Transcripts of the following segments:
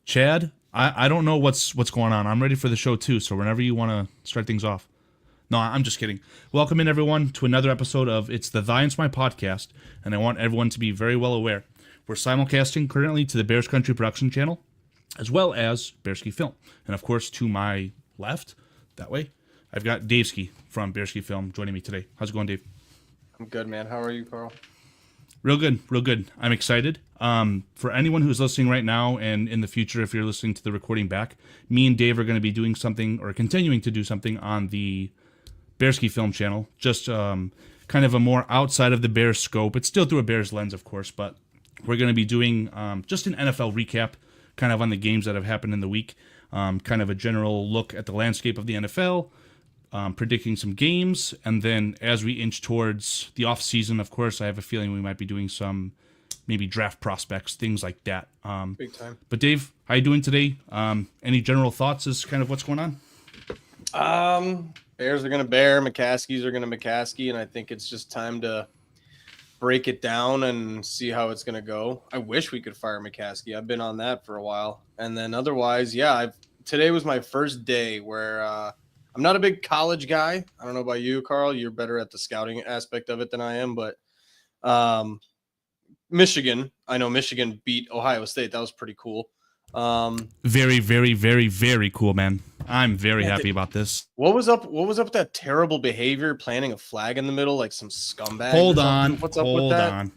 Chad, I don't know what's going on. I'm ready for the show too, so whenever you want to start things off. No, I'm just kidding. Welcome in, everyone, to another episode of It's the Thy and My podcast, and I want everyone to be very well aware. We're simulcasting currently to the Bears Country production channel, as well as BearskiFilm. And, of course, to my left, that way, I've got Daveski from BearskiFilm joining me today. How's it going, Dave? I'm good, man. How are you, Karl? Real good, real good. I'm excited. For anyone who's listening right now and in the future, if you're listening to the recording back, me and Dave are going to be doing something or continuing to do something on the BearskiFilm channel, just kind of a more outside of the Bears scope. It's still through a Bears lens, of course, but we're going to be doing just an NFL recap kind of on the games that have happened in the week, kind of a general look at the landscape of the NFL, predicting some games, and then as we inch towards the off season, of course, I have a feeling we might be doing some maybe draft prospects, things like that. Big time. But Dave, how you doing today? Any general thoughts as kind of what's going on? Bears are going to bear, McCaskies are going to McCaskey, and I think it's just time to break it down and see how it's going to go. I wish we could fire McCaskey. I've been on that for a while. And then otherwise, today was my first day where I'm not a big college guy. I don't know about you, Karl. You're better at the scouting aspect of it than I am, but Michigan, I know Michigan beat Ohio State. That was pretty cool. Very, very, very, very cool, man. I'm very happy about this. What was up with that terrible behavior, planting a flag in the middle like some scumbag? Hold on. What's up with that?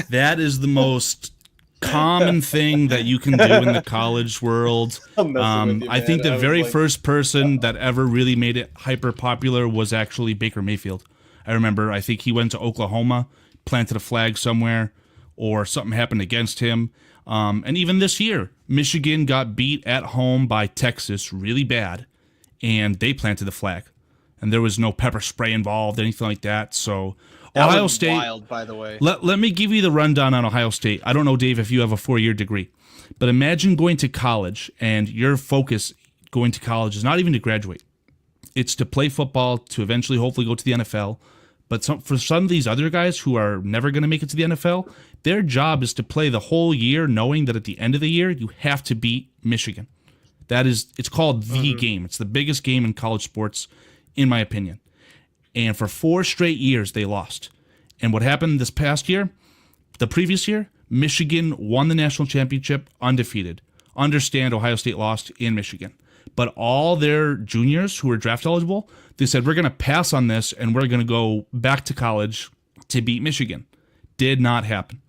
That is the most common thing that you can do in the college world. I think the very first person that ever really made it hyper popular was actually Baker Mayfield. I think he went to Oklahoma, planted a flag somewhere, or something happened against him. And even this year, Michigan got beat at home by Texas really bad, and they planted the flag. And there was no pepper spray involved, anything like that. So that Ohio was State, wild, by the way. Let me give you the rundown on Ohio State. I don't know, Dave, if you have a 4-year degree, but imagine going to college and your focus going to college is not even to graduate. It's to play football, to eventually hopefully go to the NFL. But for some of these other guys who are never going to make it to the NFL, their job is to play the whole year knowing that at the end of the year, you have to beat Michigan. It's called the game. It's the biggest game in college sports, in my opinion. And for 4 straight years, they lost. And what happened this past year, the previous year, Michigan won the national championship undefeated. Understand Ohio State lost in Michigan. But all their juniors who were draft eligible, they said, we're going to pass on this and we're going to go back to college to beat Michigan. Did not happen.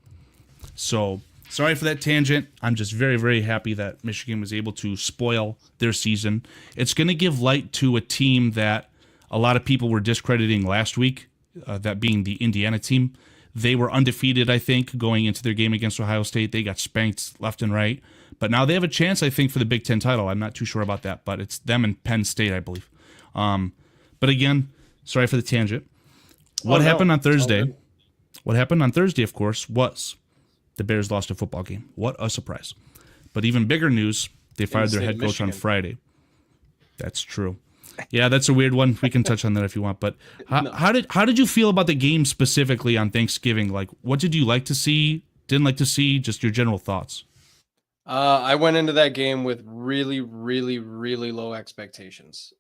So, sorry for that tangent. I'm just very, very happy that Michigan was able to spoil their season. It's going to give light to a team that a lot of people were discrediting last week, that being the Indiana team. They were undefeated, I think, going into their game against Ohio State. They got spanked left and right. But now they have a chance, I think, for the Big Ten title. I'm not too sure about that, but it's them and Penn State, I believe. But again, sorry for the tangent. What happened on Thursday? What happened on Thursday, of course, was the Bears lost a football game. What a surprise. But even bigger news, they fired their head coach on Friday. That's true. Yeah, that's a weird one. We can touch on that if you want. But how did you feel about the game specifically on Thanksgiving? Like, what did you like to see, didn't like to see, just your general thoughts? I went into that game with really, really, really low expectations.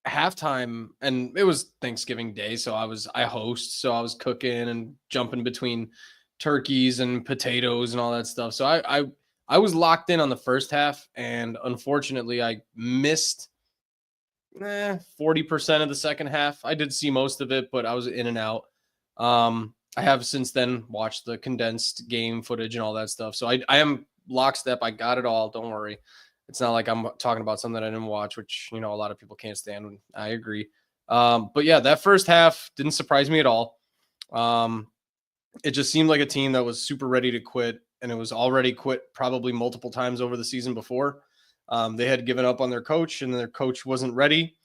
Halftime, and it was Thanksgiving Day, so I host, so I was cooking and jumping between turkeys and potatoes and all that stuff. So I was locked in on the first half, and unfortunately I missed 40% of the second half. I did see most of it, but I was in and out. I have since then watched the condensed game footage and all that stuff. So I am lockstep. I got it all. Don't worry. It's not like I'm talking about something that I didn't watch, which, a lot of people can't stand. I agree. But yeah, that first half didn't surprise me at all. It just seemed like a team that was super ready to quit, and it was already quit probably multiple times over the season before. They had given up on their coach, and their coach wasn't ready.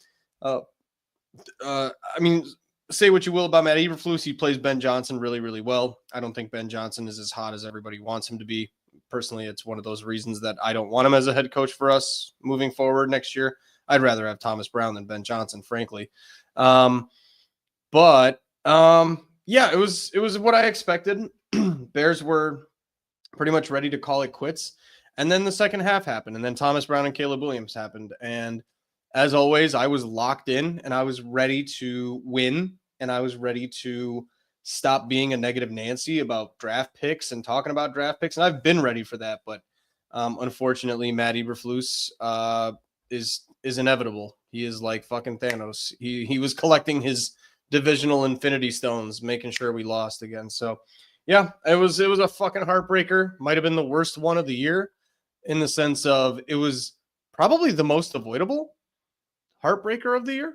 Say what you will about Matt Eberflus. He plays Ben Johnson really, really well. I don't think Ben Johnson is as hot as everybody wants him to be. Personally, it's one of those reasons that I don't want him as a head coach for us moving forward next year. I'd rather have Thomas Brown than Ben Johnson, frankly. But yeah, it was what I expected. Bears were pretty much ready to call it quits. And then the second half happened, and then Thomas Brown and Caleb Williams happened. And as always, I was locked in, and I was ready to win, and I was ready to stop being a negative Nancy about draft picks and talking about draft picks. And I've been ready for that, but unfortunately, Matt Eberflus is inevitable. He is like fucking Thanos. He was collecting his divisional Infinity Stones, making sure we lost again. So, yeah, it was a fucking heartbreaker. Might have been the worst one of the year, in the sense of it was probably the most avoidable heartbreaker of the year.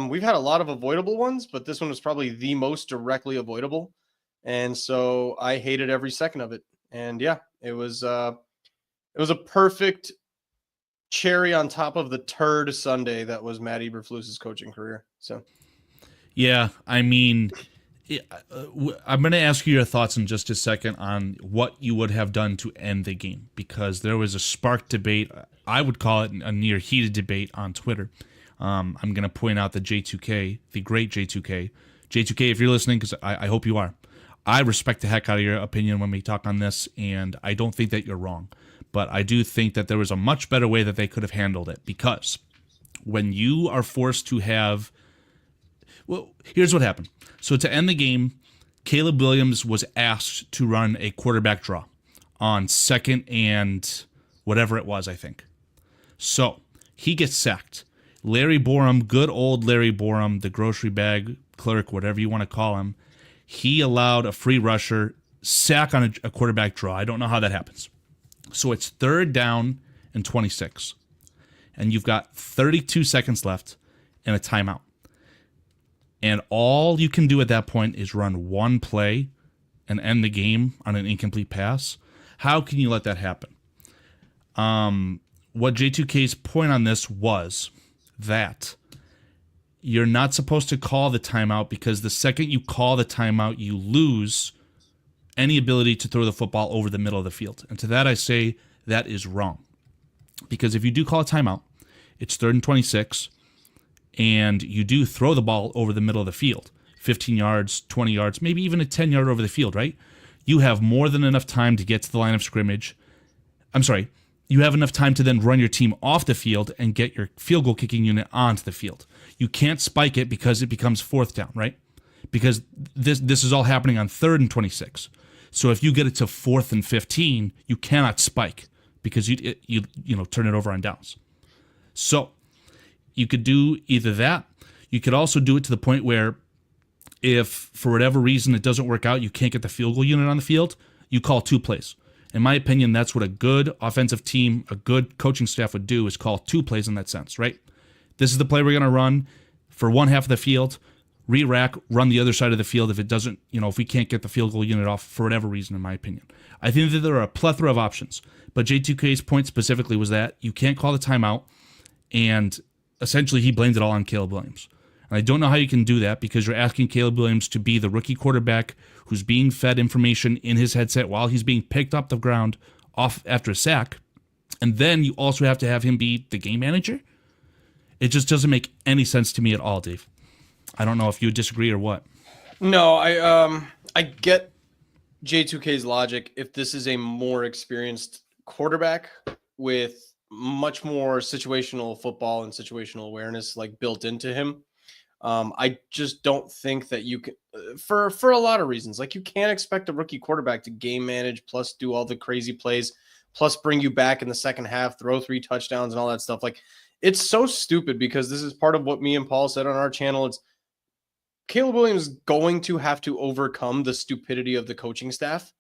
We've had a lot of avoidable ones, but this one was probably the most directly avoidable. And so I hated every second of it. And yeah, it was a perfect cherry on top of the turd Sunday that was Matt Eberflus's coaching career. So, yeah, I mean, I'm going to ask you your thoughts in just a second on what you would have done to end the game, because there was a sparked debate. I would call it a near heated debate on Twitter. I'm going to point out the J2K, the great J2K. J2K, if you're listening, because I hope you are, I respect the heck out of your opinion when we talk on this, and I don't think that you're wrong. But I do think that there was a much better way that they could have handled it, because when you are forced to have... Well, here's what happened. So to end the game, Caleb Williams was asked to run a quarterback draw on second and whatever it was, I think. So he gets sacked. Larry Borum, good old Larry Borum, the grocery bag clerk, whatever you want to call him, he allowed a free rusher sack on a quarterback draw. I don't know how that happens. So it's 3rd down and 26. And you've got 32 seconds left and a timeout. And all you can do at that point is run one play and end the game on an incomplete pass. How can you let that happen? What J2K's point on this was that you're not supposed to call the timeout, because the second you call the timeout, you lose any ability to throw the football over the middle of the field. And to that I say that is wrong. Because if you do call a timeout, it's 3rd and 26, and you do throw the ball over the middle of the field, 15 yards, 20 yards, maybe even a 10-yard over the field, right? You have more than enough time to get to the line of scrimmage. I'm sorry, you have enough time to then run your team off the field and get your field goal kicking unit onto the field. You can't spike it because it becomes 4th down, right? Because this is all happening on 3rd and 26. So if you get it to 4th and 15, you cannot spike because you turn it over on downs. So you could do either that. You could also do it to the point where if for whatever reason it doesn't work out, you can't get the field goal unit on the field, you call 2 plays. In my opinion, that's what a good offensive team, a good coaching staff would do, is call 2 plays in that sense, right? This is the play we're going to run for one half of the field, re-rack, run the other side of the field if it doesn't, if we can't get the field goal unit off for whatever reason, in my opinion. I think that there are a plethora of options, but J2K's point specifically was that you can't call the timeout, and essentially he blamed it all on Caleb Williams. And I don't know how you can do that, because you're asking Caleb Williams to be the rookie quarterback who's being fed information in his headset while he's being picked up the ground off after a sack. And then you also have to have him be the game manager. It just doesn't make any sense to me at all, Dave. I don't know if you disagree or what. No, I get J2K's logic. If this is a more experienced quarterback with much more situational football and situational awareness like built into him, I just don't think that you can, for a lot of reasons. Like, you can't expect a rookie quarterback to game manage plus do all the crazy plays plus bring you back in the second half, throw 3 touchdowns and all that stuff. Like, it's so stupid, because this is part of what me and Paul said on our channel. It's Caleb Williams going to have to overcome the stupidity of the coaching staff.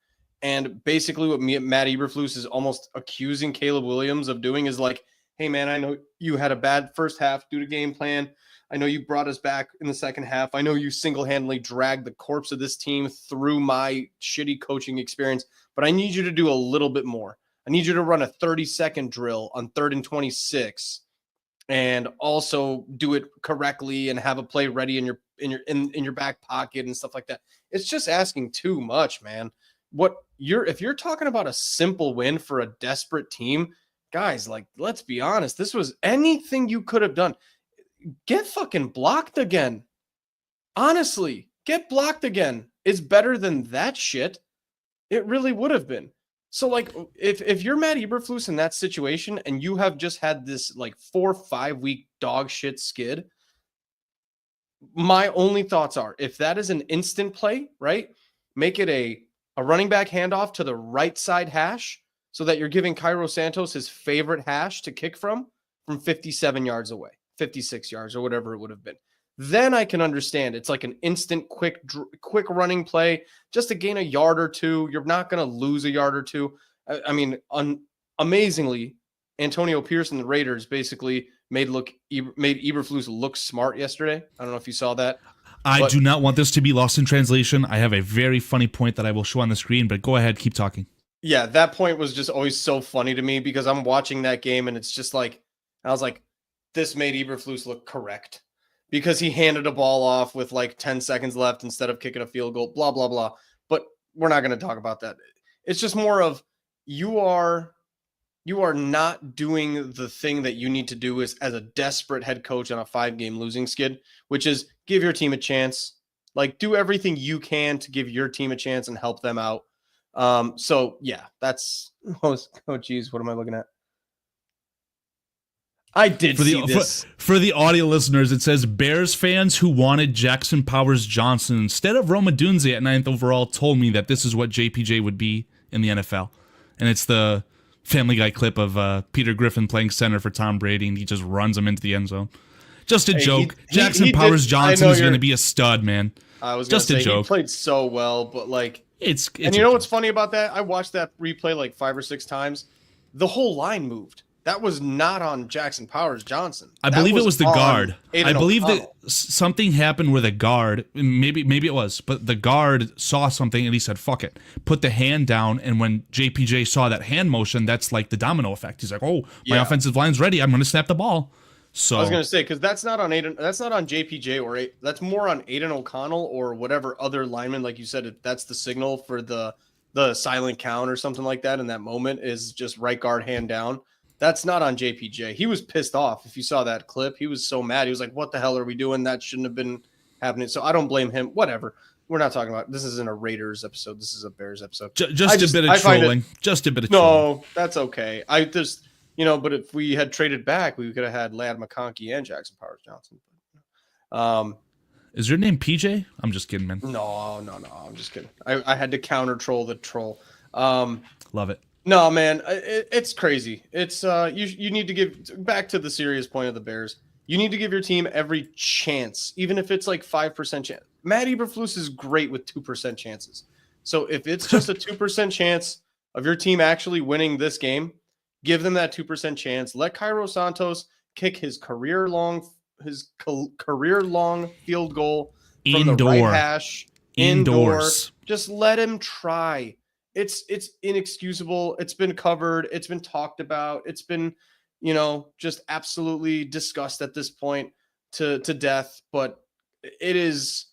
And basically what Matt Eberflus is almost accusing Caleb Williams of doing is like, hey man, I know you had a bad first half due to game plan. I know you brought us back in the second half. I know you single-handedly dragged the corpse of this team through my shitty coaching experience, but I need you to do a little bit more. I need you to run a 30-second drill on 3rd and 26 and also do it correctly and have a play ready in your back pocket and stuff like that. It's just asking too much, man. If you're talking about a simple win for a desperate team, guys, like, let's be honest, this was anything you could have done. Get fucking blocked again. Honestly, get blocked again. It's better than that shit. It really would have been. So like if you're Matt Eberflus in that situation and you have just had this like 4 or 5 week dog shit skid, my only thoughts are if that is an instant play, right? Make it a running back handoff to the right side hash so that you're giving Cairo Santos his favorite hash to kick from 57 yards away, 56 yards or whatever it would have been. Then I can understand. It's like an instant, quick running play just to gain a yard or two. You're not going to lose a yard or two. I mean, amazingly, Antonio Pierce and the Raiders basically made Eberflus look smart yesterday. I don't know if you saw that. I do not want this to be lost in translation. I have a very funny point that I will show on the screen, but go ahead, keep talking. Yeah, that point was just always so funny to me because I'm watching that game and it's just like, I was like, this made Eberflus look correct. Because he handed a ball off with like 10 seconds left instead of kicking a field goal, blah, blah, blah. But we're not going to talk about that. It's just more of you are not doing the thing that you need to do as a desperate head coach on a 5-game losing skid, which is give your team a chance. Like do everything you can to give your team a chance and help them out. So yeah, that's, oh geez, what am I looking at? I did see this. For the audio listeners, it says Bears fans who wanted Jackson Powers Johnson instead of Rome Odunze at 9th overall told me that this is what JPJ would be in the NFL. And it's the Family Guy clip of Peter Griffin playing center for Tom Brady, and he just runs him into the end zone. Just a joke. Jackson Powers Johnson is going to be a stud, man. I was just a joke. He played so well, but like it's and you know what's funny about that? I watched that replay like 5 or 6 times. The whole line moved. That was not on Jackson Powers Johnson. I believe it was the guard. I believe that something happened with a guard. Maybe it was, but the guard saw something and he said, "Fuck it." Put the hand down, and when JPJ saw that hand motion, that's like the domino effect. He's like, "Oh, my offensive line's ready. I'm going to snap the ball." So I was going to say because that's not on Aiden. That's not on JPJ or that's more on Aiden O'Connell or whatever other lineman. Like you said, that's the signal for the silent count or something like that. In that moment, is just right guard hand down. That's not on JPJ. He was pissed off. If you saw that clip, he was so mad. He was like, what the hell are we doing? That shouldn't have been happening. So I don't blame him. Whatever. We're not talking about this. Isn't a Raiders episode. This is a Bears episode. Just a bit of trolling. Just a bit of trolling. No, that's okay. I just, but if we had traded back, we could have had Ladd McConkey and Jackson Powers Johnson. Is your name PJ? I'm just kidding, man. No. I'm just kidding. I had to counter troll the troll. Love it. No, man, it's crazy. It's you need to give back to the serious point of the Bears. You need to give your team every chance, even if it's like 5% chance. Matt Eberflus is great with 2% chances. So if it's just a 2% chance of your team actually winning this game, give them that 2% chance. Let Cairo Santos kick his career-long field goal from the right hash indoors. Just let him try. It's inexcusable. It's been covered. It's been talked about. It's been, just absolutely discussed at this point to death. But it is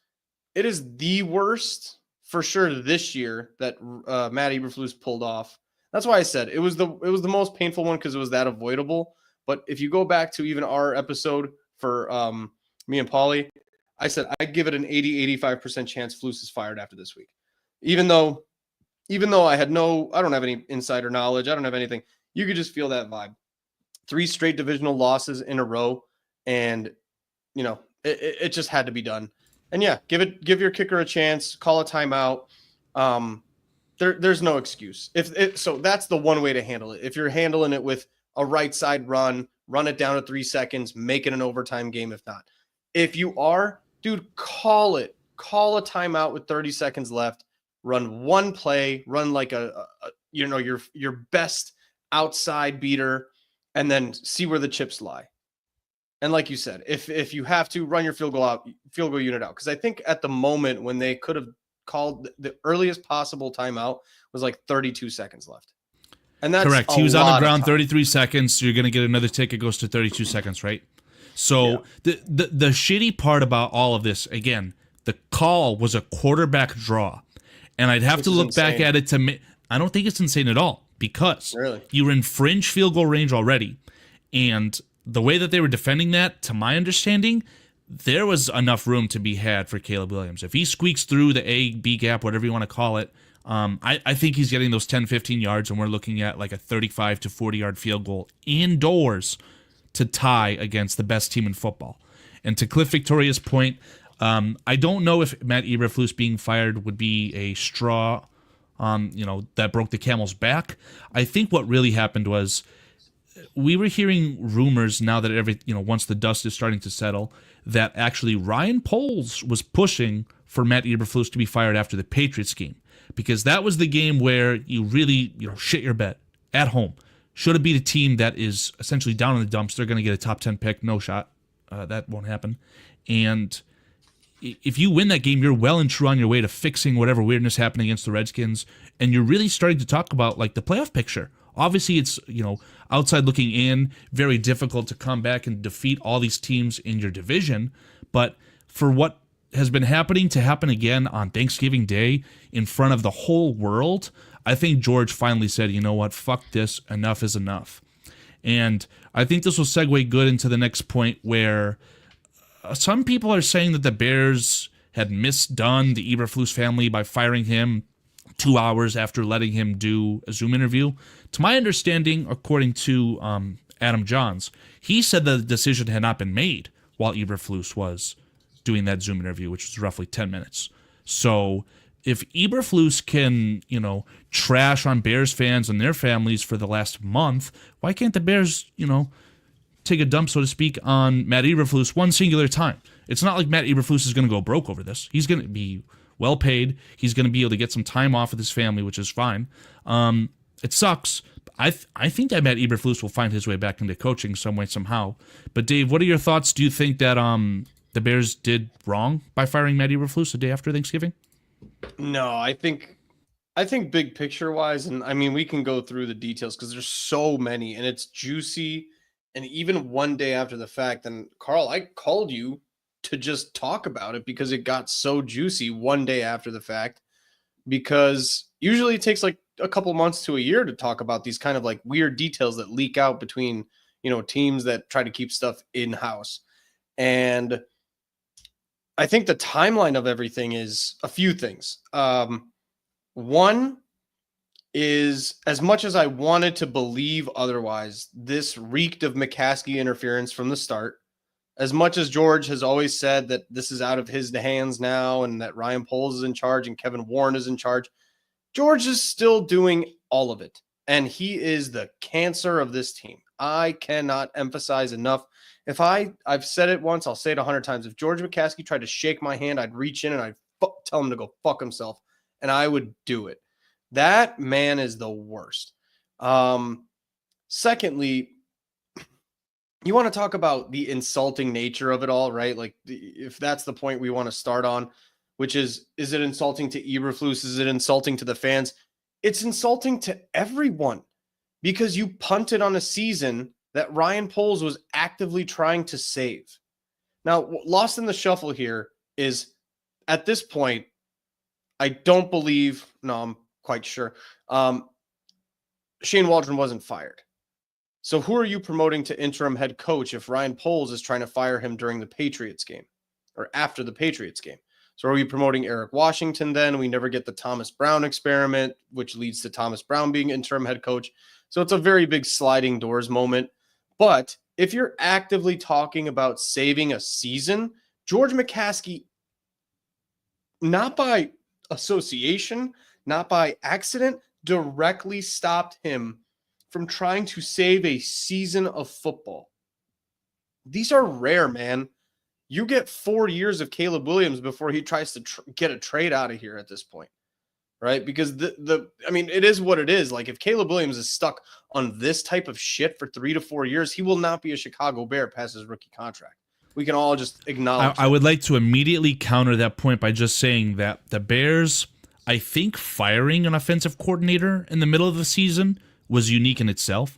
the worst for sure this year that Matt Eberflus pulled off. That's why I said it was the most painful one because it was that avoidable. But if you go back to even our episode for me and Paulie, I said I'd give it an 80-85% chance Flus is fired after this week, even though I don't have any insider knowledge. I don't have anything. You could just feel that vibe. 3 straight divisional losses in a row. And, it just had to be done. And yeah, give your kicker a chance, call a timeout. There's no excuse. So that's the one way to handle it. If you're handling it with a right side run it down to 3 seconds, make it an overtime game. If not, if you are, dude, call a timeout with 30 seconds left. Run one play, run like your best outside beater, and then see where the chips lie. And like you said, if you have to run your field goal unit out, because I think at the moment when they could have called the earliest possible timeout was like 32 seconds left, and that's correct. He was on the ground 33 seconds. So you're going to get another tick. It goes to 32 seconds, right? So the shitty part about all of this, again, the call was a quarterback draw. And I'd have to look back at it I don't think it's insane at all because you're in fringe field goal range already. And the way that they were defending that, to my understanding, there was enough room to be had for Caleb Williams. If he squeaks through the A-B gap, whatever you want to call it, I think he's getting those 10, 15 yards, and we're looking at like a 35 to 40-yard field goal indoors to tie against the best team in football. And to Cliff Victoria's point, I don't know if Matt Eberflus being fired would be a straw, that broke the camel's back. I think what really happened was we were hearing rumors now that once the dust is starting to settle, that actually Ryan Poles was pushing for Matt Eberflus to be fired after the Patriots game, because that was the game where you really, shit your bet at home. Should it be the team that is essentially down in the dumps? They're going to get a top 10 pick. No shot. That won't happen. And if you win that game, you're well and true on your way to fixing whatever weirdness happened against the Redskins. And you're really starting to talk about like the playoff picture. Obviously, it's, outside looking in, very difficult to come back and defeat all these teams in your division. But for what has been happening to happen again on Thanksgiving Day in front of the whole world, I think George finally said, you know what, fuck this, enough is enough. And I think this will segue good into the next point, where some people are saying that the Bears had misdone the Eberflus family by firing him 2 hours after letting him do a Zoom interview. To my understanding, according to Adam Johns, he said that the decision had not been made while Eberflus was doing that Zoom interview, which was roughly 10 minutes. So if Eberflus can, trash on Bears fans and their families for the last month, why can't the Bears, take a dump, so to speak, on Matt Eberflus one singular time? It's not like Matt Eberflus is going to go broke over this. He's going to be well paid. He's going to be able to get some time off with his family, which is fine. It sucks. I think that Matt Eberflus will find his way back into coaching some way, somehow. But Dave, what are your thoughts? Do you think that the Bears did wrong by firing Matt Eberflus the day after Thanksgiving? No, I think big picture wise, and I mean, we can go through the details because there's so many and it's juicy. And even one day after the fact, and Karl, I called you to just talk about it because it got so juicy one day after the fact, because usually it takes like a couple months to a year to talk about these kind of like weird details that leak out between, teams that try to keep stuff in-house. And I think the timeline of everything is a few things. One is, as much as I wanted to believe otherwise, this reeked of McCaskey interference from the start. As much as George has always said that this is out of his hands now and that Ryan Poles is in charge and Kevin Warren is in charge, George is still doing all of it. And he is the cancer of this team. I cannot emphasize enough. I've said it once, I'll say it 100 times. If George McCaskey tried to shake my hand, I'd reach in and I'd tell him to go fuck himself. And I would do it. That man is the worst. Secondly, you want to talk about the insulting nature of it all, right? Like, if that's the point we want to start on, which is it insulting to Eberflus? Is it insulting to the fans? It's insulting to everyone, because you punted on a season that Ryan Poles was actively trying to save. Now, lost in the shuffle here is, at this point, I don't believe, no, I'm quite sure, Shane Waldron wasn't fired. So who are you promoting to interim head coach if Ryan Poles is trying to fire him during the Patriots game or after the Patriots game? So are we promoting Eric Washington then? We never get the Thomas Brown experiment, which leads to Thomas Brown being interim head coach. So it's a very big sliding doors moment. But if you're actively talking about saving a season, George McCaskey, not by association, not by accident, directly stopped him from trying to save a season of football. These are rare, man. You get 4 years of Caleb Williams before he tries to get a trade out of here at this point, right? Because I mean, it is what it is. Like, if Caleb Williams is stuck on this type of shit for 3 to 4 years, he will not be a Chicago Bear past his rookie contract. We can all just acknowledge I would like to immediately counter that point by just saying that the Bears, I think firing an offensive coordinator in the middle of the season was unique in itself.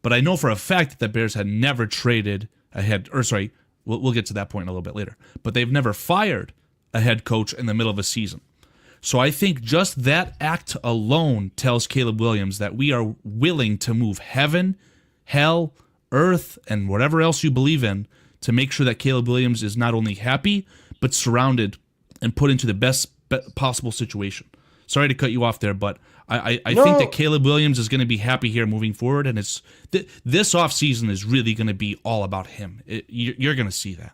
But I know for a fact that the Bears had never traded a head, or sorry, we'll get to that point a little bit later. But they've never fired a head coach in the middle of a season. So I think just that act alone tells Caleb Williams that we are willing to move heaven, hell, earth, and whatever else you believe in to make sure that Caleb Williams is not only happy, but surrounded and put into the best possible situation. sorry to cut you off there, but I No. think that Caleb Williams is going to be happy here moving forward, and it's this offseason is really going to be all about him. You're going to see that.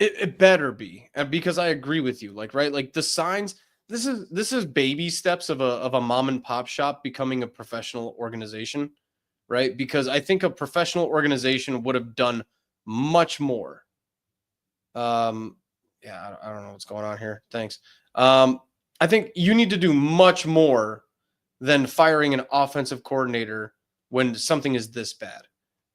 It better be, and because I agree with you. Like, right, like the signs. This is baby steps of a mom and pop shop becoming a professional organization, right? Because I think a professional organization would have done much more. Yeah, I don't know what's going on here. Thanks. I think you need to do much more than firing an offensive coordinator when something is this bad.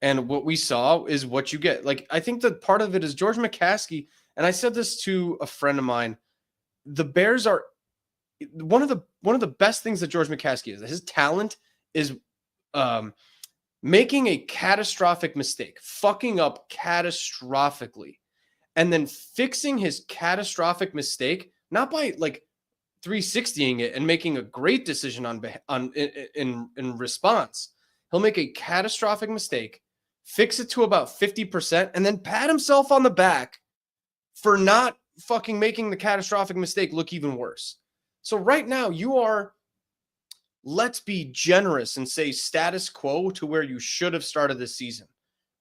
And what we saw is what you get. Like, I think that part of it is George McCaskey, and I said this to a friend of mine. The Bears are one of the best things that George McCaskey is. His talent is making a catastrophic mistake, fucking up catastrophically, and then fixing his catastrophic mistake, not by like 360ing it and making a great decision in response. He'll make a catastrophic mistake, fix it to about 50%, and then pat himself on the back for not fucking making the catastrophic mistake look even worse. So right now you are, let's be generous and say status quo to where you should have started this season,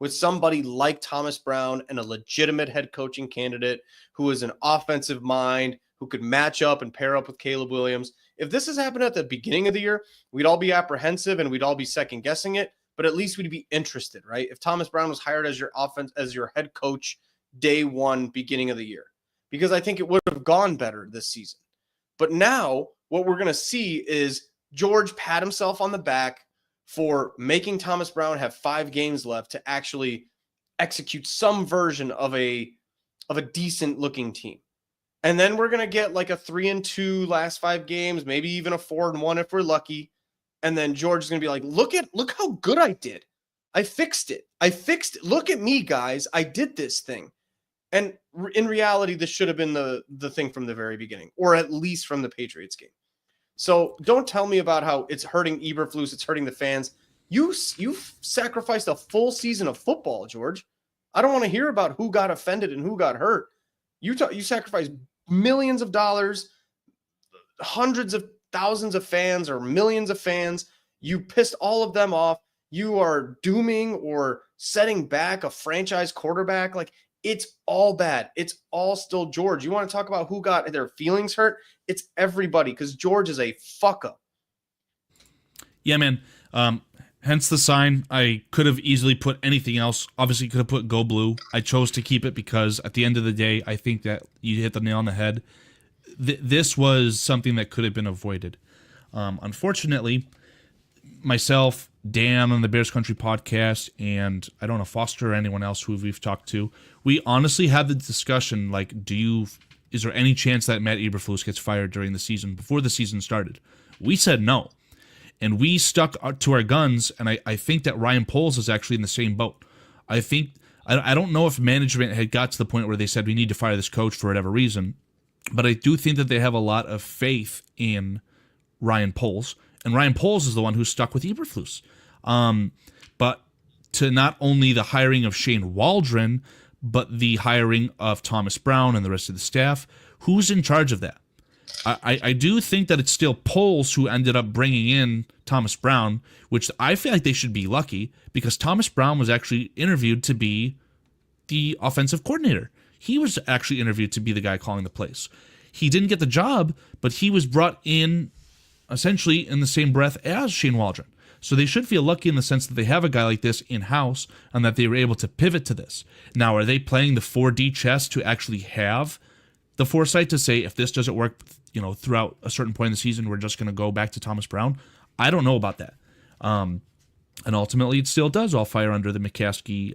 with somebody like Thomas Brown and a legitimate head coaching candidate who is an offensive mind, who could match up and pair up with Caleb Williams. If this has happened at the beginning of the year, we'd all be apprehensive and we'd all be second guessing it, but at least we'd be interested, right? If Thomas Brown was hired as your head coach day one, beginning of the year, because I think it would have gone better this season. But now what we're going to see is George pat himself on the back for making Thomas Brown have 5 games left to actually execute some version of a decent looking team. And then we're going to get like a 3-2 last 5 games, maybe even a 4-1 if we're lucky. And then George is going to be like, look how good I did. I fixed it. Look at me, guys. I did this thing. And in reality, this should have been the thing from the very beginning, or at least from the Patriots game. So don't tell me about how it's hurting Eberflus, it's hurting the fans. You've sacrificed a full season of football, George. I don't want to hear about who got offended and who got hurt. You sacrificed millions of dollars, hundreds of thousands of fans or millions of fans. You pissed all of them off. You are dooming or setting back a franchise quarterback. Like, it's all bad. It's all still George. You want to talk about who got their feelings hurt? It's everybody, because George is a fuck up. Yeah, man. Hence the sign. I could have easily put anything else. Obviously, could have put Go Blue. I chose to keep it because at the end of the day, I think that you hit the nail on the head. This was something that could have been avoided. Unfortunately, myself, Dan on the Bears Country podcast, and I don't know, Foster or anyone else who we've talked to, we honestly had the discussion, like, is there any chance that Matt Eberflus gets fired during the season, before the season started? We said no. And we stuck to our guns, and I think that Ryan Poles is actually in the same boat. I don't know if management had got to the point where they said we need to fire this coach for whatever reason, but I do think that they have a lot of faith in Ryan Poles, and Ryan Poles is the one who stuck with Eberflus. But to not only the hiring of Shane Waldron, but the hiring of Thomas Brown and the rest of the staff, who's in charge of that? I do think that it's still Poles who ended up bringing in Thomas Brown, which I feel like they should be lucky, because Thomas Brown was actually interviewed to be the offensive coordinator. He was actually interviewed to be the guy calling the plays. He didn't get the job, but he was brought in essentially in the same breath as Shane Waldron. So they should feel lucky in the sense that they have a guy like this in-house and that they were able to pivot to this. Now, are they playing the 4D chess to actually have the foresight to say, if this doesn't work, throughout a certain point in the season, we're just going to go back to Thomas Brown? I don't know about that. And ultimately, it still does all fire under the McCaskey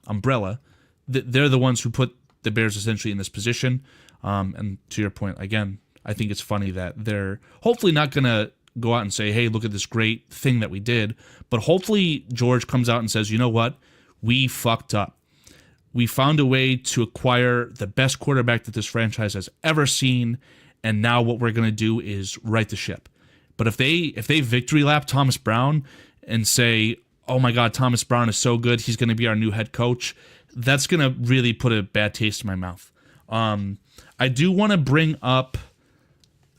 umbrella. They're the ones who put the Bears essentially in this position. And to your point, again, I think it's funny that they're hopefully not going to go out and say, hey, look at this great thing that we did. But hopefully George comes out and says, you know what? We fucked up. We found a way to acquire the best quarterback that this franchise has ever seen, and now what we're going to do is right the ship. But if they victory lap Thomas Brown and say, oh my God, Thomas Brown is so good, he's going to be our new head coach, that's going to really put a bad taste in my mouth. I do want to bring up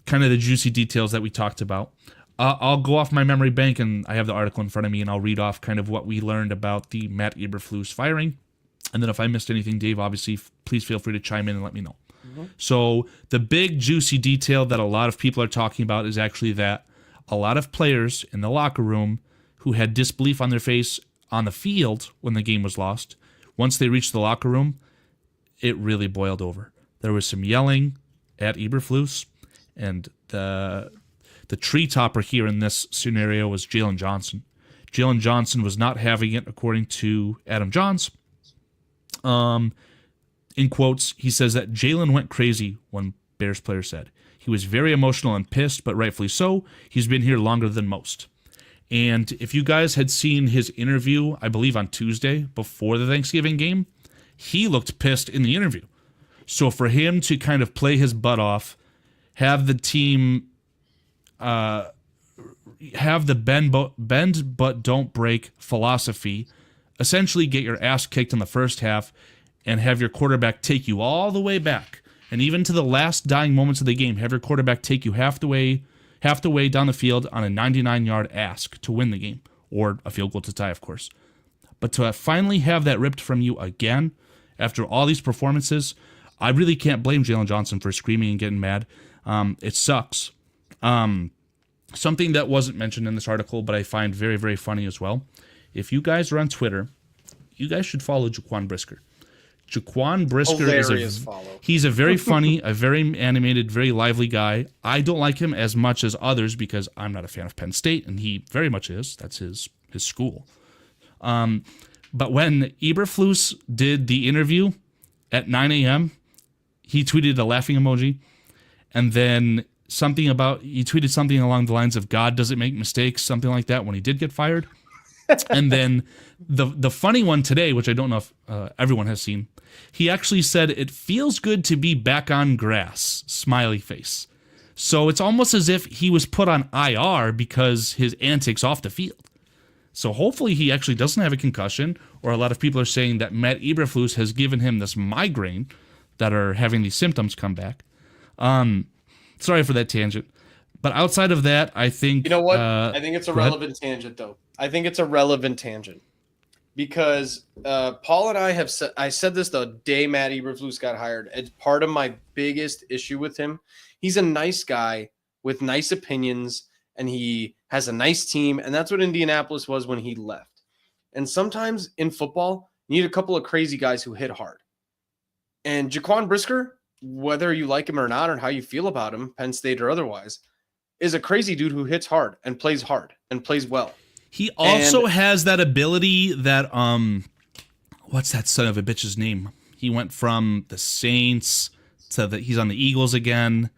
kind of the juicy details that we talked about. I'll go off my memory bank, and I have the article in front of me, and I'll read off kind of what we learned about the Matt Eberflus firing. And then if I missed anything, Dave, obviously, please feel free to chime in and let me know. Mm-hmm. So the big juicy detail that a lot of people are talking about is actually that a lot of players in the locker room who had disbelief on their face on the field when the game was lost, once they reached the locker room, it really boiled over. There was some yelling at Eberflus, and the tree topper here in this scenario was Jalen Johnson. Jalen Johnson was not having it, according to Adam Johns. In quotes, he says that Jalen went crazy, one Bears player said. He was very emotional and pissed, but rightfully so. He's been here longer than most. And if you guys had seen his interview, I believe on Tuesday, before the Thanksgiving game, he looked pissed in the interview. So for him to kind of play his butt off, have the team have the bend but don't break philosophy, essentially get your ass kicked in the first half, and have your quarterback take you all the way back, and even to the last dying moments of the game, have your quarterback take you half the way down the field on a 99-yard ask to win the game, or a field goal to tie, of course. But to finally have that ripped from you again after all these performances, I really can't blame Jalen Johnson for screaming and getting mad. It sucks. Something that wasn't mentioned in this article, but I find very, very funny as well. If you guys are on Twitter, you guys should follow Jaquan Brisker. Jaquan Brisker he's a very funny, a very animated, very lively guy. I don't like him as much as others because I'm not a fan of Penn State, and he very much is. That's his school. But when Eberflus did the interview at 9 a.m., he tweeted a laughing emoji, and then he tweeted something along the lines of "God doesn't make mistakes," something like that when he did get fired. And then the funny one today, which I don't know if everyone has seen, he actually said, "It feels good to be back on grass," smiley face. So it's almost as if he was put on IR because his antics off the field. So hopefully he actually doesn't have a concussion, or a lot of people are saying that Matt Eberflus has given him this migraine that are having these symptoms come back. Sorry for that tangent. But outside of that, I think... You know what? I think it's a relevant tangent, though. I think it's a relevant tangent. Because Paul and I said this the day Matt Eberflus got hired. It's part of my biggest issue with him. He's a nice guy with nice opinions, and he has a nice team. And that's what Indianapolis was when he left. And sometimes in football, you need a couple of crazy guys who hit hard. And Jaquan Brisker, whether you like him or not, or how you feel about him, Penn State or otherwise, is a crazy dude who hits hard and plays well. He also has that ability that, what's that son of a bitch's name? He went from the Saints to he's on the Eagles again.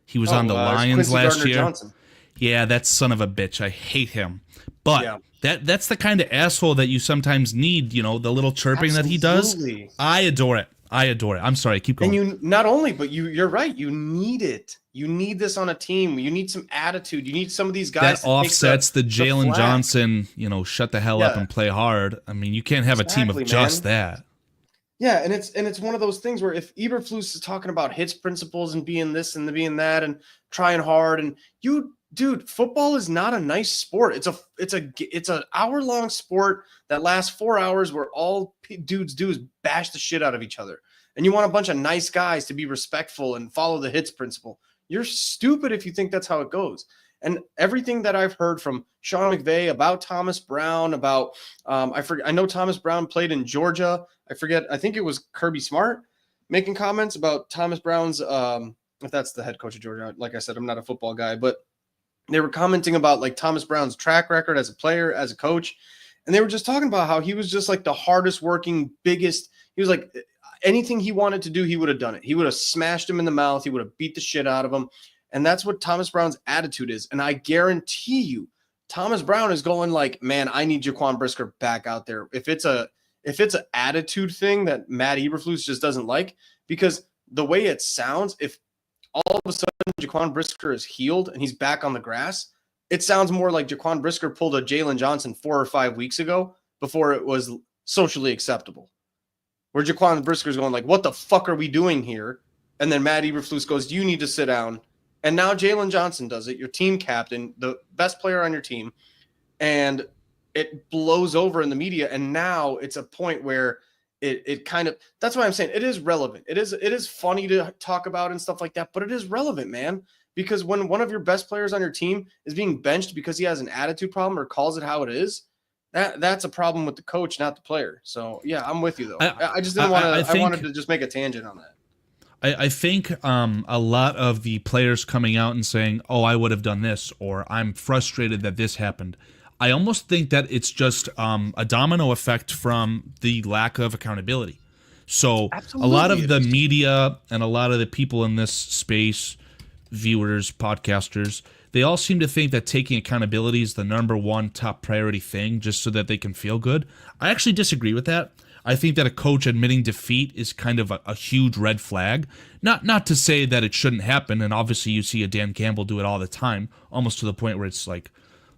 He was on the Lions last year. Johnson. Yeah, that son of a bitch. I hate him. But that's the kind of asshole that you sometimes need, the little chirping that he does. I adore it. I'm sorry, keep going. And you not only, but you're right. You need it. You need this on a team. You need some attitude. You need some of these guys. That offsets the Jalen Johnson, shut the hell up and play hard. I mean, you can't have a team of just that. Yeah, and it's one of those things where if Eberflus is talking about hits principles and being this and being that and trying hard, and dude, football is not a nice sport. It's an hour-long sport that lasts 4 hours where all dudes do is bash the shit out of each other. And you want a bunch of nice guys to be respectful and follow the hits principle. You're stupid if you think that's how it goes. And everything that I've heard from Sean McVay about Thomas Brown, about I know Thomas Brown played in Georgia. I think it was Kirby Smart making comments about Thomas Brown's if that's the head coach of Georgia. Like I said, I'm not a football guy, but they were commenting about like Thomas Brown's track record as a player, as a coach. And they were just talking about how he was just like the hardest working, biggest. He was like anything he wanted to do, he would have done it. He would have smashed him in the mouth. He would have beat the shit out of him. And that's what Thomas Brown's attitude is. And I guarantee you, Thomas Brown is going like, man, I need Jaquan Brisker back out there. If it's an attitude thing that Matt Eberflus just doesn't like, because the way it sounds, if all of a sudden Jaquan Brisker is healed and he's back on the grass, it sounds more like Jaquan Brisker pulled a Jalen Johnson 4 or 5 weeks ago before it was socially acceptable. Where Jaquan Brisker is going like, what the fuck are we doing here? And then Matt Eberflus goes, you need to sit down And now Jalen Johnson does it, your team captain, the best player on your team, and it blows over in the media. And now it's a point where it kind of, that's why I'm saying it is relevant. It is funny to talk about and stuff like that, but it is relevant, man. Because when one of your best players on your team is being benched because he has an attitude problem or calls it how it is, that's a problem with the coach, not the player. So yeah, I'm with you though. I just didn't want to. I wanted to just make a tangent on that. I think a lot of the players coming out and saying, "Oh, I would have done this," or "I'm frustrated that this happened." I almost think that it's just a domino effect from the lack of accountability. So Absolutely. A lot of the media and a lot of the people in this space, viewers, podcasters, they all seem to think that taking accountability is the number one top priority thing just so that they can feel good. I actually disagree with that. I think that a coach admitting defeat is kind of a huge red flag. Not to say that it shouldn't happen, and obviously you see a Dan Campbell do it all the time, almost to the point where it's like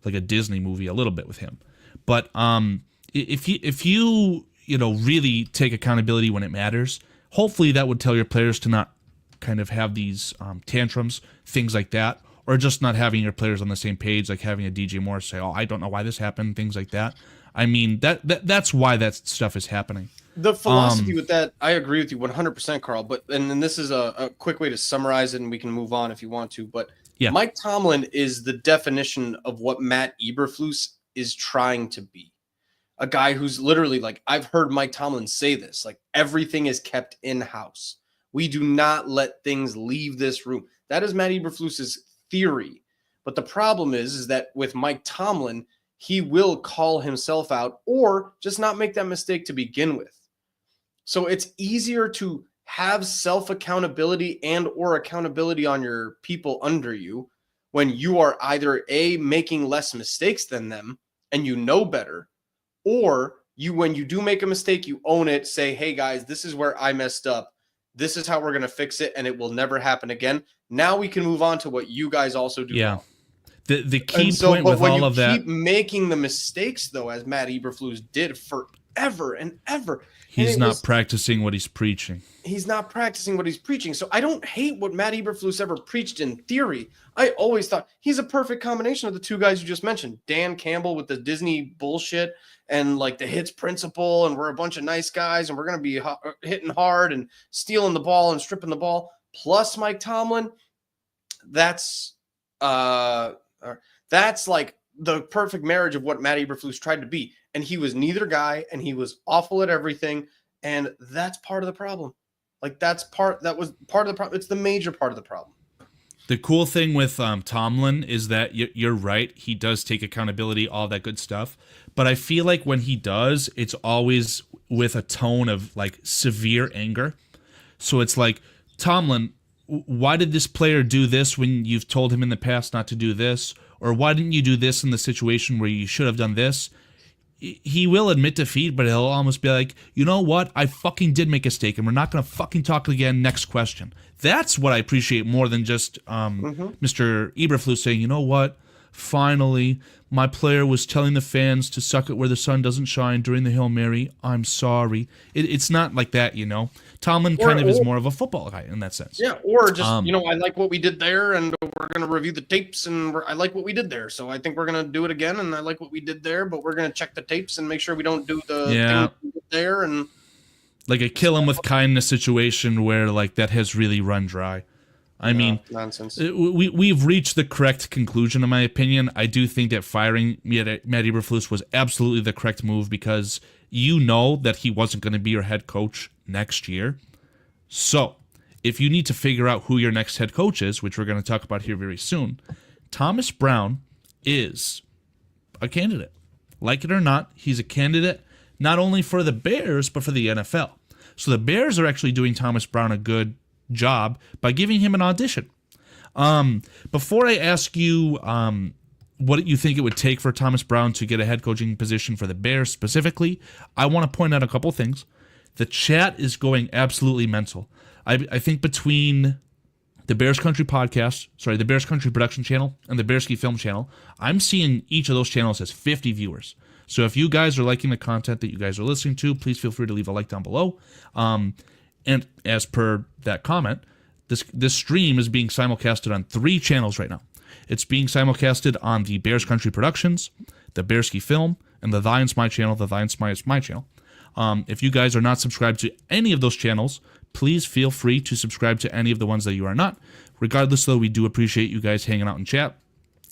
a Disney movie a little bit with him. But if you really take accountability when it matters, hopefully that would tell your players to not kind of have these tantrums, things like that, or just not having your players on the same page, like having a DJ Moore say, "Oh, I don't know why this happened," things like that. I mean, that's why that stuff is happening. The philosophy with that, I agree with you 100%, Karl. But and this is a quick way to summarize it, and we can move on if you want to. But yeah. Mike Tomlin is the definition of what Matt Eberflus is trying to be. A guy who's literally like, I've heard Mike Tomlin say this, like everything is kept in-house. We do not let things leave this room. That is Matt Eberflus's theory. But the problem is that with Mike Tomlin, he will call himself out or just not make that mistake to begin with. So it's easier to have self-accountability and or accountability on your people under you when you are either A, making less mistakes than them and you know better, or when you do make a mistake, you own it, say, "Hey guys, this is where I messed up. This is how we're going to fix it and it will never happen again. Now we can move on to what you guys also do." Yeah. The key point with all of that. When you keep making the mistakes, though, as Matt Eberflus did forever and ever, he's not practicing what he's preaching. He's not practicing what he's preaching. So I don't hate what Matt Eberflus ever preached in theory. I always thought he's a perfect combination of the two guys you just mentioned. Dan Campbell with the Disney bullshit and like the hits principle, and we're a bunch of nice guys, and we're going to be hitting hard and stealing the ball and stripping the ball. Plus Mike Tomlin, that's like the perfect marriage of what Matt Eberflus tried to be. And he was neither guy, and he was awful at everything. And that's part of the problem. Like that was part of the problem. It's the major part of the problem. The cool thing with Tomlin is that you're right. He does take accountability, all that good stuff. But I feel like when he does, it's always with a tone of like severe anger. So it's like, Tomlin, why did this player do this when you've told him in the past not to do this? Or why didn't you do this in the situation where you should have done this? He will admit defeat, but he'll almost be like, "You know what? I fucking did make a mistake, and we're not going to fucking talk again. Next question." That's what I appreciate more than just Mr. Eberflus saying, "You know what? Finally, my player was telling the fans to suck it where the sun doesn't shine during the Hail Mary. I'm sorry." It's not like that, you know? Tomlin is more of a football guy in that sense. Yeah, or just, I like what we did there, and we're going to review the tapes, and I like what we did there, so I think we're going to do it again, and I like what we did there, but we're going to check the tapes and make sure we don't do the thing we did there. And like a kill him with kindness situation where like that has really run dry. I mean, nonsense. We've reached the correct conclusion, in my opinion. I do think that firing Matt Eberflus was absolutely the correct move because you know that he wasn't going to be your head coach next year. So, if you need to figure out who your next head coach is, which we're going to talk about here very soon, Thomas Brown is a candidate. Like it or not, he's a candidate not only for the Bears, but for the NFL. So the Bears are actually doing Thomas Brown a good job by giving him an audition. Before I ask you what you think it would take for Thomas Brown to get a head coaching position for the Bears specifically, I want to point out a couple things. The chat is going absolutely mental. I think between the Bears Country podcast, the Bears Country production channel and the BearskiFilm channel, I'm seeing each of those channels as 50 viewers. So if you guys are liking the content that you guys are listening to, please feel free to leave a like down below. And as per that comment, This stream is being simulcasted on 3 channels right now. It's being simulcasted on the Bears Country Productions, the BearskiFilm, and the Thy and Smite channel. The Thy and Smite is my channel. If you guys are not subscribed to any of those channels, please feel free to subscribe to any of the ones that you are not. Regardless, though, we do appreciate you guys hanging out in chat.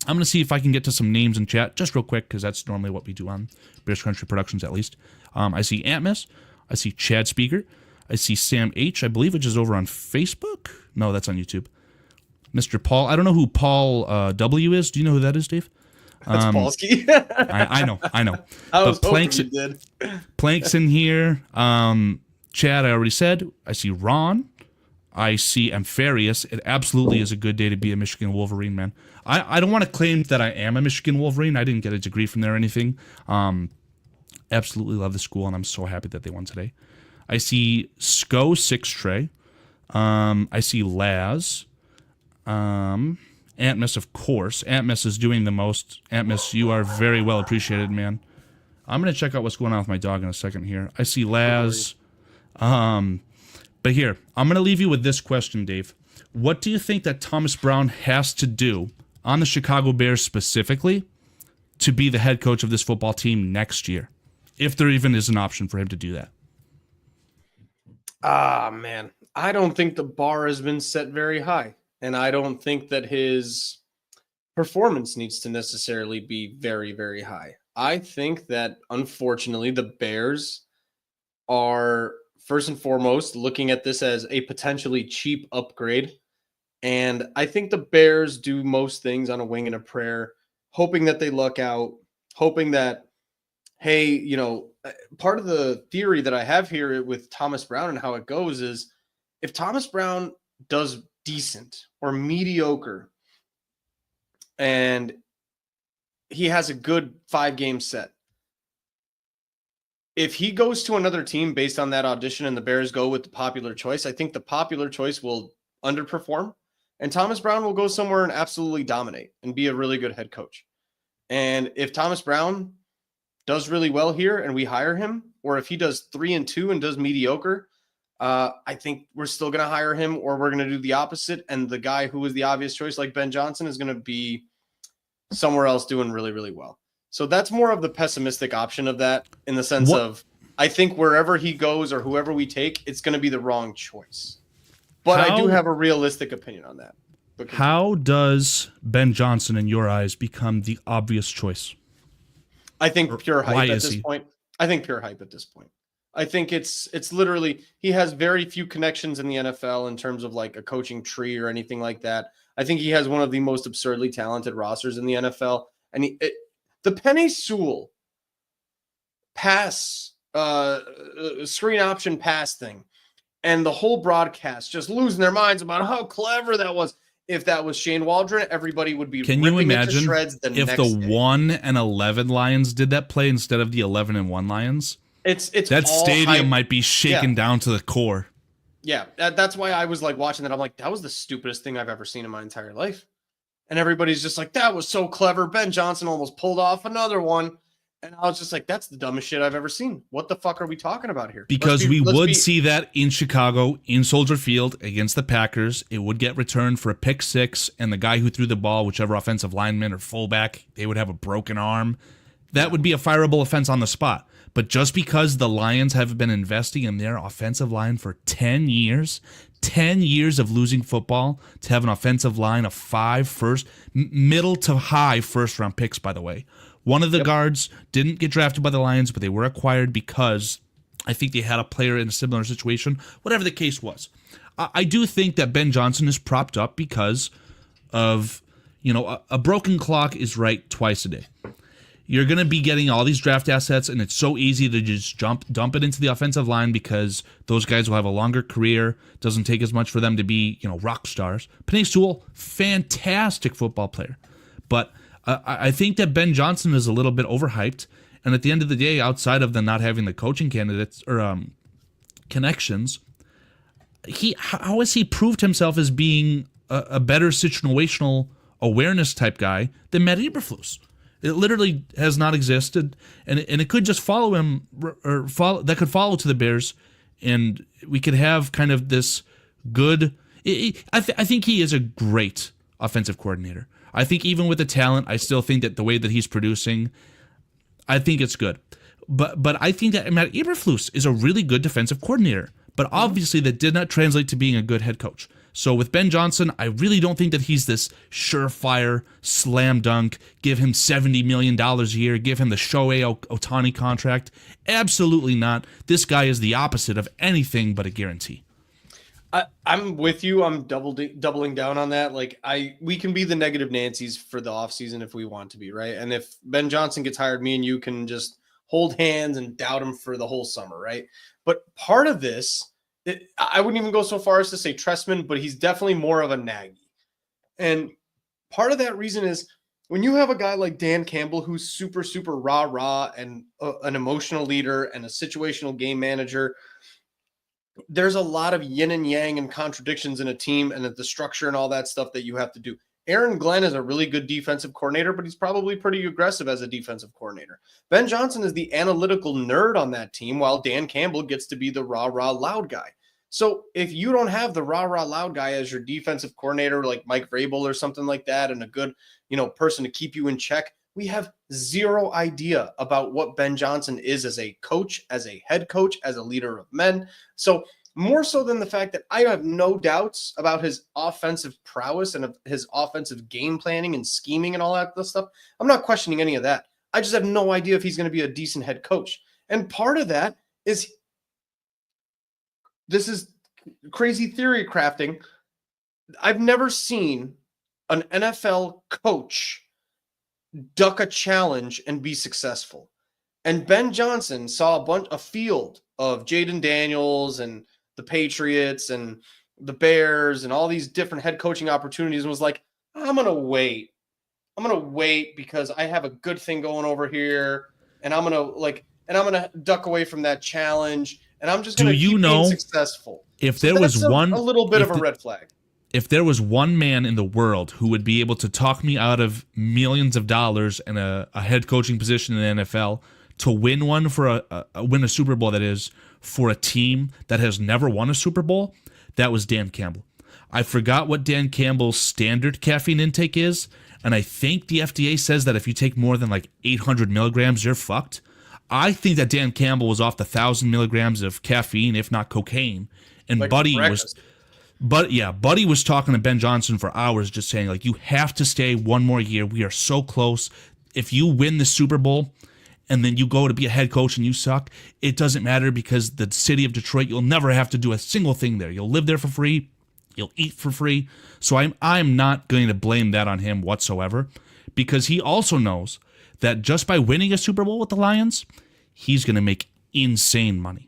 I'm going to see if I can get to some names in chat just real quick, because that's normally what we do on Bears Country Productions, at least. I see Antmas. I see Chad Speaker. I see Sam H., I believe, which is over on Facebook. No, that's on YouTube. Mr. Paul. I don't know who Paul W. is. Do you know who that is, Dave? That's Polsky. I know. I was But hoping you did. Plank's in here. Chad, I already said. I see Ron. I see Ampharius. It absolutely is a good day to be a Michigan Wolverine, man. I don't want to claim that I am a Michigan Wolverine. I didn't get a degree from there or anything. Absolutely love the school, and I'm so happy that they won today. I see Sco 6 Trey. I see Laz. Antmas, of course. Antmas is doing the most. Antmas, you are very well appreciated, man. I'm going to check out what's going on with my dog in a second here. I see Laz. But here, I'm going to leave you with this question, Dave. What do you think that Thomas Brown has to do on the Chicago Bears specifically to be the head coach of this football team next year? If there even is an option for him to do that. Man. I don't think the bar has been set very high. And I don't think that his performance needs to necessarily be very, very high. I think that, unfortunately, the Bears are, first and foremost, looking at this as a potentially cheap upgrade. And I think the Bears do most things on a wing and a prayer, hoping that they luck out, hoping that, hey, you know, part of the theory that I have here with Thomas Brown and how it goes is if Thomas Brown does decent or mediocre and he has a good 5-game set, if he goes to another team based on that audition and the Bears go with the popular choice, I think the popular choice will underperform and Thomas Brown will go somewhere and absolutely dominate and be a really good head coach. And if Thomas Brown does really well here and we hire him, or if he does 3-2 and does mediocre, I think we're still going to hire him, or we're going to do the opposite. And the guy who was the obvious choice, like Ben Johnson, is going to be somewhere else doing really, really well. So that's more of the pessimistic option of that, in the sense of, I think wherever he goes or whoever we take, it's going to be the wrong choice. But I do have a realistic opinion on that. How does Ben Johnson, in your eyes, become the obvious choice? I think pure hype at this point. I think pure hype at this point. I think it's literally, he has very few connections in the NFL in terms of like a coaching tree or anything like that. I think he has one of the most absurdly talented rosters in the NFL. And the Penei Sewell pass, screen option pass thing, and the whole broadcast just losing their minds about how clever that was. If that was Shane Waldron, everybody would be Can ripping you imagine it to shreds the if next the day. 1-11 Lions did that play instead of the 11-1 Lions? It's that all stadium hype. might be shaken down to the core. Yeah, that's why I was like watching that. I'm like, that was the stupidest thing I've ever seen in my entire life. And everybody's just like, that was so clever. Ben Johnson almost pulled off another one. And I was just like, that's the dumbest shit I've ever seen. What the fuck are we talking about here? Because we would see that in Chicago, in Soldier Field, against the Packers. It would get returned for a pick six, and the guy who threw the ball, whichever offensive lineman or fullback, they would have a broken arm. That would be a fireable offense on the spot. But just because the Lions have been investing in their offensive line for 10 years, 10 years of losing football to have an offensive line of 5 middle to high first-round picks, by the way. One of the guards didn't get drafted by the Lions, but they were acquired because I think they had a player in a similar situation, whatever the case was. I do think that Ben Johnson is propped up because of, you know, a broken clock is right twice a day. You're going to be getting all these draft assets, and it's so easy to just dump it into the offensive line because those guys will have a longer career. It doesn't take as much for them to be, you know, rock stars. Penei Sewell, fantastic football player. But I think that Ben Johnson is a little bit overhyped. And at the end of the day, outside of the not having the coaching candidates or connections, how has he proved himself as being a better situational awareness type guy than Matt Eberflus? It literally has not existed, and it could just follow him, that could follow to the Bears, and we could have kind of this good. I think he is a great offensive coordinator. I think even with the talent, I still think that the way that he's producing, I think it's good. But I think that Matt Eberflus is a really good defensive coordinator. But obviously that did not translate to being a good head coach. So with Ben Johnson, I really don't think that he's this surefire slam dunk, give him $70 million a year, give him the Shohei Ohtani contract. Absolutely not. This guy is the opposite of anything but a guarantee. I'm with you. I'm doubling down on that. Like we can be the negative Nancy's for the offseason if we want to be, right? And if Ben Johnson gets hired, me and you can just hold hands and doubt him for the whole summer, right? But part of this, I wouldn't even go so far as to say Trestman, but he's definitely more of a Nagy. And part of that reason is when you have a guy like Dan Campbell, who's super, super rah-rah and an emotional leader and a situational game manager, there's a lot of yin and yang and contradictions in a team and the structure and all that stuff that you have to do. Aaron Glenn is a really good defensive coordinator, but he's probably pretty aggressive as a defensive coordinator. Ben Johnson is the analytical nerd on that team, while Dan Campbell gets to be the rah-rah loud guy. So if you don't have the rah-rah loud guy as your defensive coordinator, like Mike Vrabel or something like that, and a good, person to keep you in check, we have zero idea about what Ben Johnson is as a coach, as a head coach, as a leader of men. So more so than the fact that I have no doubts about his offensive prowess and his offensive game planning and scheming and all that stuff, I'm not questioning any of that. I just have no idea if he's going to be a decent head coach. And part of that is, this is crazy theory crafting. I've never seen an NFL coach duck a challenge and be successful. And Ben Johnson saw a field of Jaden Daniels and the Patriots and the Bears and all these different head coaching opportunities and was like, I'm going to wait. I'm going to wait because I have a good thing going over here. And I'm going to duck away from that challenge. And I'm just going to keep being successful. If there was a little bit of a red flag. If there was one man in the world who would be able to talk me out of millions of dollars and a head coaching position in the NFL to win one for win a Super Bowl, that is, for a team that has never won a Super Bowl, that was Dan Campbell. I forgot what Dan Campbell's standard caffeine intake is, and I think the FDA says that if you take more than like 800 milligrams, you're fucked. I think that Dan Campbell was off the 1,000 milligrams of caffeine, if not cocaine, and like Buddy breakfast. Buddy was talking to Ben Johnson for hours, just saying, like, you have to stay one more year. We are so close. If you win the Super Bowl and then you go to be a head coach and you suck, it doesn't matter because the city of Detroit, you'll never have to do a single thing there. You'll live there for free. You'll eat for free. So I'm not going to blame that on him whatsoever, because he also knows that just by winning a Super Bowl with the Lions, he's going to make insane money.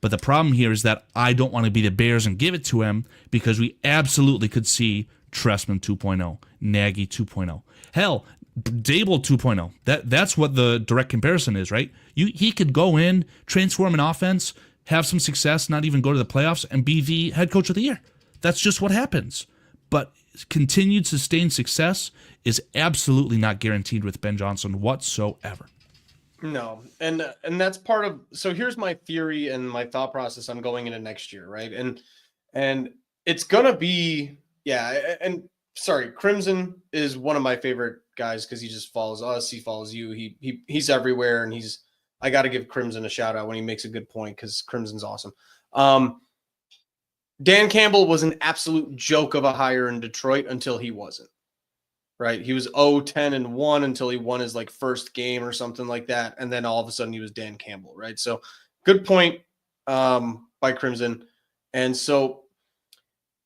But the problem here is that I don't want to be the Bears and give it to him, because we absolutely could see Trestman 2.0, Nagy 2.0. Hell, Dable 2.0. That's what the direct comparison is, right? He could go in, transform an offense, have some success, not even go to the playoffs, and be the head coach of the year. That's just what happens. But continued sustained success is absolutely not guaranteed with Ben Johnson whatsoever. No, and that's part of. So here's my theory and my thought process on going into next year, right? And it's gonna be And sorry, Crimson is one of my favorite guys because he just follows us. He follows you. He's everywhere, and I got to give Crimson a shout out when he makes a good point because Crimson's awesome. Dan Campbell was an absolute joke of a hire in Detroit until he wasn't. Right, he was 0-10-1 until he won his first game or something like that, and then all of a sudden he was Dan Campbell. Right, so good point by Crimson, and so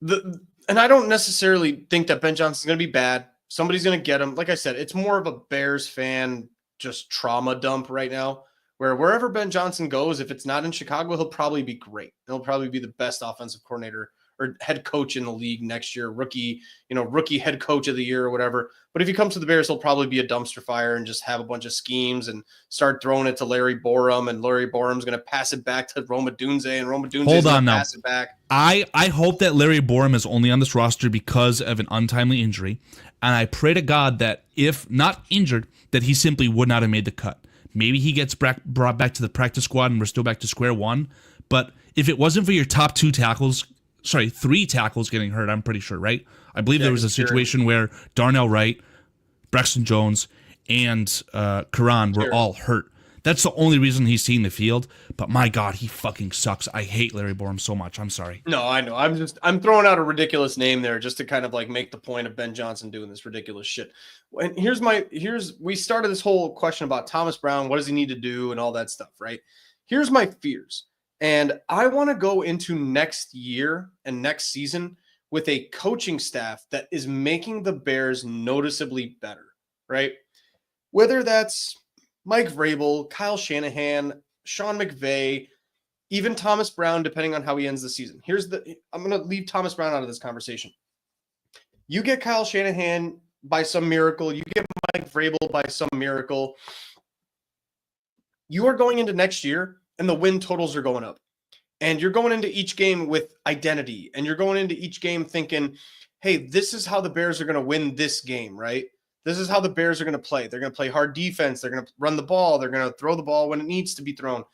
and I don't necessarily think that Ben Johnson's going to be bad. Somebody's going to get him. Like I said, it's more of a Bears fan just trauma dump right now. Where wherever Ben Johnson goes, if it's not in Chicago, he'll probably be great. He'll probably be the best offensive coordinator or head coach in the league next year, rookie head coach of the year or whatever. But if he comes to the Bears, he'll probably be a dumpster fire and just have a bunch of schemes and start throwing it to Larry Borum, and Larry Borum's going to pass it back to Roma Dunze, and Roma Dunze's going to pass it back. I hope that Larry Borum is only on this roster because of an untimely injury, and I pray to God that if not injured, that he simply would not have made the cut. Maybe he gets brought back to the practice squad and we're still back to square one. But if it wasn't for your top two tackles sorry, 3 tackles getting hurt, I'm pretty sure, right? I believe there was a Kieran. situation where Darnell Wright, Braxton Jones, and Karan were all hurt. That's the only reason he's seen the field. But my God, he fucking sucks. I hate Larry Borom so much. I'm sorry. No, I know. I'm throwing out a ridiculous name there just to kind of like make the point of Ben Johnson doing this ridiculous shit. And we started this whole question about Thomas Brown. What does he need to do and all that stuff, right? Here's my fears. And I want to go into next year and next season with a coaching staff that is making the Bears noticeably better, right? Whether that's Mike Vrabel, Kyle Shanahan, Sean McVay, even Thomas Brown, depending on how he ends the season. I'm going to leave Thomas Brown out of this conversation. You get Kyle Shanahan by some miracle. You get Mike Vrabel by some miracle. You are going into next year, and the win totals are going up. And you're going into each game with identity. And you're going into each game thinking, hey, this is how the Bears are going to win this game, right? This is how the Bears are going to play. They're going to play hard defense. They're going to run the ball. They're going to throw the ball when it needs to be thrown.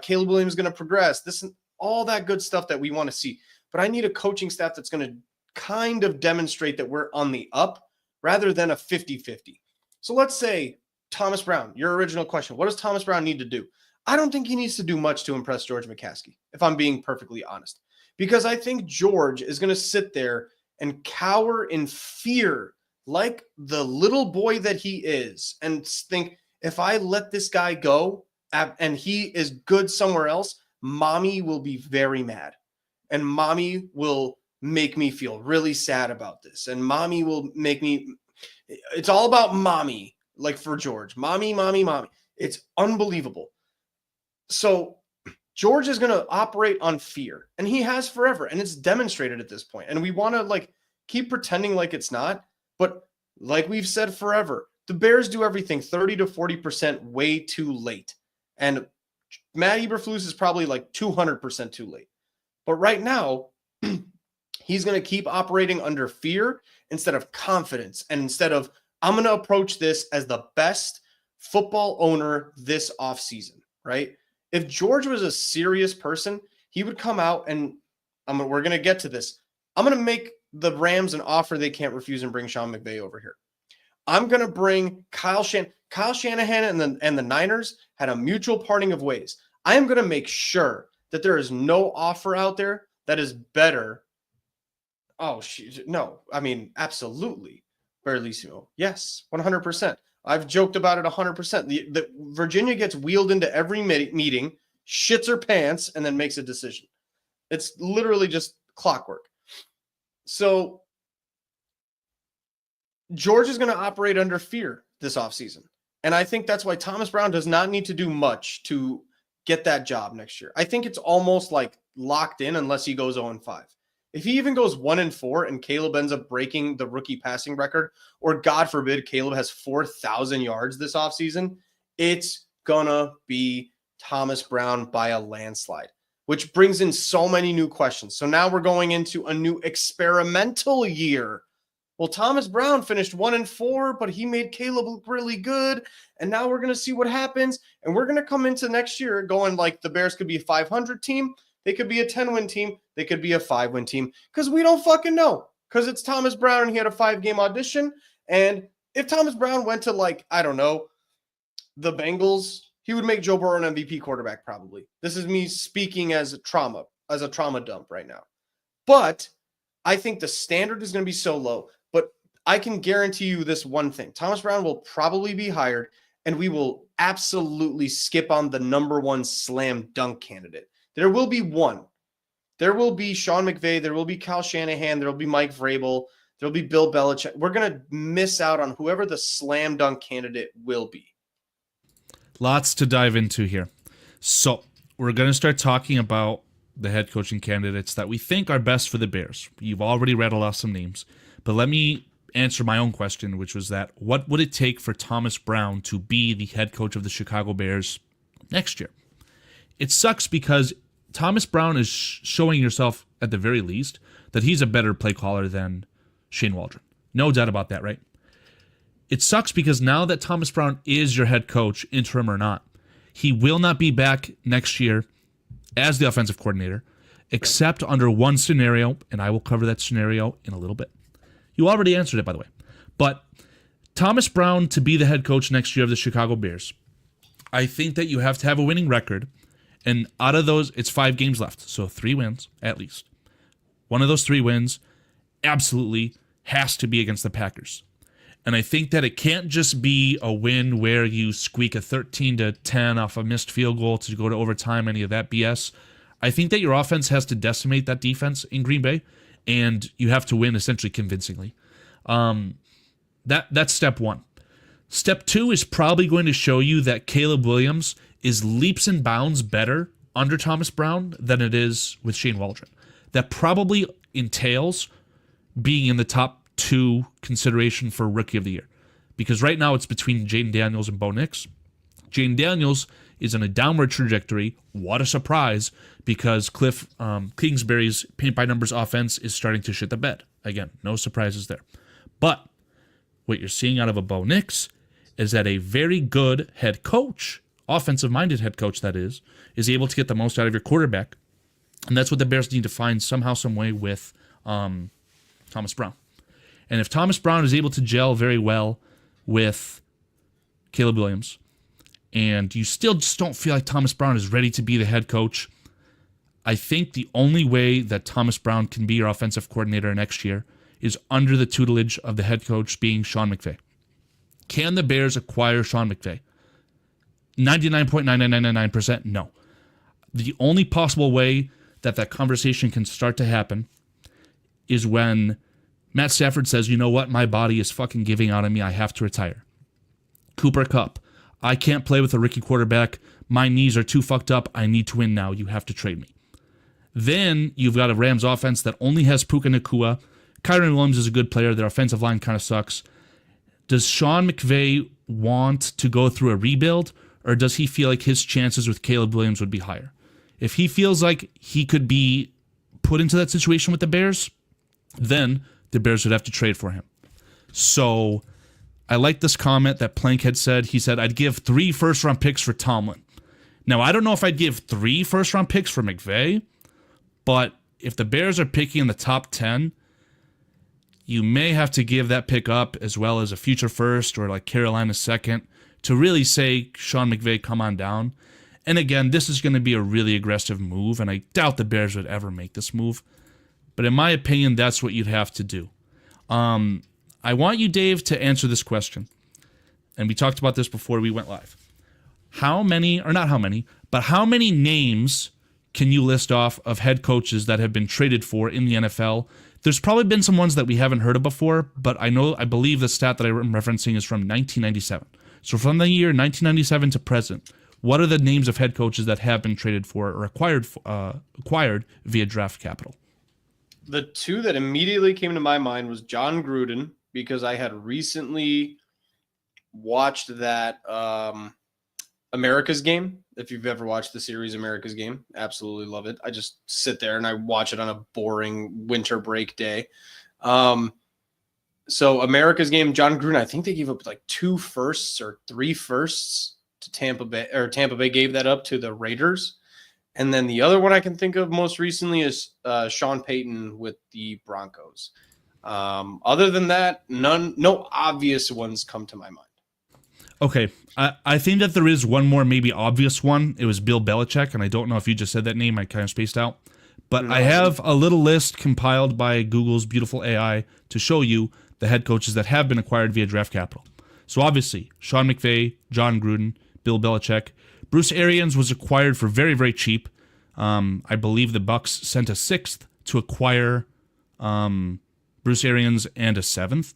Caleb Williams is going to progress. This is all that good stuff that we want to see. But I need a coaching staff that's going to kind of demonstrate that we're on the up rather than a 50-50. So let's say Thomas Brown, your original question, what does Thomas Brown need to do? I don't think he needs to do much to impress George McCaskey, if I'm being perfectly honest, because I think George is going to sit there and cower in fear like the little boy that he is and think, if I let this guy go and he is good somewhere else, mommy will be very mad and mommy will make me feel really sad about this. And mommy will make me, it's all about mommy, like for George, mommy. It's unbelievable. So George is going to operate on fear, and he has forever, and it's demonstrated at this point. And we want to like keep pretending like it's not, but like we've said forever, the Bears do everything 30 to 40% way too late. And Matt Eberflus is probably like 200% too late. But right now, he's going to keep operating under fear instead of confidence. And instead of, I'm going to approach this as the best football owner this offseason, right? If George was a serious person, he would come out and we're going to get to this. I'm going to make the Rams an offer they can't refuse and bring Sean McVay over here. I'm going to bring Kyle Shanahan and the Niners had a mutual parting of ways. I am going to make sure that there is no offer out there that is better. Oh, no. I mean, absolutely. Barrelissimo. Yes, 100%. I've joked about it 100%. The Virginia gets wheeled into every meeting, shits her pants, and then makes a decision. It's literally just clockwork. So George is going to operate under fear this offseason. And I think that's why Thomas Brown does not need to do much to get that job next year. I think it's almost like locked in unless he goes 0-5. If he even goes 1-4 and Caleb ends up breaking the rookie passing record, or God forbid, Caleb has 4,000 yards this offseason, it's going to be Thomas Brown by a landslide, which brings in so many new questions. So now we're going into a new experimental year. Well, Thomas Brown finished 1-4, but he made Caleb look really good. And now we're going to see what happens. And we're going to come into next year going like the Bears could be a 500 team. They could be a 10-win team. They could be a 5-win team because we don't fucking know, because it's Thomas Brown and he had a 5-game audition. And if Thomas Brown went to like, I don't know, the Bengals, he would make Joe Burrow an MVP quarterback probably. This is me speaking as a trauma dump right now. But I think the standard is going to be so low. But I can guarantee you this one thing. Thomas Brown will probably be hired, and we will absolutely skip on the number one slam dunk candidate. There will be one. There will be Sean McVay. There will be Kyle Shanahan. There will be Mike Vrabel. There will be Bill Belichick. We're going to miss out on whoever the slam dunk candidate will be. Lots to dive into here. So we're going to start talking about the head coaching candidates that we think are best for the Bears. You've already rattled off some names, but let me answer my own question, which was that what would it take for Thomas Brown to be the head coach of the Chicago Bears next year? It sucks because Thomas Brown is showing yourself, at the very least, that he's a better play caller than Shane Waldron. No doubt about that, right? It sucks because now that Thomas Brown is your head coach, interim or not, he will not be back next year as the offensive coordinator, except under one scenario, and I will cover that scenario in a little bit. You already answered it, by the way. But Thomas Brown to be the head coach next year of the Chicago Bears, I think that you have to have a winning record. And out of those, it's 5 games left. So 3 wins, at least. One of those 3 wins absolutely has to be against the Packers. And I think that it can't just be a win where you squeak a 13-10 off a missed field goal to go to overtime, any of that BS. I think that your offense has to decimate that defense in Green Bay, and you have to win essentially convincingly. That's step 1. Step 2 is probably going to show you that Caleb Williams is leaps and bounds better under Thomas Brown than it is with Shane Waldron. That probably entails being in the top 2 consideration for Rookie of the Year. Because right now it's between Jaden Daniels and Bo Nix. Jaden Daniels is in a downward trajectory. What a surprise, because Cliff Kingsbury's paint-by-numbers offense is starting to shit the bed. Again, no surprises there. But what you're seeing out of a Bo Nix is that a very good head coach, offensive-minded head coach that is able to get the most out of your quarterback. And that's what the Bears need to find somehow, some way with Thomas Brown. And if Thomas Brown is able to gel very well with Caleb Williams, and you still just don't feel like Thomas Brown is ready to be the head coach, I think the only way that Thomas Brown can be your offensive coordinator next year is under the tutelage of the head coach being Sean McVay. Can the Bears acquire Sean McVay? 99.9999% no. The only possible way that conversation can start to happen is when Matt Stafford says, you know what, my body is fucking giving out on me, I have to retire. Cooper Kupp, I can't play with a rookie quarterback, my knees are too fucked up, I need to win now, you have to trade me. Then you've got a Rams offense that only has Puka Nacua. Kyron Williams is a good player, their offensive line kind of sucks. Does Sean McVay want to go through a rebuild, or does he feel like his chances with Caleb Williams would be higher? If he feels like he could be put into that situation with the Bears, then the Bears would have to trade for him. So I like this comment that Plank had said. He said, I'd give 3 first-round picks for Tomlin. Now, I don't know if I'd give 3 first-round picks for McVay, but if the Bears are picking in the top 10, you may have to give that pick up as well as a future first or like Carolina's second to really say, Sean McVay, come on down. And again, this is going to be a really aggressive move, and I doubt the Bears would ever make this move. But in my opinion, that's what you'd have to do. I want you, Dave, to answer this question. And we talked about this before we went live. How many names can you list off of head coaches that have been traded for in the NFL? There's probably been some ones that we haven't heard of before, but I believe the stat that I'm referencing is from 1997. So from the year 1997 to present, what are the names of head coaches that have been traded for or acquired via draft capital? The 2 that immediately came to my mind was John Gruden, because I had recently watched that America's Game. If you've ever watched the series America's Game, absolutely love it. I just sit there and I watch it on a boring winter break day. So America's Game, John Gruden, I think they gave up like 2 firsts or 3 firsts to Tampa Bay, or Tampa Bay gave that up to the Raiders. And then the other one I can think of most recently is Sean Payton with the Broncos. Other than that, no obvious ones come to my mind. Okay, I think that there is one more maybe obvious one. It was Bill Belichick, and I don't know if you just said that name. I kind of spaced out. But I have a little list compiled by Google's beautiful AI to show you the head coaches that have been acquired via draft capital. So obviously, Sean McVay, John Gruden, Bill Belichick. Bruce Arians was acquired for very, very cheap. I believe the Bucks sent a 6th to acquire Bruce Arians and a 7th.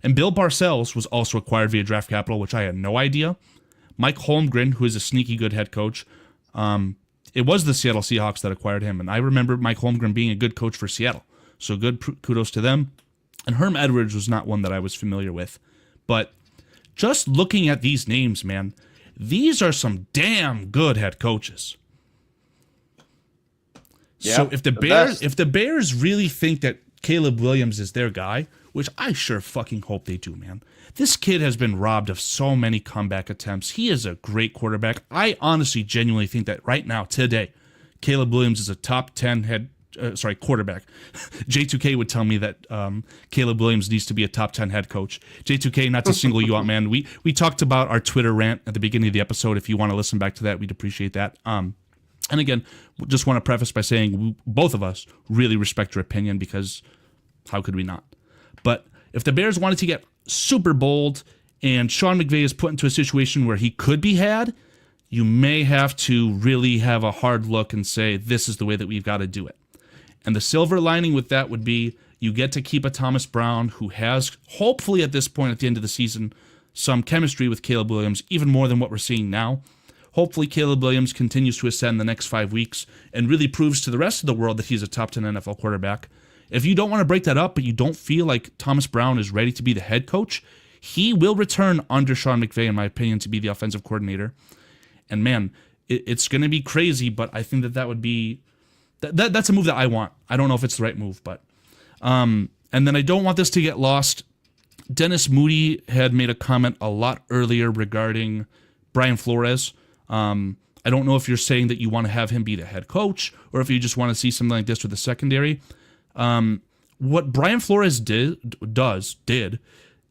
And Bill Parcells was also acquired via draft capital, which I had no idea. Mike Holmgren, who is a sneaky good head coach, it was the Seattle Seahawks that acquired him. And I remember Mike Holmgren being a good coach for Seattle. So good kudos to them. And Herm Edwards was not one that I was familiar with. But just looking at these names, man, these are some damn good head coaches. Yeah, so if the Bears really think that Caleb Williams is their guy, which I sure fucking hope they do, man. This kid has been robbed of so many comeback attempts. He is a great quarterback. I honestly, genuinely think that right now, today, Caleb Williams is a top 10 quarterback. J2K would tell me that Caleb Williams needs to be a top 10 head coach. J2K, not to single you out, man. We talked about our Twitter rant at the beginning of the episode. If you want to listen back to that, we'd appreciate that. And again, just want to preface by saying both of us really respect your opinion, because how could we not? But if the Bears wanted to get super bold and Sean McVay is put into a situation where he could be had, you may have to really have a hard look and say, this is the way that we've got to do it. And the silver lining with that would be you get to keep a Thomas Brown who has, hopefully at this point at the end of the season, some chemistry with Caleb Williams, even more than what we're seeing now. Hopefully Caleb Williams continues to ascend the next 5 weeks and really proves to the rest of the world that he's a top 10 NFL quarterback. If you don't want to break that up, but you don't feel like Thomas Brown is ready to be the head coach, he will return under Sean McVay, in my opinion, to be the offensive coordinator. And man, it's going to be crazy, but I think that would be... That's a move that I want. I don't know if it's the right move, but... and then I don't want this to get lost. Dennis Moody had made a comment a lot earlier regarding Brian Flores. I don't know if you're saying that you want to have him be the head coach, or if you just want to see something like this with the secondary. What Brian Flores did,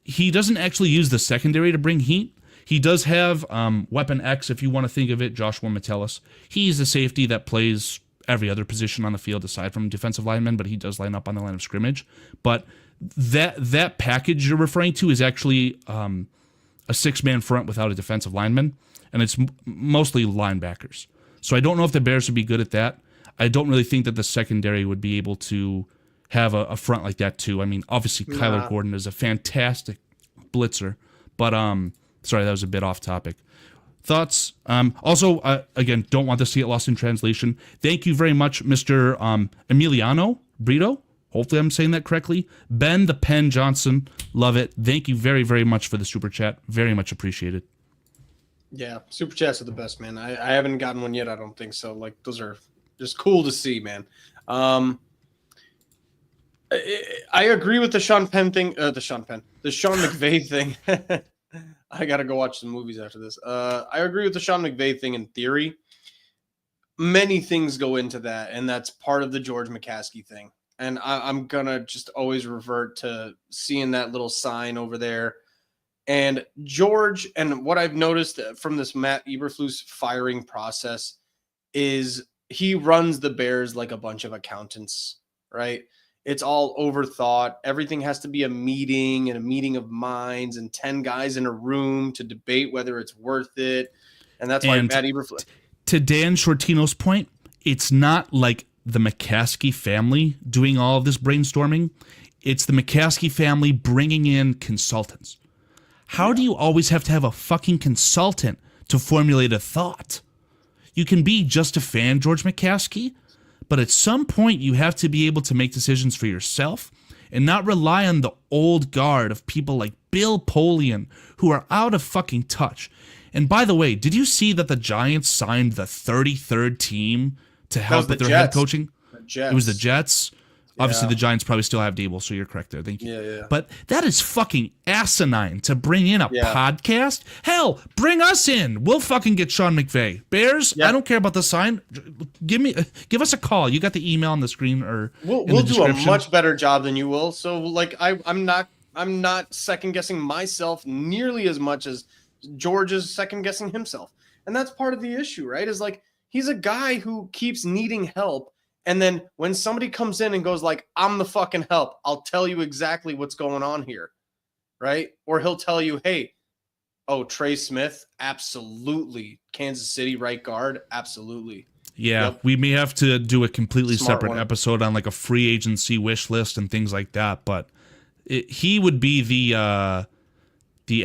he doesn't actually use the secondary to bring heat. He does have Weapon X, if you want to think of it, Joshua Metellus. He's a safety that plays every other position on the field aside from defensive linemen, but he does line up on the line of scrimmage. But that package you're referring to is actually a six-man front without a defensive lineman, and it's mostly linebackers. So I don't know if the Bears would be good at that. I don't really think that the secondary would be able to have a front like that too. I mean, obviously Kyler Gordon is a fantastic blitzer, but sorry, that was a bit off topic. Thoughts? Also, again, don't want this to get lost in translation. Thank you very much, Mr. Emiliano Brito. Hopefully I'm saying that correctly. Ben the Pen Johnson. Love it. Thank you very, very much for the super chat. Very much appreciated. Yeah, super chats are the best, man. I haven't gotten one yet, I don't think so. Like, those are just cool to see, man. I agree with the Sean McVay thing. I got to go watch some movies after this. I agree with the Sean McVay thing in theory. Many things go into that, and that's part of the George McCaskey thing. And I'm going to just always revert to seeing that little sign over there. And George, and what I've noticed from this Matt Eberflus firing process is he runs the Bears like a bunch of accountants, right? It's all overthought. Everything has to be a meeting and a meeting of minds and 10 guys in a room to debate whether it's worth it. And that's why Matt Eberflus. To Dan Shortino's point, it's not like the McCaskey family doing all of this brainstorming. It's the McCaskey family bringing in consultants. How do you always have to have a fucking consultant to formulate a thought? You can be just a fan, George McCaskey, but at some point you have to be able to make decisions for yourself and not rely on the old guard of people like Bill Polian who are out of fucking touch. And by the way, did you see that the Giants signed the 33rd team to help with their head coaching? It was the Jets. Obviously, the Giants probably still have Dable, so you're correct there. Thank you. Yeah. But that is fucking asinine to bring in a podcast. Hell, bring us in. We'll fucking get Sean McVay. Bears, I don't care about the sign. Give us a call. You got the email on the screen or we'll do a much better job than you will. So, like, I'm not second guessing myself nearly as much as George is second guessing himself, and that's part of the issue, right? Is like he's a guy who keeps needing help. And then when somebody comes in and goes like, I'm the fucking help, I'll tell you exactly what's going on here, right? Or he'll tell you, hey, Trey Smith, absolutely. Kansas City right guard, absolutely. Yeah, we may have to do a completely separate episode on like a free agency wish list and things like that, but he would be the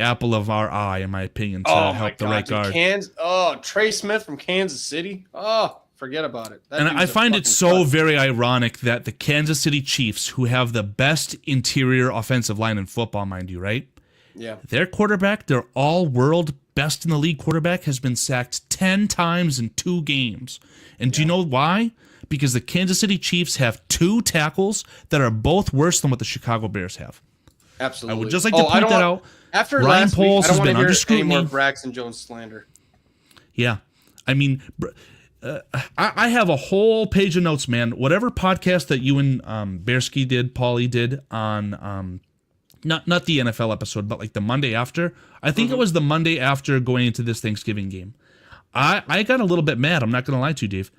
apple of our eye, in my opinion, to help the right guard. Trey Smith from Kansas City? Forget about it. And I find it so very ironic that the Kansas City Chiefs, who have the best interior offensive line in football, mind you, right? Yeah. Their quarterback, their all-world best in the league quarterback, has been sacked 10 times in 2 games. And do you know why? Because the Kansas City Chiefs have 2 tackles that are both worse than what the Chicago Bears have. Absolutely. I would just like to point that out. After Ryan last Poles week, I don't has been want to under hear scrutiny. any more Braxton Jones slander. Yeah. I mean, I have a whole page of notes, man. Whatever podcast that you and Bearski did, Paulie did on not the NFL episode, but like the Monday after. I think it was the Monday after going into this Thanksgiving game. I got a little bit mad. I'm not going to lie to you, Dave.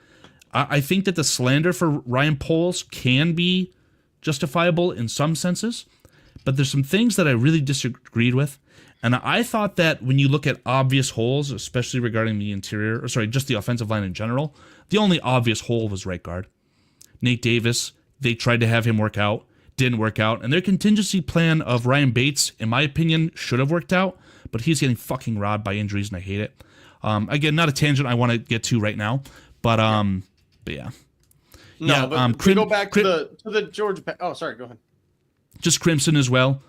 I think that the slander for Ryan Poles can be justifiable in some senses, but there's some things that I really disagreed with. And I thought that when you look at obvious holes, especially regarding the interior, or sorry, just the offensive line in general, the only obvious hole was right guard. Nate Davis, they tried to have him work out, didn't work out, and their contingency plan of Ryan Bates, in my opinion, should have worked out, but he's getting fucking robbed by injuries, and I hate it. Again, not a tangent I want to get to right now, but yeah. No, yeah, but we go back to the George. Oh, sorry, go ahead. Just Crimson as well.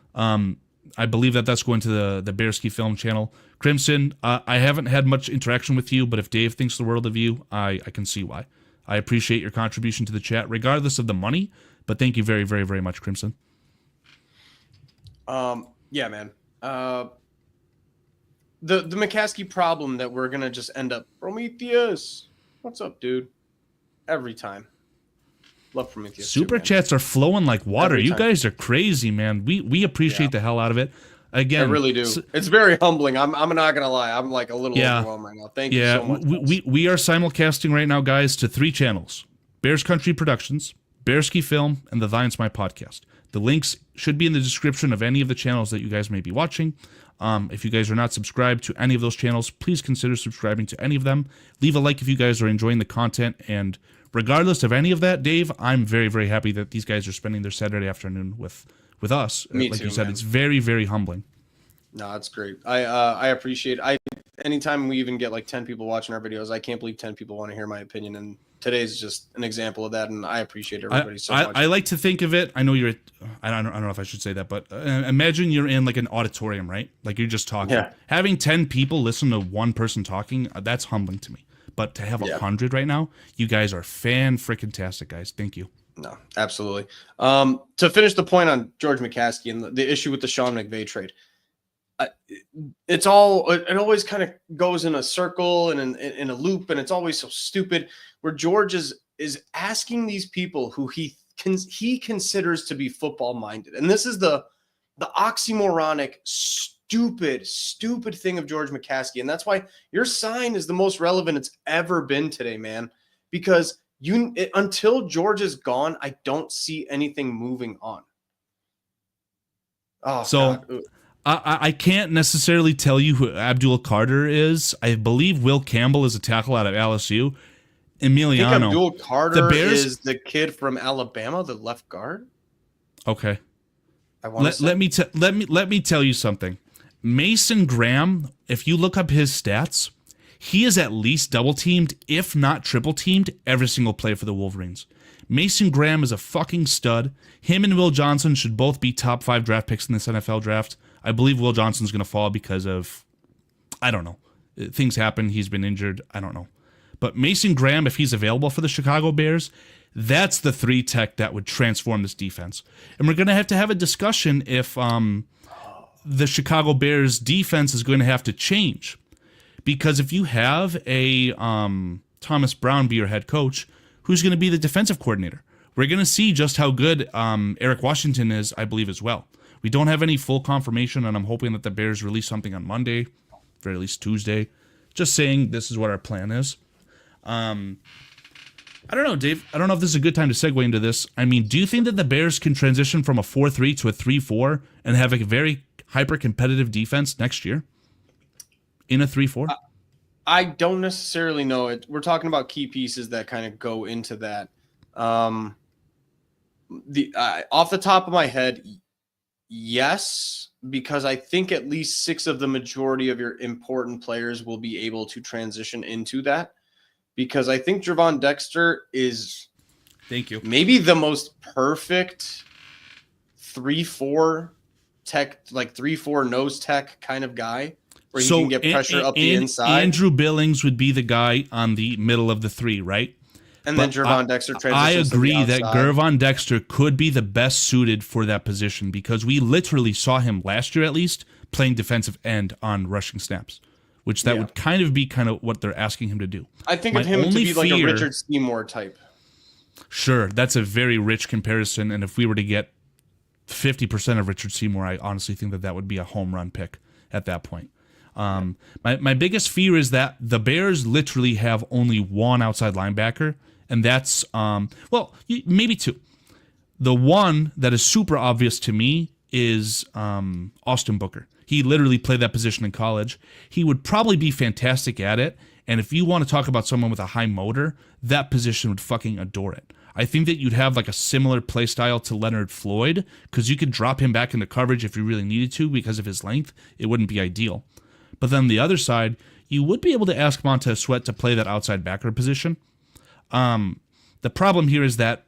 I believe that's going to the BearskiFilm channel. Crimson, I haven't had much interaction with you, but if Dave thinks the world of you, I can see why. I appreciate your contribution to the chat, regardless of the money, but thank you very, very, very much, Crimson. Yeah, man. The McCaskey problem that we're going to just end up, Prometheus, what's up, dude? Every time. Love Prometheus. Super chats are flowing like water. You guys are crazy, man. We appreciate the hell out of it. Again, I really do. It's very humbling. I'm not gonna lie. I'm like a little overwhelmed right now. Thank you so much. We are simulcasting right now, guys, to 3 channels: Bears Country Productions, BearskiFilm, and the Viance My Podcast. The links should be in the description of any of the channels that you guys may be watching. If you guys are not subscribed to any of those channels, please consider subscribing to any of them. Leave a like if you guys are enjoying the content, and regardless of any of that, Dave, I'm very, very happy that these guys are spending their Saturday afternoon with us. Me like too, you said, man. It's very, very humbling. No, it's great. I appreciate. Anytime we even get like 10 people watching our videos, I can't believe 10 people want to hear my opinion, and today's just an example of that. And I appreciate everybody so much. I like to think of it. I know you're. I don't know if I should say that, but imagine you're in like an auditorium, right? Like you're just talking. Yeah. Having 10 people listen to one person talking, that's humbling to me. But to have 100 right now, you guys are fan-freaking-tastic, guys. Thank you. No, absolutely. To finish the point on George McCaskey and the issue with the Sean McVay trade, it always kind of goes in a circle and in a loop, and it's always so stupid. Where George is asking these people who he considers to be football-minded, and this is the oxymoronic, stupid thing of George McCaskey, and that's why your sign is the most relevant it's ever been today, man. Because until George is gone, I don't see anything moving on. Oh, so God. I can't necessarily tell you who Abdul Carter is. I believe Will Campbell is a tackle out of LSU. Emiliano. I think Abdul Carter the Bears, is the kid from Alabama, the left guard. Okay. Let me tell you something. Mason Graham, if you look up his stats, he is at least double-teamed, if not triple-teamed, every single play for the Wolverines. Mason Graham is a fucking stud. Him and Will Johnson should both be top 5 draft picks in this NFL draft. I believe Will Johnson's going to fall because of, I don't know. Things happen. He's been injured. I don't know. But Mason Graham, if he's available for the Chicago Bears, that's the 3 tech that would transform this defense. And we're going to have a discussion if the Chicago Bears defense is going to have to change. Because if you have a Thomas Brown be your head coach, who's going to be the defensive coordinator? We're going to see just how good Eric Washington is, I believe, as well. We don't have any full confirmation, and I'm hoping that the Bears release something on Monday, or at least Tuesday, just saying this is what our plan is. I don't know, Dave. I don't know if this is a good time to segue into this. I mean, do you think that the Bears can transition from a 4-3 to a 3-4 and have a very hyper-competitive defense next year in a 3-4? I don't necessarily know it. We're talking about key pieces that kind of go into that. Off the top of my head, yes, because I think at least 6 of the majority of your important players will be able to transition into that. Because I think Gervon Dexter is, thank you, maybe the most perfect 3-4 tech, like 3-4 nose tech kind of guy, where you can get pressure up the inside. Andrew Billings would be the guy on the middle of the 3, right? And then Gervon Dexter transitions. I agree to the that Gervon Dexter could be the best suited for that position because we literally saw him last year, at least, playing defensive end on rushing snaps. which that would kind of what they're asking him to do. I think of him to be like a Richard Seymour type. Sure, that's a very rich comparison, and if we were to get 50% of Richard Seymour, I honestly think that would be a home run pick at that point. My biggest fear is that the Bears literally have only one outside linebacker, and that's, maybe two. The one that is super obvious to me is Austin Booker. He literally played that position in college. He would probably be fantastic at it, and if you want to talk about someone with a high motor, that position would fucking adore it. I think that you'd have like a similar play style to Leonard Floyd, because you could drop him back into coverage if you really needed to because of his length. It wouldn't be ideal. But then the other side, you would be able to ask Montez Sweat to play that outside backer position. The problem here is that,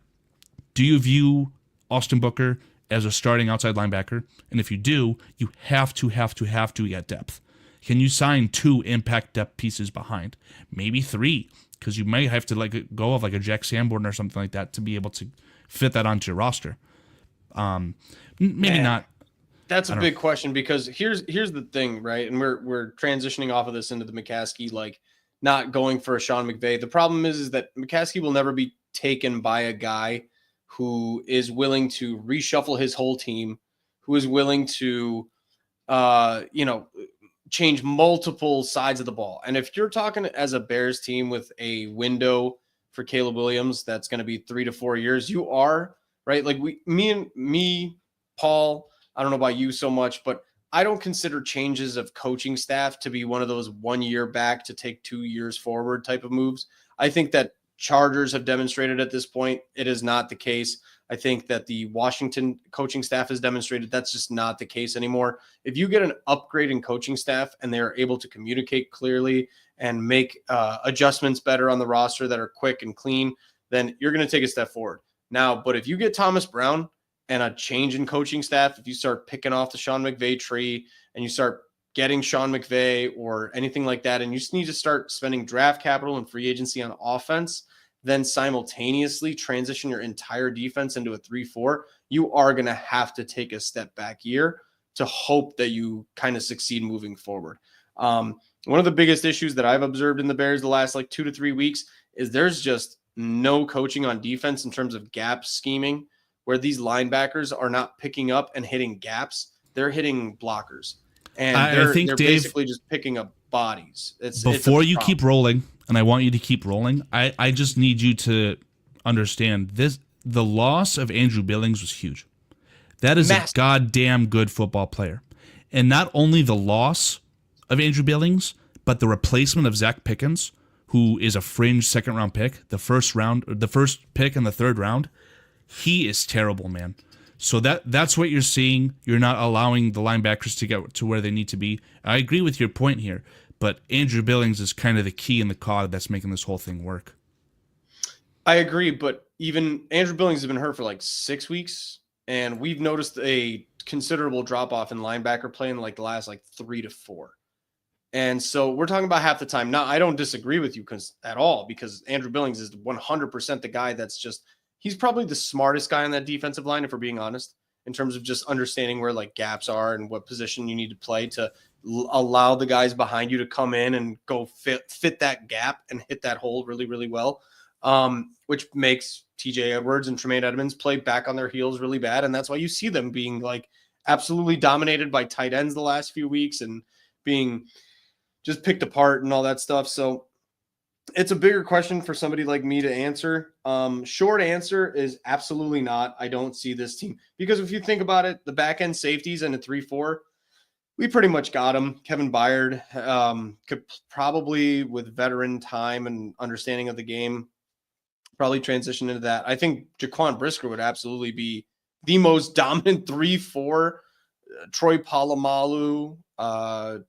do you view Austin Booker as a starting outside linebacker? And if you do, you have to get depth. Can you sign 2 impact depth pieces behind? Maybe 3, because you may have to go of like a Jack Sanborn or something like that to be able to fit that onto your roster. Maybe not. That's a big question, because here's the thing, right? And we're transitioning off of this into the McCaskey, not going for a Sean McVay. The problem is that McCaskey will never be taken by a guy who is willing to reshuffle his whole team, who is willing to, change multiple sides of the ball. And if you're talking as a Bears team with a window for Caleb Williams that's going to be 3 to 4 years, you are, right? Like me, Paul, I don't know about you so much, but I don't consider changes of coaching staff to be one of those 1 year back to take 2 years forward type of moves. I think that Chargers have demonstrated at this point it is not the case. I think that the Washington coaching staff has demonstrated that's just not the case anymore. If you get an upgrade in coaching staff and they are able to communicate clearly and make adjustments better on the roster that are quick and clean, then you're going to take a step forward. Now, but if you get Thomas Brown and a change in coaching staff, if you start picking off the Sean McVay tree and you start getting Sean McVay or anything like that, and you just need to start spending draft capital and free agency on offense, then simultaneously transition your entire defense into a 3-4, you are going to have to take a step back year to hope that you kind of succeed moving forward. One of the biggest issues that I've observed in the Bears the last 2 to 3 weeks is there's just no coaching on defense in terms of gap scheming, where these linebackers are not picking up and hitting gaps. They're hitting blockers. And they're Dave, basically just picking up bodies. Before you keep rolling, and I want you to keep rolling, I just need you to understand this. The loss of Andrew Billings was huge. That is a goddamn good football player. And not only the loss of Andrew Billings, but the replacement of Zach Pickens, who is a fringe second-round pick, the first pick in the third round. He is terrible, man. So that's what you're seeing. You're not allowing the linebackers to get to where they need to be. I agree with your point here, but Andrew Billings is kind of the key in the cog that's making this whole thing work. I agree, but even Andrew Billings has been hurt for 6 weeks, and we've noticed a considerable drop-off in linebacker play in the last 3 to 4. And so we're talking about half the time. Now, I don't disagree with you at all, because Andrew Billings is 100% the guy that's just – he's probably the smartest guy on that defensive line, if we're being honest, in terms of just understanding where gaps are and what position you need to play to allow the guys behind you to come in and go fit that gap and hit that hole really, really well, which makes TJ Edwards and Tremaine Edmonds play back on their heels really bad. And that's why you see them being absolutely dominated by tight ends the last few weeks and being just picked apart and all that stuff. So it's a bigger question for somebody like me to answer. Short answer is absolutely not. I don't see this team, because if you think about it, the back end safeties in a 3-4, we pretty much got them. Kevin Byard could probably, with veteran time and understanding of the game, probably transition into that. I think Jaquan Brisker would absolutely be the most dominant 3-4 Troy Polamalu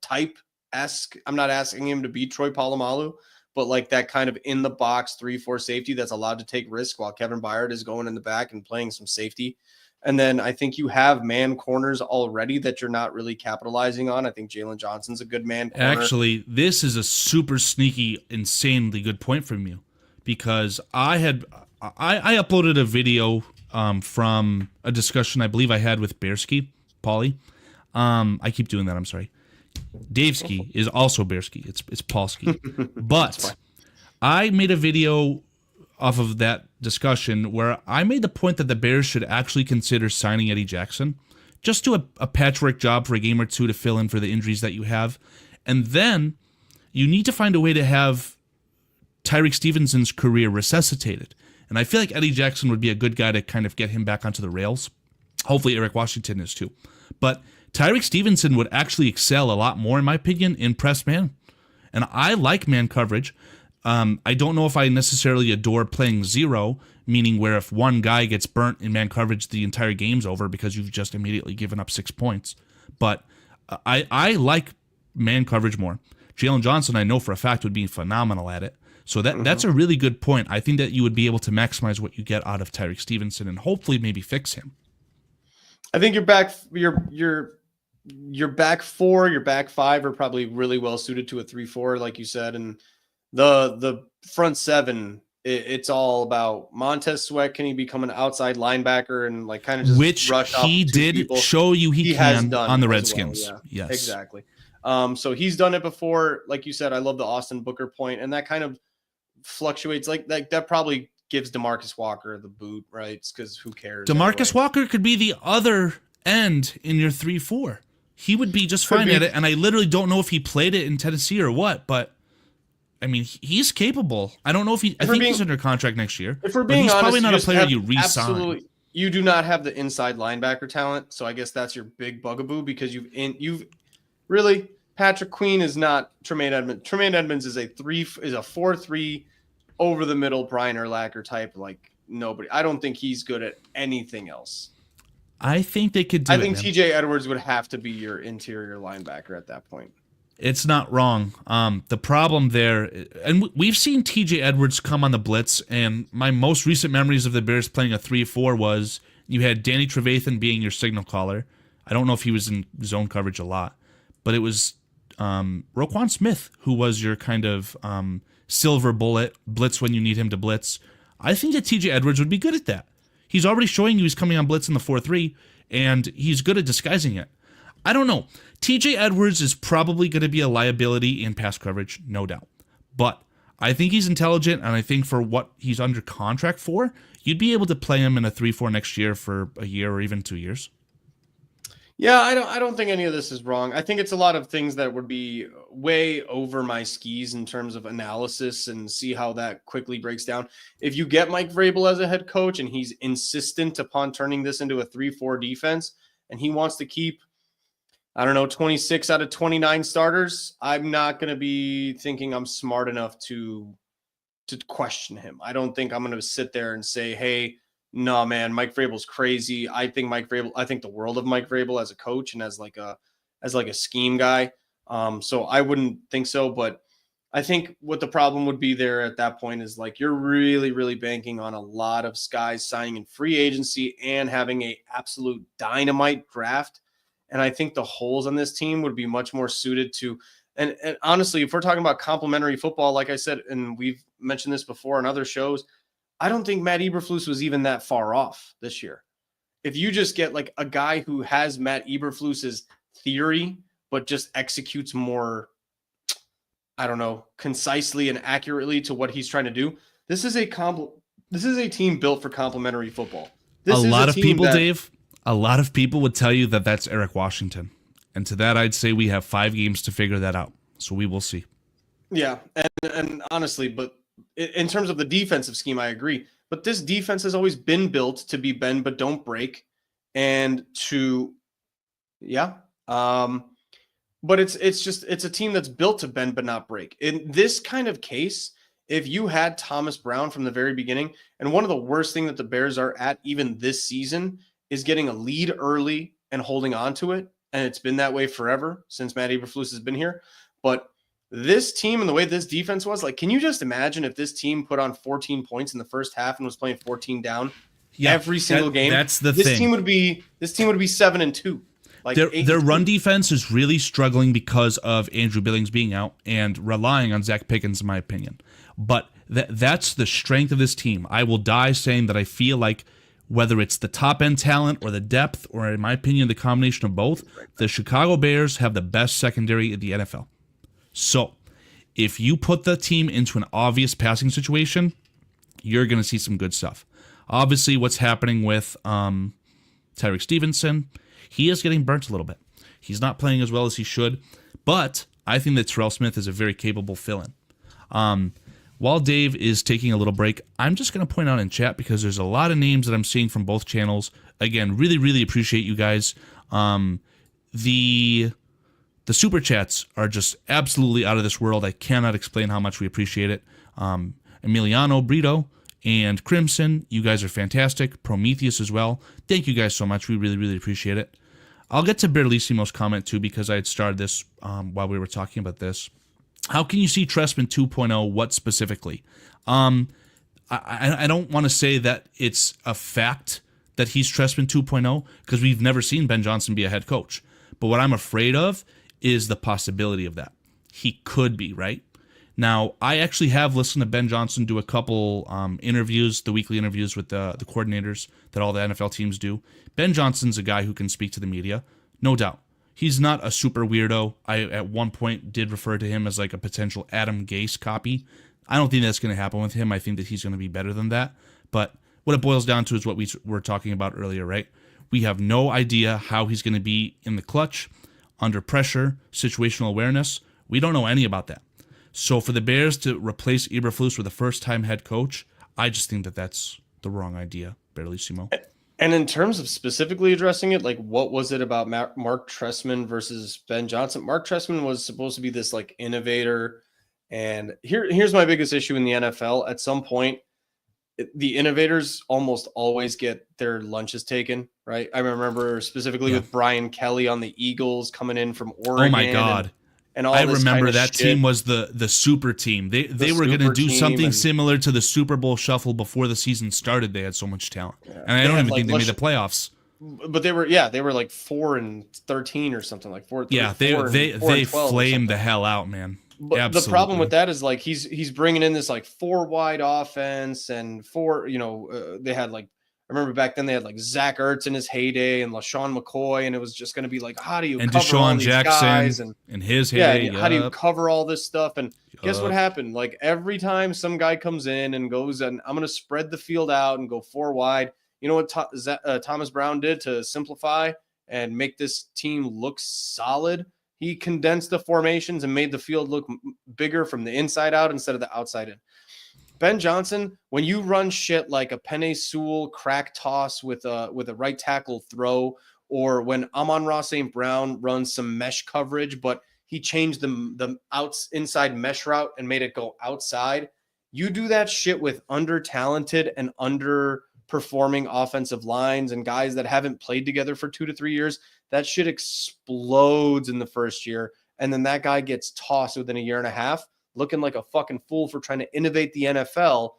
type-esque. I'm not asking him to be Troy Polamalu, but that kind of in the box 3-4 safety that's allowed to take risk while Kevin Byard is going in the back and playing some safety. And then I think you have man corners already that you're not really capitalizing on. I think Jalen Johnson's a good man corner. Actually, this is a super sneaky, insanely good point from you, because I uploaded a video from a discussion I believe I had with Bearski, Paulie. I keep doing that, I'm sorry. Daveski is also Bearski. It's Paulski. But I made a video off of that discussion where I made the point that the Bears should actually consider signing Eddie Jackson. Just do a patchwork job for a game or two to fill in for the injuries that you have. And then you need to find a way to have Tyreek Stevenson's career resuscitated. And I feel like Eddie Jackson would be a good guy to kind of get him back onto the rails. Hopefully Eric Washington is too. But Tyreek Stevenson would actually excel a lot more, in my opinion, in press man. And I like man coverage. I don't know if I necessarily adore playing zero, meaning where if one guy gets burnt in man coverage, the entire game's over because you've just immediately given up 6 points. But I like man coverage more. Jalen Johnson, I know for a fact, would be phenomenal at it. So that's a really good point. I think that you would be able to maximize what you get out of Tyreek Stevenson and hopefully maybe fix him. I think your back four, your back five are probably really well suited to a 3-4, like you said, and the front seven, it's all about Montez Sweat. Can he become an outside linebacker and like kind of just which rush up he to did people? Show you he can has done on the as Redskins. well, Yes, exactly. So he's done it before. Like you said, I love the Austin Booker point, and that kind of fluctuates. Like that probably gives DeMarcus Walker the boot, right? Because who cares? DeMarcus Walker could be the other end in your 3-4. He would be just fine at it, and I literally don't know if he played it in Tennessee or what, but I mean, he's capable. I don't know if I think he's under contract next year. If we're being he's honest, probably not a player you re-sign. Absolutely, you do not have the inside linebacker talent, so I guess that's your big bugaboo because you've really Patrick Queen is not Tremaine Edmonds. Tremaine Edmonds is a 4-3 over the middle Brian Urlacher type. Like nobody. I don't think he's good at anything else. I think they could do it. I think TJ Edwards would have to be your interior linebacker at that point. It's not wrong. The problem there, and we've seen TJ Edwards come on the blitz, and my most recent memories of the Bears playing a 3-4 was you had Danny Trevathan being your signal caller. I don't know if he was in zone coverage a lot, but it was Roquan Smith who was your kind of silver bullet, blitz when you need him to blitz. I think that TJ Edwards would be good at that. He's already showing you he's coming on blitz in the 4-3, and he's good at disguising it. I don't know. TJ Edwards is probably going to be a liability in pass coverage, no doubt. But I think he's intelligent, and I think for what he's under contract for, you'd be able to play him in a 3-4 next year for a year or even 2 years. Yeah, I don't think any of this is wrong. I think it's a lot of things that would be way over my skis in terms of analysis and see how that quickly breaks down. If you get Mike Vrabel as a head coach and he's insistent upon turning this into a 3-4 defense and he wants to keep 26 out of 29 starters, I'm not going to be thinking I'm smart enough to question him. I don't think I'm going to sit there and say, hey, no, man, Mike Vrabel's crazy. I think the world of Mike Vrabel as a coach and as like a scheme guy. So I wouldn't think so, but I think what the problem would be there at that point is like you're really, really banking on a lot of guys signing in free agency and having a absolute dynamite draft. And I think the holes on this team would be much more suited to, and honestly, if we're talking about complementary football, like I said, and we've mentioned this before on other shows, I don't think Matt Eberflus was even that far off this year. If you just get like a guy who has Matt Eberflus's theory, but just executes more, concisely and accurately to what he's trying to do, this is a team built for complementary football. A lot of people would tell you that that's Eric Washington. And to that, I'd say we have 5 games to figure that out. So we will see. Yeah. And honestly, but in terms of the defensive scheme, I agree. But this defense has always been built to be bend but don't break. And but it's a team that's built to bend but not break. In this kind of case, if you had Thomas Brown from the very beginning, and one of the worst things that the Bears are at even this season is getting a lead early and holding on to it. And it's been that way forever since Matt Eberflus has been here. But this team and the way this defense was, like, can you just imagine if this team put on 14 points in the first half and was playing 14 down every single game? That's the thing. This team would be 7-2. Like their run defense is really struggling because of Andrew Billings being out and relying on Zach Pickens, in my opinion. But that's the strength of this team. I will die saying that I feel like whether it's the top end talent or the depth, or in my opinion, the combination of both, the Chicago Bears have the best secondary in the NFL. So if you put the team into an obvious passing situation, you're going to see some good stuff. Obviously, what's happening with Tyreek Stevenson, he is getting burnt a little bit. He's not playing as well as he should, but I think that Terrell Smith is a very capable fill-in. While Dave is taking a little break, I'm just going to point out in chat, because there's a lot of names that I'm seeing from both channels. Again, really, really appreciate you guys. The super chats are just absolutely out of this world. I cannot explain how much we appreciate it. Emiliano Brito and Crimson, you guys are fantastic. Prometheus as well. Thank you guys so much. We really, really appreciate it. I'll get to Berlissimo's comment too, because I had started this while we were talking about this. How can you see Trestman 2.0? What specifically? I don't want to say that it's a fact that he's Trestman 2.0, because we've never seen Ben Johnson be a head coach. But what I'm afraid of is the possibility of that. He could be, right? Now, I actually have listened to Ben Johnson do a couple interviews, the weekly interviews with the coordinators that all the NFL teams do. Ben Johnson's a guy who can speak to the media, no doubt. He's not a super weirdo. I, at one point, did refer to him as like a potential Adam Gase copy. I don't think that's going to happen with him. I think that he's going to be better than that. But what it boils down to is what we were talking about earlier, right? We have no idea how he's going to be in the clutch, under pressure, situational awareness. We don't know any about that. So for the Bears to replace Eberflus with a first-time head coach, I just think that that's the wrong idea, Berlissimo. And in terms of specifically addressing it, like what was it about Mark Trestman versus Ben Johnson? Mark Trestman was supposed to be this like innovator. And here's my biggest issue in the NFL. At some point, the innovators almost always get their lunches taken, right? I remember specifically with Brian Kelly on the Eagles coming in from Oregon. Oh my God. And all I this remember kind of that shit. team was the super team. They were going to do something similar to the Super Bowl shuffle before the season started. They had so much talent. And I don't even think they made the playoffs. But they were like 4-13 or something, like 4. Yeah, they flamed the hell out, man. But absolutely. The problem with that is like he's bringing in this like 4 wide offense and 4, they had like, I remember back then they had like Zach Ertz in his heyday and LaShawn McCoy, and it was just going to be like, how do you and cover Deshaun all these Jackson guys and his heyday? How do you cover all this stuff? And guess what happened? Like every time some guy comes in and goes, and I'm going to spread the field out and go 4 wide. You know what Thomas Brown did to simplify and make this team look solid? He condensed the formations and made the field look bigger from the inside out instead of the outside in. Ben Johnson, when you run shit like a Penei Sewell crack toss with a right tackle throw, or when Amon-Ra St. Brown runs some mesh coverage, but he changed the inside mesh route and made it go outside, you do that shit with under-talented and underperforming offensive lines and guys that haven't played together for 2 to 3 years, that shit explodes in the first year, and then that guy gets tossed within a year and a half, looking like a fucking fool for trying to innovate the NFL,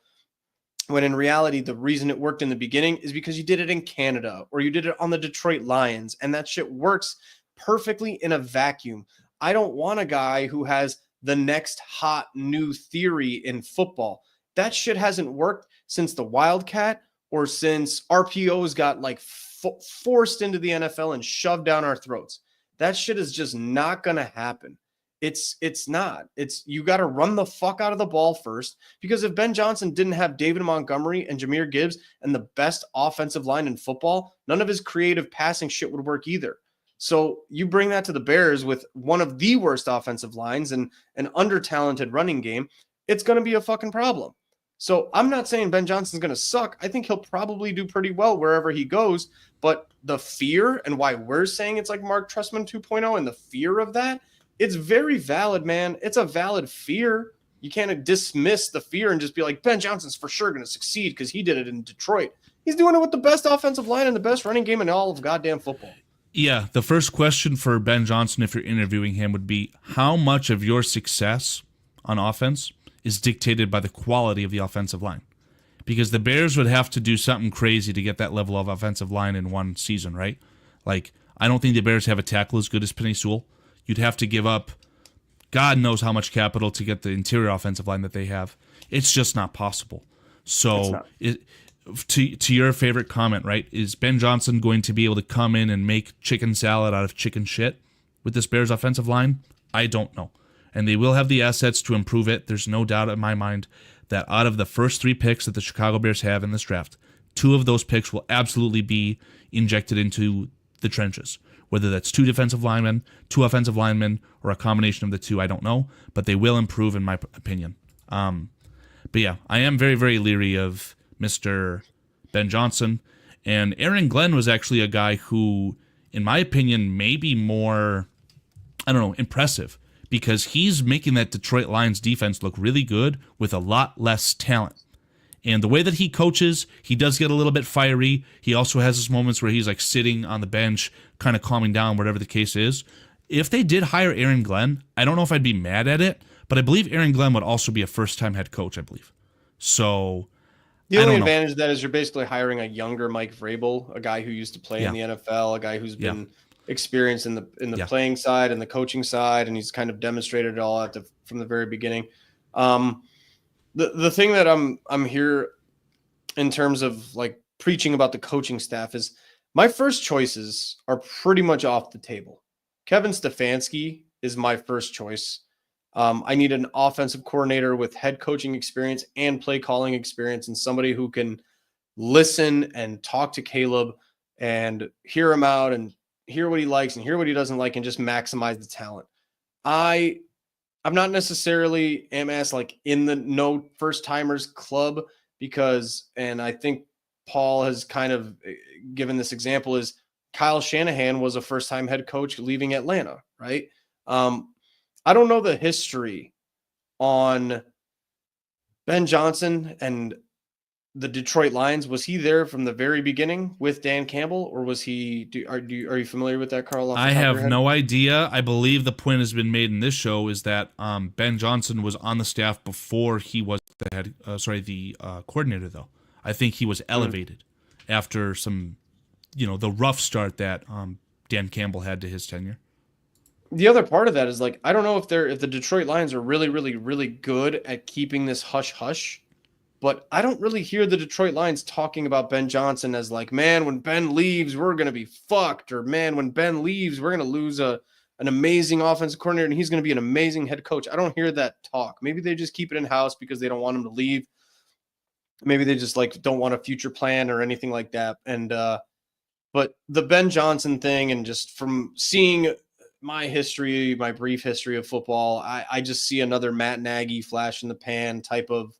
when in reality, the reason it worked in the beginning is because you did it in Canada or you did it on the Detroit Lions, and that shit works perfectly in a vacuum. I don't want a guy who has the next hot new theory in football. That shit hasn't worked since the Wildcat or since RPOs got like forced into the NFL and shoved down our throats. That shit is just not going to happen. It's not. You got to run the fuck out of the ball first, because if Ben Johnson didn't have David Montgomery and Jahmyr Gibbs and the best offensive line in football, none of his creative passing shit would work either. So you bring that to the Bears with one of the worst offensive lines and an under-talented running game, it's going to be a fucking problem. So I'm not saying Ben Johnson's going to suck. I think he'll probably do pretty well wherever he goes, but the fear and why we're saying it's like Mark Trestman 2.0 and the fear of that, it's very valid, man. It's a valid fear. You can't dismiss the fear and just be like, Ben Johnson's for sure going to succeed because he did it in Detroit. He's doing it with the best offensive line and the best running game in all of goddamn football. Yeah, the first question for Ben Johnson, if you're interviewing him, would be how much of your success on offense is dictated by the quality of the offensive line? Because the Bears would have to do something crazy to get that level of offensive line in one season, right? Like, I don't think the Bears have a tackle as good as Penei Sewell. You'd have to give up God knows how much capital to get the interior offensive line that they have. It's just not possible. So to your favorite comment, right? Is Ben Johnson going to be able to come in and make chicken salad out of chicken shit with this Bears offensive line? I don't know. And they will have the assets to improve it. There's no doubt in my mind that out of the first 3 picks that the Chicago Bears have in this draft, 2 of those picks will absolutely be injected into the trenches. Whether that's 2 defensive linemen, 2 offensive linemen, or a combination of the 2, I don't know. But they will improve, in my opinion. But yeah, I am very, very leery of Mr. Ben Johnson. And Aaron Glenn was actually a guy who, in my opinion, may be more, impressive. Because he's making that Detroit Lions defense look really good with a lot less talent. And the way that he coaches, he does get a little bit fiery. He also has his moments where he's like sitting on the bench, kind of calming down, whatever the case is. If they did hire Aaron Glenn, I don't know if I'd be mad at it, but I believe Aaron Glenn would also be a first-time head coach, I believe. So the only advantage of that is you're basically hiring a younger Mike Vrabel, a guy who used to play in the NFL, a guy who's been experienced in the playing side and the coaching side, and he's kind of demonstrated it all from the very beginning. The thing that I'm here in terms of like preaching about the coaching staff is my first choices are pretty much off the table. Kevin Stefanski is my first choice. I need an offensive coordinator with head coaching experience and play calling experience, and somebody who can listen and talk to Caleb and hear him out and hear what he likes and hear what he doesn't like and just maximize the talent. I'm not necessarily like in the no first timers club because, and I think Paul has kind of given this example, is Kyle Shanahan was a first time head coach leaving Atlanta, right? I don't know the history on Ben Johnson and the Detroit Lions. Was he there from the very beginning with Dan Campbell, or was he? Are you familiar with that, Karl? I have no idea. I believe the point has been made in this show is that Ben Johnson was on the staff before he was the head. The coordinator, though. I think he was elevated after some, the rough start that Dan Campbell had to his tenure. The other part of that is like I don't know if the Detroit Lions are really, really, really good at keeping this hush hush. But I don't really hear the Detroit Lions talking about Ben Johnson as like, man, when Ben leaves, we're going to be fucked. Or, man, when Ben leaves, we're going to lose an amazing offensive coordinator and he's going to be an amazing head coach. I don't hear that talk. Maybe they just keep it in-house because they don't want him to leave. Maybe they just like don't want a future plan or anything like that. And but the Ben Johnson thing, and just from seeing my brief history of football, I just see another Matt Nagy flash in the pan type of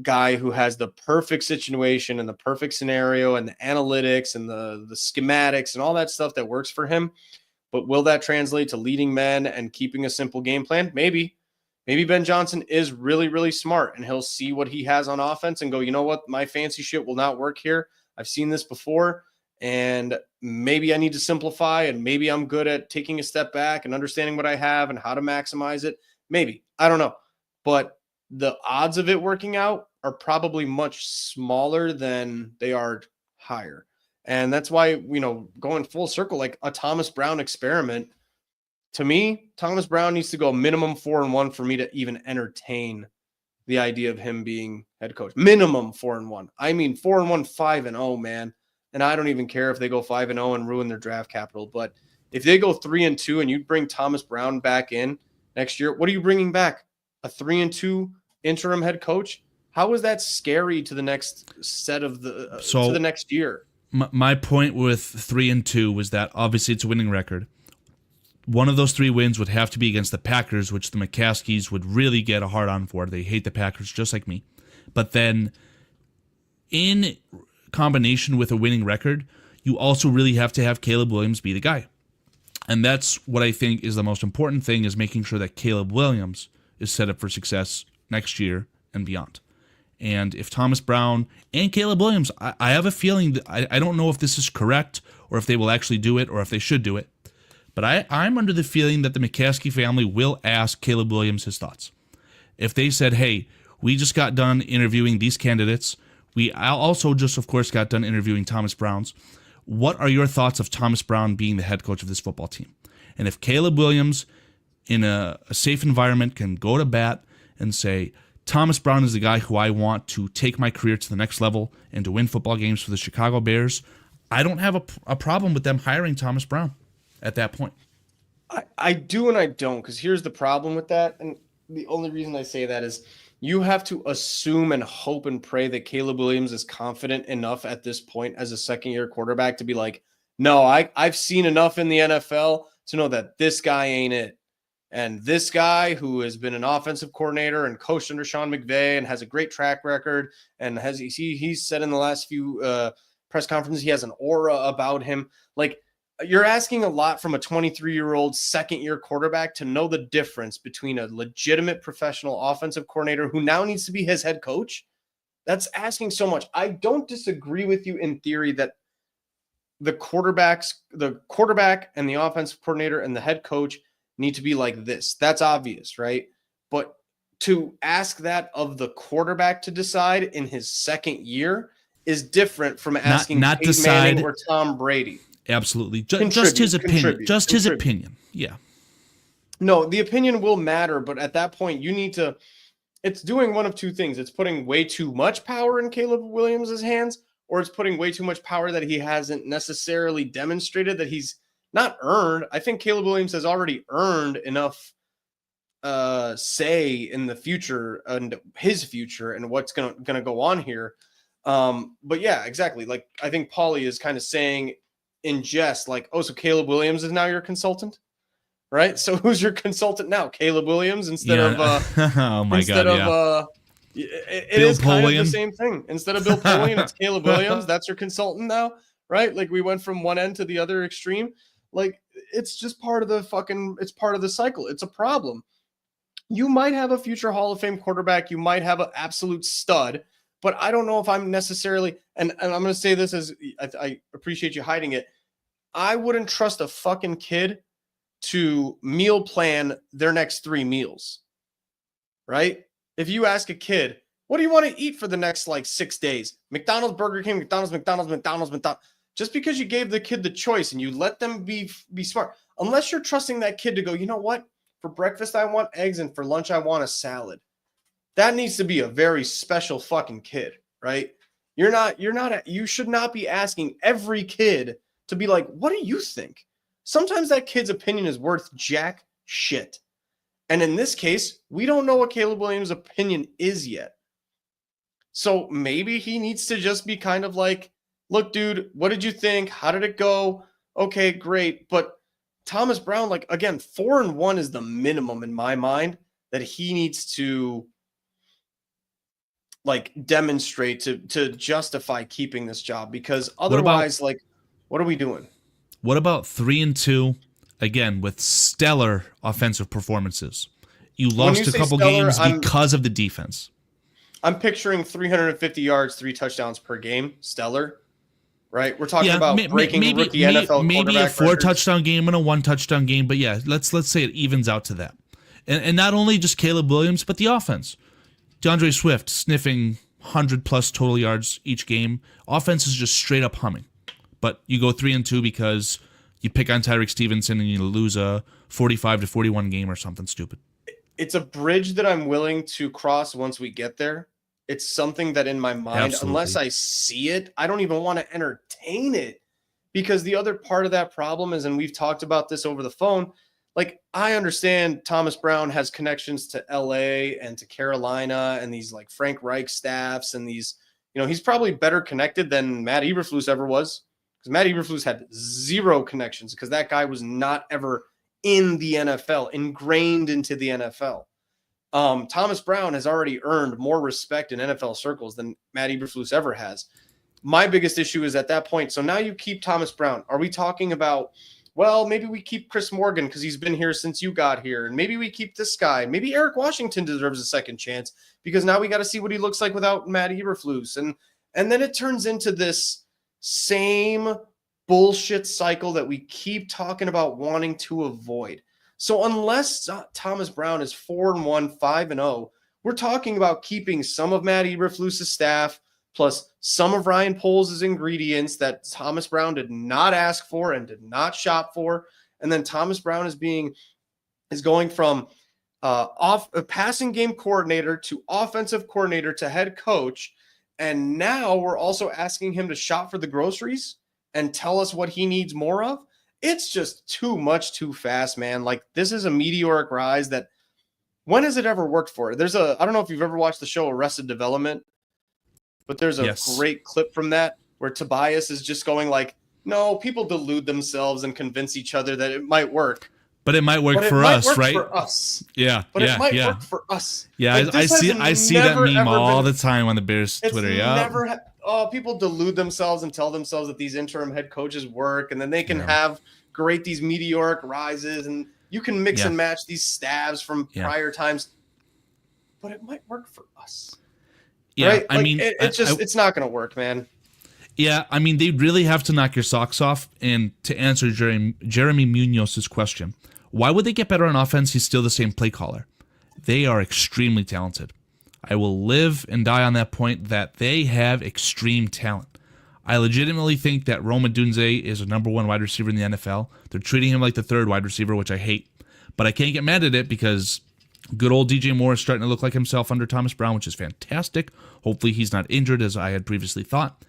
guy who has the perfect situation and the perfect scenario and the analytics and the schematics and all that stuff that works for him. But will that translate to leading men and keeping a simple game plan? Maybe Ben Johnson is really, really smart and he'll see what he has on offense and go, you know what? My fancy shit will not work here. I've seen this before and maybe I need to simplify and maybe I'm good at taking a step back and understanding what I have and how to maximize it. Maybe, I don't know. But the odds of it working out are probably much smaller than they are higher. And that's why, going full circle, like a Thomas Brown experiment, to me, Thomas Brown needs to go minimum 4-1 for me to even entertain the idea of him being head coach. Minimum 4-1. I mean, 4-1, 5-0, man. And I don't even care if they go 5-0 and ruin their draft capital. But if they go 3-2 and you bring Thomas Brown back in next year, what are you bringing back? A 3-2 interim head coach? How is that scary to the next set of to the next year? My point with 3-2 was that obviously it's a winning record. One of those 3 wins would have to be against the Packers, which the McCaskies would really get a hard on for. They hate the Packers just like me. But then in combination with a winning record, you also really have to have Caleb Williams be the guy. And that's what I think is the most important thing, is making sure that Caleb Williams is set up for success next year and beyond. And if Thomas Brown and Caleb Williams, I have a feeling that I don't know if this is correct or if they will actually do it or if they should do it, but I'm under the feeling that the McCaskey family will ask Caleb Williams his thoughts. If they said, hey, we just got done interviewing these candidates, we also just, of course, got done interviewing Thomas Brown's, what are your thoughts of Thomas Brown being the head coach of this football team? And if Caleb Williams, in a safe environment, can go to bat and say, Thomas Brown is the guy who I want to take my career to the next level and to win football games for the Chicago Bears. I don't have a problem with them hiring Thomas Brown at that point. I do and I don't, because here's the problem with that. And the only reason I say that is you have to assume and hope and pray that Caleb Williams is confident enough at this point as a second-year quarterback to be like, no, I've seen enough in the NFL to know that this guy ain't it. And this guy who has been an offensive coordinator and coached under Sean McVay and has a great track record and he's said in the last few press conferences he has an aura about him. Like, you're asking a lot from a 23-year-old second-year quarterback to know the difference between a legitimate professional offensive coordinator who now needs to be his head coach. That's asking so much. I don't disagree with you in theory that the quarterback and the offensive coordinator and the head coach need to be like this. That's obvious, right? But to ask that of the quarterback to decide in his second year is different from asking not Peyton Manning or Tom Brady. Absolutely. Just his opinion. His opinion. Yeah. No, the opinion will matter, but at that point, you need to – it's doing one of two things. It's putting way too much power in Caleb Williams' hands, or it's putting way too much power that he hasn't necessarily demonstrated, that he's not earned. I think Caleb Williams has already earned enough say in the future and his future and what's going to go on here. But yeah, exactly. Like, I think Paulie is kind of saying – in jest, like, oh, so Caleb Williams is now your consultant, right? So who's your consultant now? Caleb Williams instead of oh my instead god, of it is kind of the same thing. Instead of Bill Polian, it's Caleb Williams. That's your consultant now, right? Like, we went from one end to the other extreme. Like, it's just part of it's part of the cycle. It's a problem. You might have a future Hall of Fame quarterback. You might have an absolute stud. But I don't know if I'm necessarily, and I'm going to say this as I appreciate you hiding it. I wouldn't trust a fucking kid to meal plan their next 3 meals, right? If you ask a kid, what do you want to eat for the next 6 days? McDonald's, Burger King, McDonald's. Just because you gave the kid the choice and you let them be smart, unless you're trusting that kid to go, you know what? For breakfast, I want eggs, and for lunch, I want a salad. That needs to be a very special fucking kid, right? You should not be asking every kid to be like, what do you think? Sometimes that kid's opinion is worth jack shit. And in this case, we don't know what Caleb Williams' opinion is yet. So maybe he needs to just be kind of like, look, dude, what did you think? How did it go? Okay, great. But Thomas Brown, again, 4-1 is the minimum in my mind that he needs to demonstrate to justify keeping this job, because otherwise, what are we doing? What about 3-2 again with stellar offensive performances? You lost a couple games because of the defense. I'm picturing 350 yards, 3 touchdowns per game. Stellar, right? We're talking about breaking rookie NFL maybe a 4 records. Touchdown game and a 1 touchdown game, but yeah, let's say it evens out to that. And not only just Caleb Williams, but the offense. DeAndre Swift sniffing 100+ total yards each game. Offense is just straight up humming. But you go 3-2 because you pick on Tyreek Stevenson and you lose a 45-41 game or something stupid. It's a bridge that I'm willing to cross once we get there. It's something that in my mind, unless I see it, I don't even want to entertain it. Because the other part of that problem is, and we've talked about this over the phone, I understand Thomas Brown has connections to LA and to Carolina and these Frank Reich staffs and these, he's probably better connected than Matt Eberflus ever was, because Matt Eberflus had 0 connections because that guy was not ever in the NFL, ingrained into the NFL. Thomas Brown has already earned more respect in NFL circles than Matt Eberflus ever has. My biggest issue is at that point. So now you keep Thomas Brown. Are we talking about, well, maybe we keep Chris Morgan because he's been here since you got here. And maybe we keep this guy. Maybe Eric Washington deserves a second chance because now we got to see what he looks like without Matt Eberflus. And then it turns into this same bullshit cycle that we keep talking about wanting to avoid. So unless Thomas Brown is 4-1, 5-0, we're talking about keeping some of Matt Eberflus' staff plus some of Ryan Poles' ingredients that Thomas Brown did not ask for and did not shop for. And then Thomas Brown is going from off a passing game coordinator to offensive coordinator to head coach. And now we're also asking him to shop for the groceries and tell us what he needs more of. It's just too much too fast, man. Like, this is a meteoric rise that, when has it ever worked for? I don't know if you've ever watched the show Arrested Development, but there's a great clip from that where Tobias is just going like, no, people delude themselves and convince each other that it might work. But it might work for us, right? For us. Yeah. But it might work for us. Yeah, like, I see that meme all the time on the Bears Twitter. Yeah. People delude themselves and tell themselves that these interim head coaches work, and then they can have these meteoric rises, and you can mix and match these stabs from prior times. But it might work for us. Yeah, right? I mean, it's not going to work, man. Yeah, I mean, they really have to knock your socks off. And to answer Jeremy Munoz's question, why would they get better on offense? He's still the same play caller. They are extremely talented. I will live and die on that point that they have extreme talent. I legitimately think that Rome Odunze is a number 1 wide receiver in the NFL. They're treating him like the 3rd wide receiver, which I hate. But I can't get mad at it because good old DJ Moore is starting to look like himself under Thomas Brown, which is fantastic. Hopefully he's not injured as I had previously thought.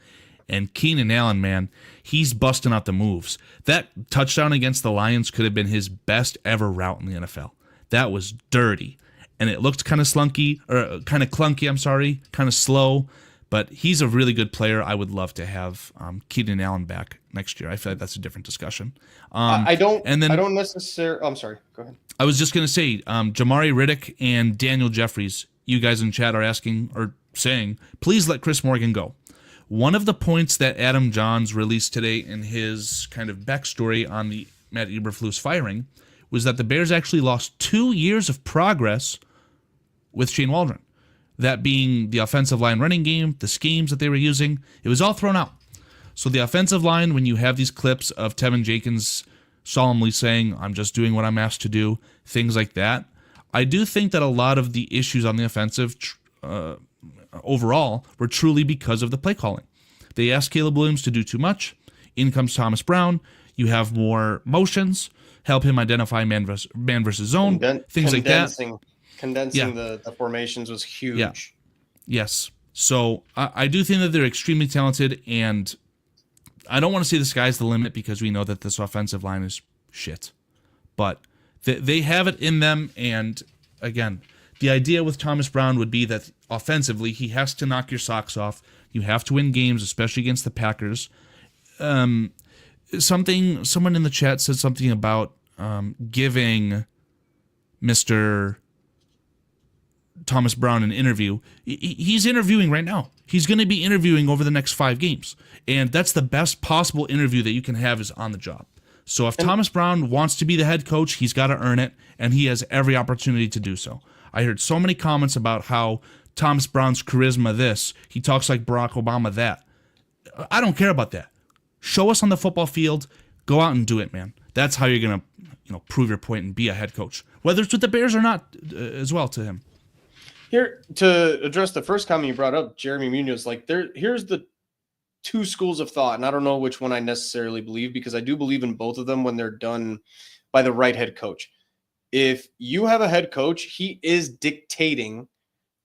And Keenan Allen, man, he's busting out the moves. That touchdown against the Lions could have been his best ever route in the NFL. That was dirty. And it looked kind of clunky, kind of slow. But he's a really good player. I would love to have Keenan Allen back next year. I feel like that's a different discussion. I don't necessarily. I'm sorry. Go ahead. I was just going to say, Jamari Riddick and Daniel Jeffries, you guys in chat are asking or saying, please let Chris Morgan go. One of the points that Adam Johns released today in his kind of backstory on the Matt Eberflus firing was that the Bears actually lost 2 years of progress with Shane Waldron. That being the offensive line running game, the schemes that they were using, it was all thrown out. So the offensive line, when you have these clips of Tevin Jenkins solemnly saying, I'm just doing what I'm asked to do, things like that, I do think that a lot of the issues on the offensive overall were truly because of the play calling. They asked Caleb Williams to do too much. In comes Thomas Brown. You have more motions, help him identify man versus zone, things like that. Condensing the formations was huge. Yeah. Yes. So I do think that they're extremely talented, and I don't want to say the sky's the limit because we know that this offensive line is shit. But they have it in them, and again, the idea with Thomas Brown would be that offensively, he has to knock your socks off. You have to win games, especially against the Packers. Someone in the chat said something about giving Mr. Thomas Brown an interview. He's interviewing right now. He's going to be interviewing over the next 5 games. And that's the best possible interview that you can have is on the job. So if Thomas Brown wants to be the head coach, he's got to earn it, and he has every opportunity to do so. I heard so many comments about how Thomas Brown's charisma this, he talks like Barack Obama that. I don't care about that. Show us on the football field. Go out and do it, man. That's how you're going to prove your point and be a head coach, whether it's with the Bears or not as well to him. Here, to address the first comment you brought up, Jeremy Munoz, here's the 2 schools of thought, and I don't know which one I necessarily believe because I do believe in both of them when they're done by the right head coach. If you have a head coach, he is dictating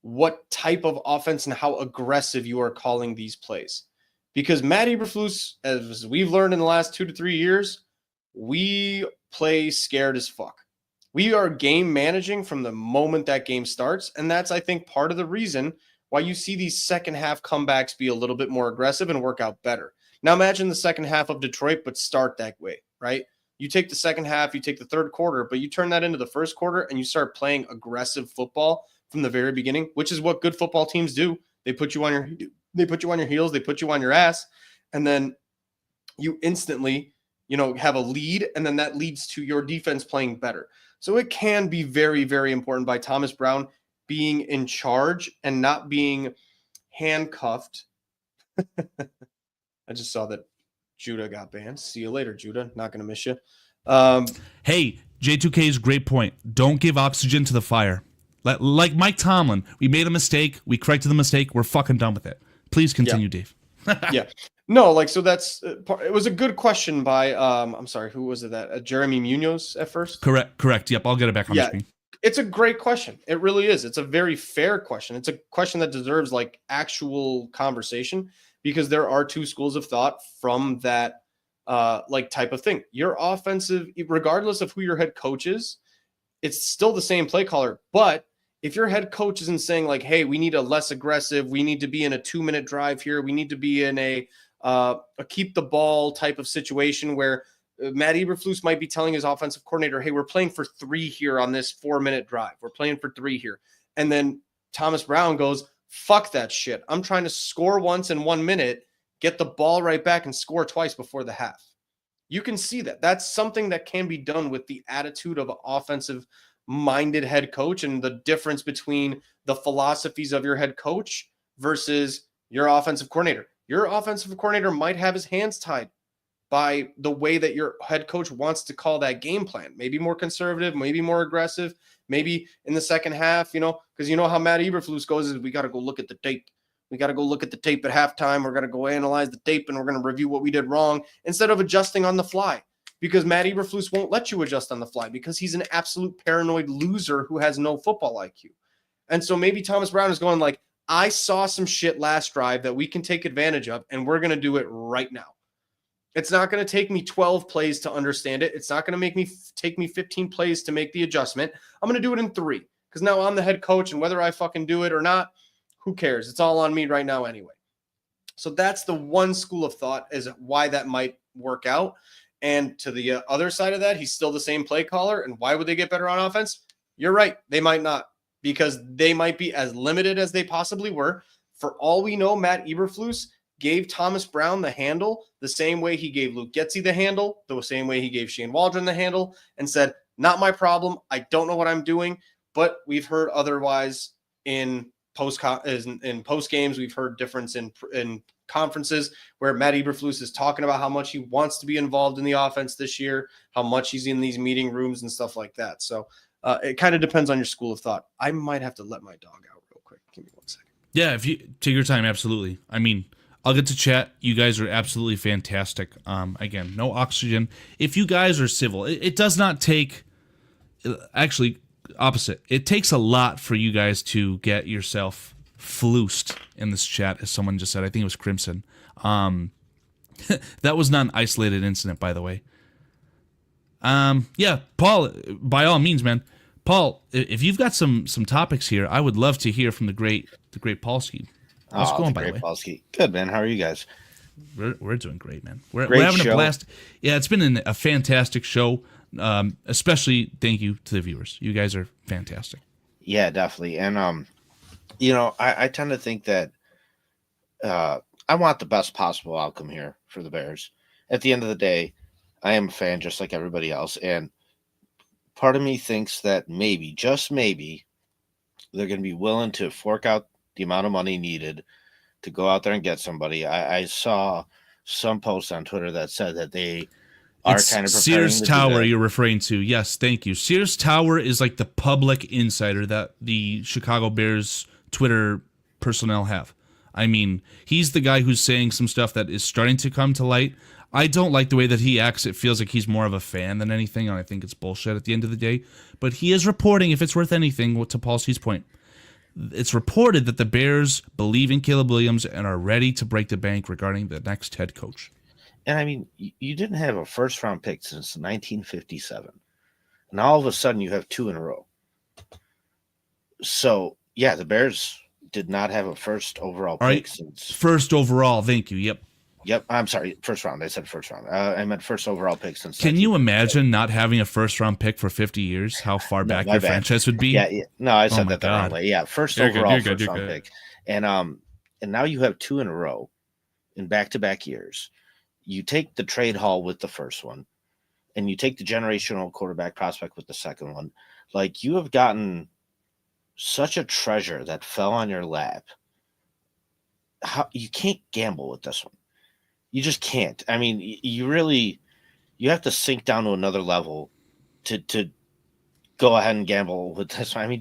what type of offense and how aggressive you are calling these plays. Because Matt Eberflus, as we've learned in the last 2 to 3 years, we play scared as fuck. We are game managing from the moment that game starts, and that's, I think, part of the reason why you see these second half comebacks be a little bit more aggressive and work out better. Now imagine the second half of Detroit, but start that way, right? You take the second half, you take the third quarter, but you turn that into the first quarter and you start playing aggressive football from the very beginning, which is what good football teams do. They put you on your heels, they put you on your ass, and then you instantly, have a lead, and then that leads to your defense playing better. So it can be very, very important by Thomas Brown being in charge and not being handcuffed. I just saw that Judah got banned. See you later, Judah. Not going to miss you. Hey, J2K's great point. Don't give oxygen to the fire. Like Mike Tomlin, we made a mistake. We corrected the mistake. We're fucking done with it. Please continue, Dave. Yeah. No, so that's it was a good question by I'm sorry, who was it that Jeremy Munoz at first? Correct. Yep, I'll get it back on the screen. It's a great question. It really is. It's a very fair question. It's a question that deserves like actual conversation, because there are two schools of thought from that like type of thing. Your offensive, regardless of who your head coach is, it's still the same play caller. But if your head coach isn't saying like, hey, we need a less aggressive, we need to be in a 2-minute drive here, we need to be in a keep the ball type of situation where Matt Eberflus might be telling his offensive coordinator, hey, we're playing for 3 here on this 4-minute drive. We're playing for 3 here. And then Thomas Brown goes, fuck that shit. I'm trying to score once in 1 minute, get the ball right back and score twice before the half. You can see that. That's something that can be done with the attitude of an offensive-minded head coach, and the difference between the philosophies of your head coach versus your offensive coordinator. Your offensive coordinator might have his hands tied by the way that your head coach wants to call that game plan. Maybe more conservative, maybe more aggressive, maybe in the second half, because you know how Matt Eberflus goes is we got to go look at the tape. We got to go look at the tape at halftime. We're going to go analyze the tape, and we're going to review what we did wrong instead of adjusting on the fly, because Matt Eberflus won't let you adjust on the fly because he's an absolute paranoid loser who has no football IQ. And so maybe Thomas Brown is going like, I saw some shit last drive that we can take advantage of, and we're going to do it right now. It's not going to take me 12 plays to understand it. It's not going to take me 15 plays to make the adjustment. I'm going to do it in 3 because now I'm the head coach, and whether I fucking do it or not, who cares? It's all on me right now anyway. So that's the one school of thought is why that might work out. And to the other side of that, he's still the same play caller. And why would they get better on offense? You're right. They might not, because they might be as limited as they possibly were. For all we know, Matt Eberflus gave Thomas Brown the handle the same way he gave Luke Getsy the handle, the same way he gave Shane Waldron the handle, and said, not my problem. I don't know what I'm doing. But we've heard otherwise in post games. We've heard difference in conferences where Matt Eberflus is talking about how much he wants to be involved in the offense this year, how much he's in these meeting rooms and stuff like that. So it kind of depends on your school of thought. I might have to let my dog out real quick. Give me 1 second. Yeah, if you take your time, absolutely. I mean, I'll get to chat. You guys are absolutely fantastic. Again, no oxygen. If you guys are civil, it does not take, actually, opposite. It takes a lot for you guys to get yourself flused in this chat, as someone just said. I think it was Crimson. That was not an isolated incident, by the way. Yeah, Paul, by all means, man. Paul, if you've got some topics here, I would love to hear from the great Paulski. How's it going, by the way? Paulski. Good, man. How are you guys? We're doing great, man. We're having a blast. Yeah, it's been a fantastic show. Especially thank you to the viewers. You guys are fantastic. Yeah, definitely. And I tend to think that I want the best possible outcome here for the Bears. At the end of the day, I am a fan just like everybody else, and part of me thinks that maybe, just maybe, they're going to be willing to fork out the amount of money needed to go out there and get somebody. I saw some posts on Twitter that said that they are kind of preparing Sears Tower you're referring to. Yes, thank you. Sears Tower is like the public insider that the Chicago Bears Twitter personnel have. I mean, he's the guy who's saying some stuff that is starting to come to light. I don't like the way that he acts. It feels like he's more of a fan than anything, and I think it's bullshit at the end of the day. But he is reporting, if it's worth anything, to Paulski's point, it's reported that the Bears believe in Caleb Williams and are ready to break the bank regarding the next head coach. And I mean, you didn't have a first-round pick since 1957. And all of a sudden, you have 2 in a row. So, yeah, the Bears did not have a first overall pick since... First overall, thank you, yep. Yep, I'm sorry, first round. I said first round. I meant first overall pick since... Can you imagine not having a first-round pick for 50 years? How far back your franchise would be? Yeah. No, I said that the wrong way. Yeah, first overall first-round pick. And now you have 2 in a row in back-to-back years. You take the trade haul with the first one, and you take the generational quarterback prospect with the second one. Like, you have gotten such a treasure that fell on your lap. You can't gamble with this one. You just can't. I mean, you have to sink down to another level to go ahead and gamble with this. I mean,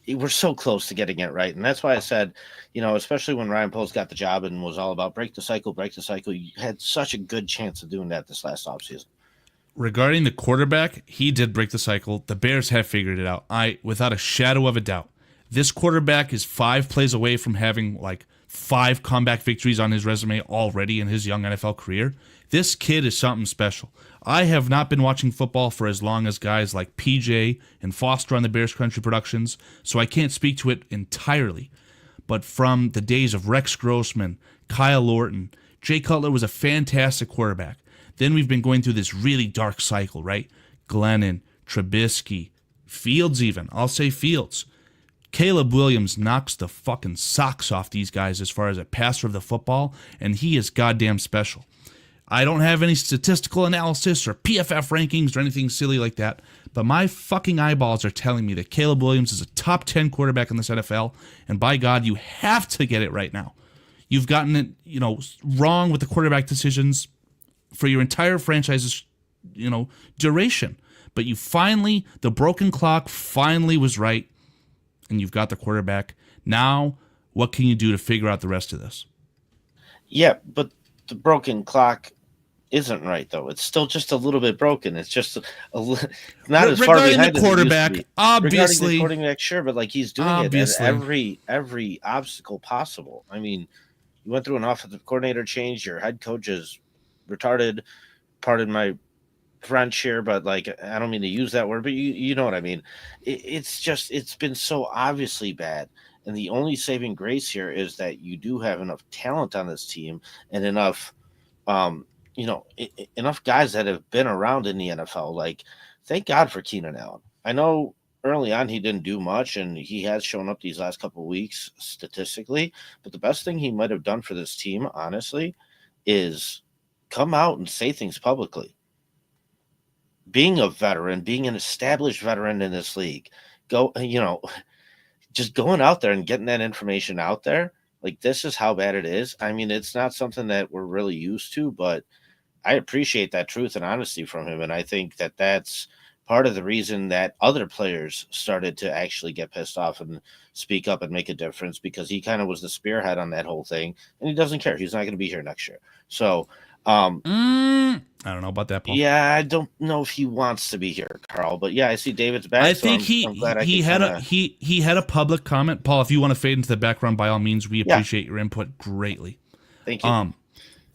we're so close to getting it right. And that's why I said, especially when Ryan Poles got the job and was all about break the cycle, you had such a good chance of doing that this last offseason. regarding the quarterback, he did break the cycle. The Bears have figured it out. Without a shadow of a doubt, this quarterback is 5 plays away from having like 5 comeback victories on his resume already in his young NFL career. This kid is something special. I have not been watching football for as long as guys like PJ and Foster on the Bears Country Productions, so I can't speak to it entirely. But from the days of Rex Grossman, Kyle Orton, Jay Cutler was a fantastic quarterback. Then we've been going through this really dark cycle, right? Glennon, Trubisky, Fields even. I'll say Fields. Caleb Williams knocks the fucking socks off these guys as far as a passer of the football, and he is goddamn special. I don't have any statistical analysis or PFF rankings or anything silly like that, but my fucking eyeballs are telling me that Caleb Williams is a top 10 quarterback in this NFL, and by God, you have to get it right now. You've gotten it, wrong with the quarterback decisions for your entire franchise's, duration. But the broken clock finally was right, and you've got the quarterback. Now, what can you do to figure out the rest of this? Yeah, but the broken clock isn't right, though. It's still just a little bit broken. It's just not as far behind the quarterback, as it used to be. obviously. Regarding the quarterback, sure, but like he's doing it at every obstacle possible. I mean, you went through an offensive coordinator change. Your head coach is retarded. Pardon my French here, but like I don't mean to use that word, but you know what I mean. It's been so obviously bad, and the only saving grace here is that you do have enough talent on this team and enough, enough guys that have been around in the NFL. Like, thank God for Keenan Allen. I know early on he didn't do much, and he has shown up these last couple of weeks statistically. But the best thing he might have done for this team, honestly, is come out and say things publicly. Being a veteran, being an established veteran in this league, just going out there and getting that information out there, like this is how bad it is. I mean, it's not something that we're really used to, but I appreciate that truth and honesty from him. And I think that that's part of the reason that other players started to actually get pissed off and speak up and make a difference, because he kind of was the spearhead on that whole thing, and he doesn't care. He's not going to be here next year. So, I don't know about that, Paul. Yeah, I don't know if he wants to be here, Karl. But yeah, I see David's back. I think he had a public comment. Paul, if you want to fade into the background, by all means, we appreciate your input greatly. Thank you.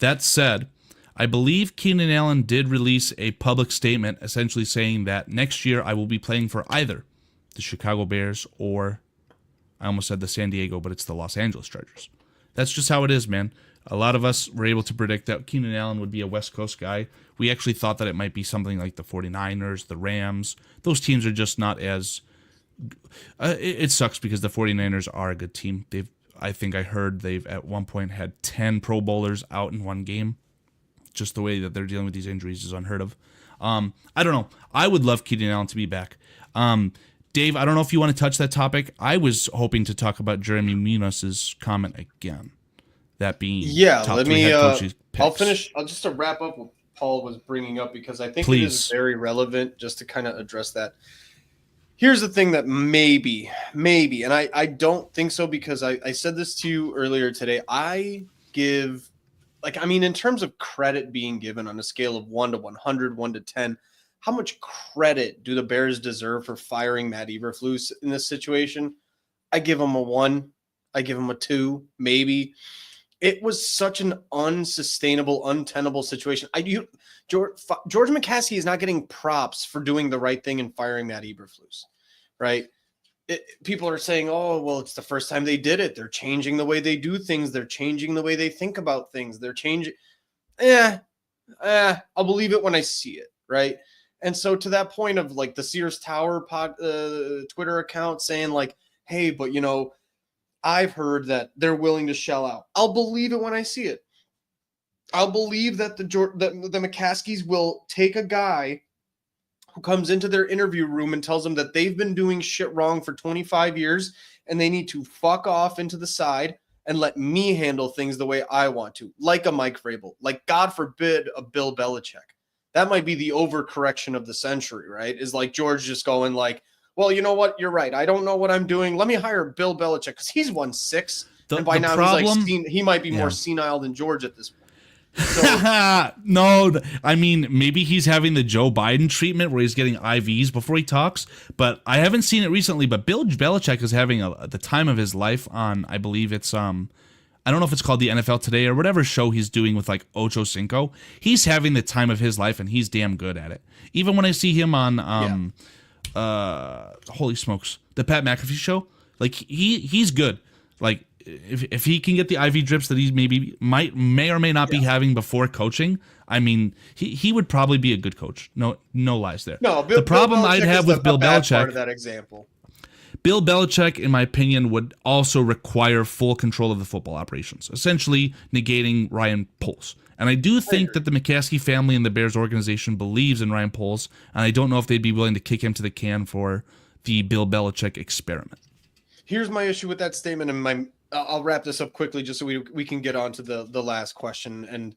That said, I believe Keenan Allen did release a public statement essentially saying that next year I will be playing for either the Chicago Bears or, I almost said the San Diego, but it's the Los Angeles Chargers. That's just how it is, man. A lot of us were able to predict that Keenan Allen would be a West Coast guy. We actually thought that it might be something like the 49ers, the Rams. Those teams are just not as... it sucks because the 49ers are a good team. I think I heard they've at one point had 10 Pro Bowlers out in one game. Just the way that they're dealing with these injuries is unheard of. I don't know. I would love Keenan Allen to be back. Dave, I don't know if you want to touch that topic. I was hoping to talk about Jeremy Munoz's comment again. That being let me I'll finish. I'll just to wrap up what Paul was bringing up, because I think it is very relevant just to kind of address that. Here's the thing that maybe, and I don't think so, because I said this to you earlier today. I give, in terms of credit being given on a scale of 1 to 100, 1 to 10, how much credit do the Bears deserve for firing Matt Eberflus in this situation? I give him a 1. I give him a 2, maybe. It was such an unsustainable, untenable situation. George McCaskey is not getting props for doing the right thing and firing Matt Eberflus, right? People are saying, oh, well, it's the first time they did it. They're changing the way they do things. They're changing the way they think about things. They're changing. I'll believe it when I see it, right? And so to that point of like the Sears Tower Twitter account saying like, hey, but I've heard that they're willing to shell out. I'll believe it when I see it. I'll believe that the McCaskies will take a guy who comes into their interview room and tells them that they've been doing shit wrong for 25 years and they need to fuck off into the side and let me handle things the way I want to, like a Mike Vrabel, like God forbid a Bill Belichick. That might be the overcorrection of the century, right? Is like George just going like, well, you know what? You're right. I don't know what I'm doing. Let me hire Bill Belichick because he's won 6. And by now he might be more senile than George at this point. So, no, I mean, maybe he's having the Joe Biden treatment where he's getting IVs before he talks, but I haven't seen it recently. But Bill Belichick is having the time of his life on, I believe it's, I don't know if it's called the NFL Today or whatever show he's doing with like Ocho Cinco. He's having the time of his life and he's damn good at it. Even when I see him on, holy smokes, the Pat McAfee show, like he's good. Like, if he can get the IV drips that he may or may not be having before coaching, I mean, he would probably be a good coach. No lies there. No, the problem I'd have with Bill Belichick, part of that example. Bill Belichick, in my opinion, would also require full control of the football operations, essentially negating Ryan Poles. And I do think that the McCaskey family and the Bears organization believes in Ryan Poles, and I don't know if they'd be willing to kick him to the can for the Bill Belichick experiment. Here's my issue with that statement, and I'll wrap this up quickly just so we can get on to the last question. And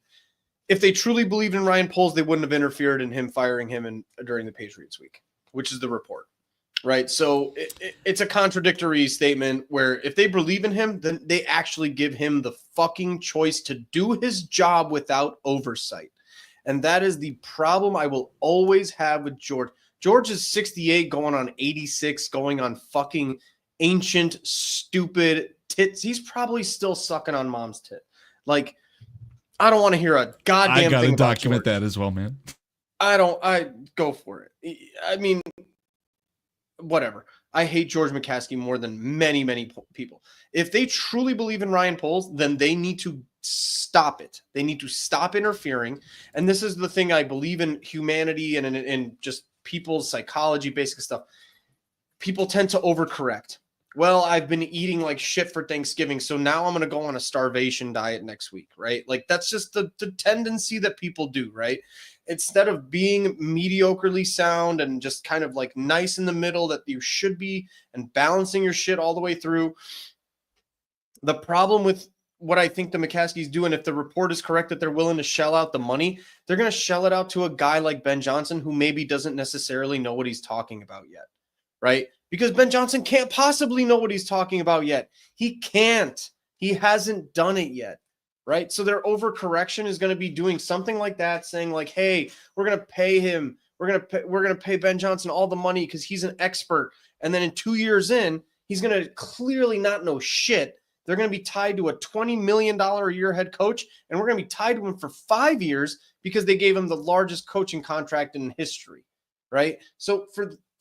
if they truly believed in Ryan Poles, they wouldn't have interfered in him firing him during the Patriots week, which is the report, right? So it's a contradictory statement where if they believe in him, then they actually give him the fucking choice to do his job without oversight. And that is the problem I will always have with George. George is 68 going on 86, going on fucking ancient, stupid tits. He's probably still sucking on mom's tit. Like, I don't want to hear a goddamn thing. I gotta document that as well, man. I go for it. I mean, whatever. I hate George McCaskey more than many people. If they truly believe in Ryan Poles, then they need to stop it. They need to stop interfering. And this is the thing, I believe in humanity and in just people's psychology, basic stuff. People tend to overcorrect. Well, I've been eating like shit for Thanksgiving, so now I'm going to go on a starvation diet next week, right? Like, that's just the tendency that people do, right? Instead of being mediocrely sound and just kind of like nice in the middle that you should be and balancing your shit all the way through. The problem with what I think the McCaskeys do, and if the report is correct that they're willing to shell out the money, they're going to shell it out to a guy like Ben Johnson who maybe doesn't necessarily know what he's talking about yet, right? Because Ben Johnson can't possibly know what he's talking about yet. He can't. He hasn't done it yet, right? So their overcorrection is going to be doing something like that, saying like, hey, we're going to pay him. We're going to pay Ben Johnson all the money because he's an expert. And then in 2 years in, he's going to clearly not know shit. They're going to be tied to a $20 million a year head coach, and we're going to be tied to him for 5 years because they gave him the largest coaching contract in history, right? So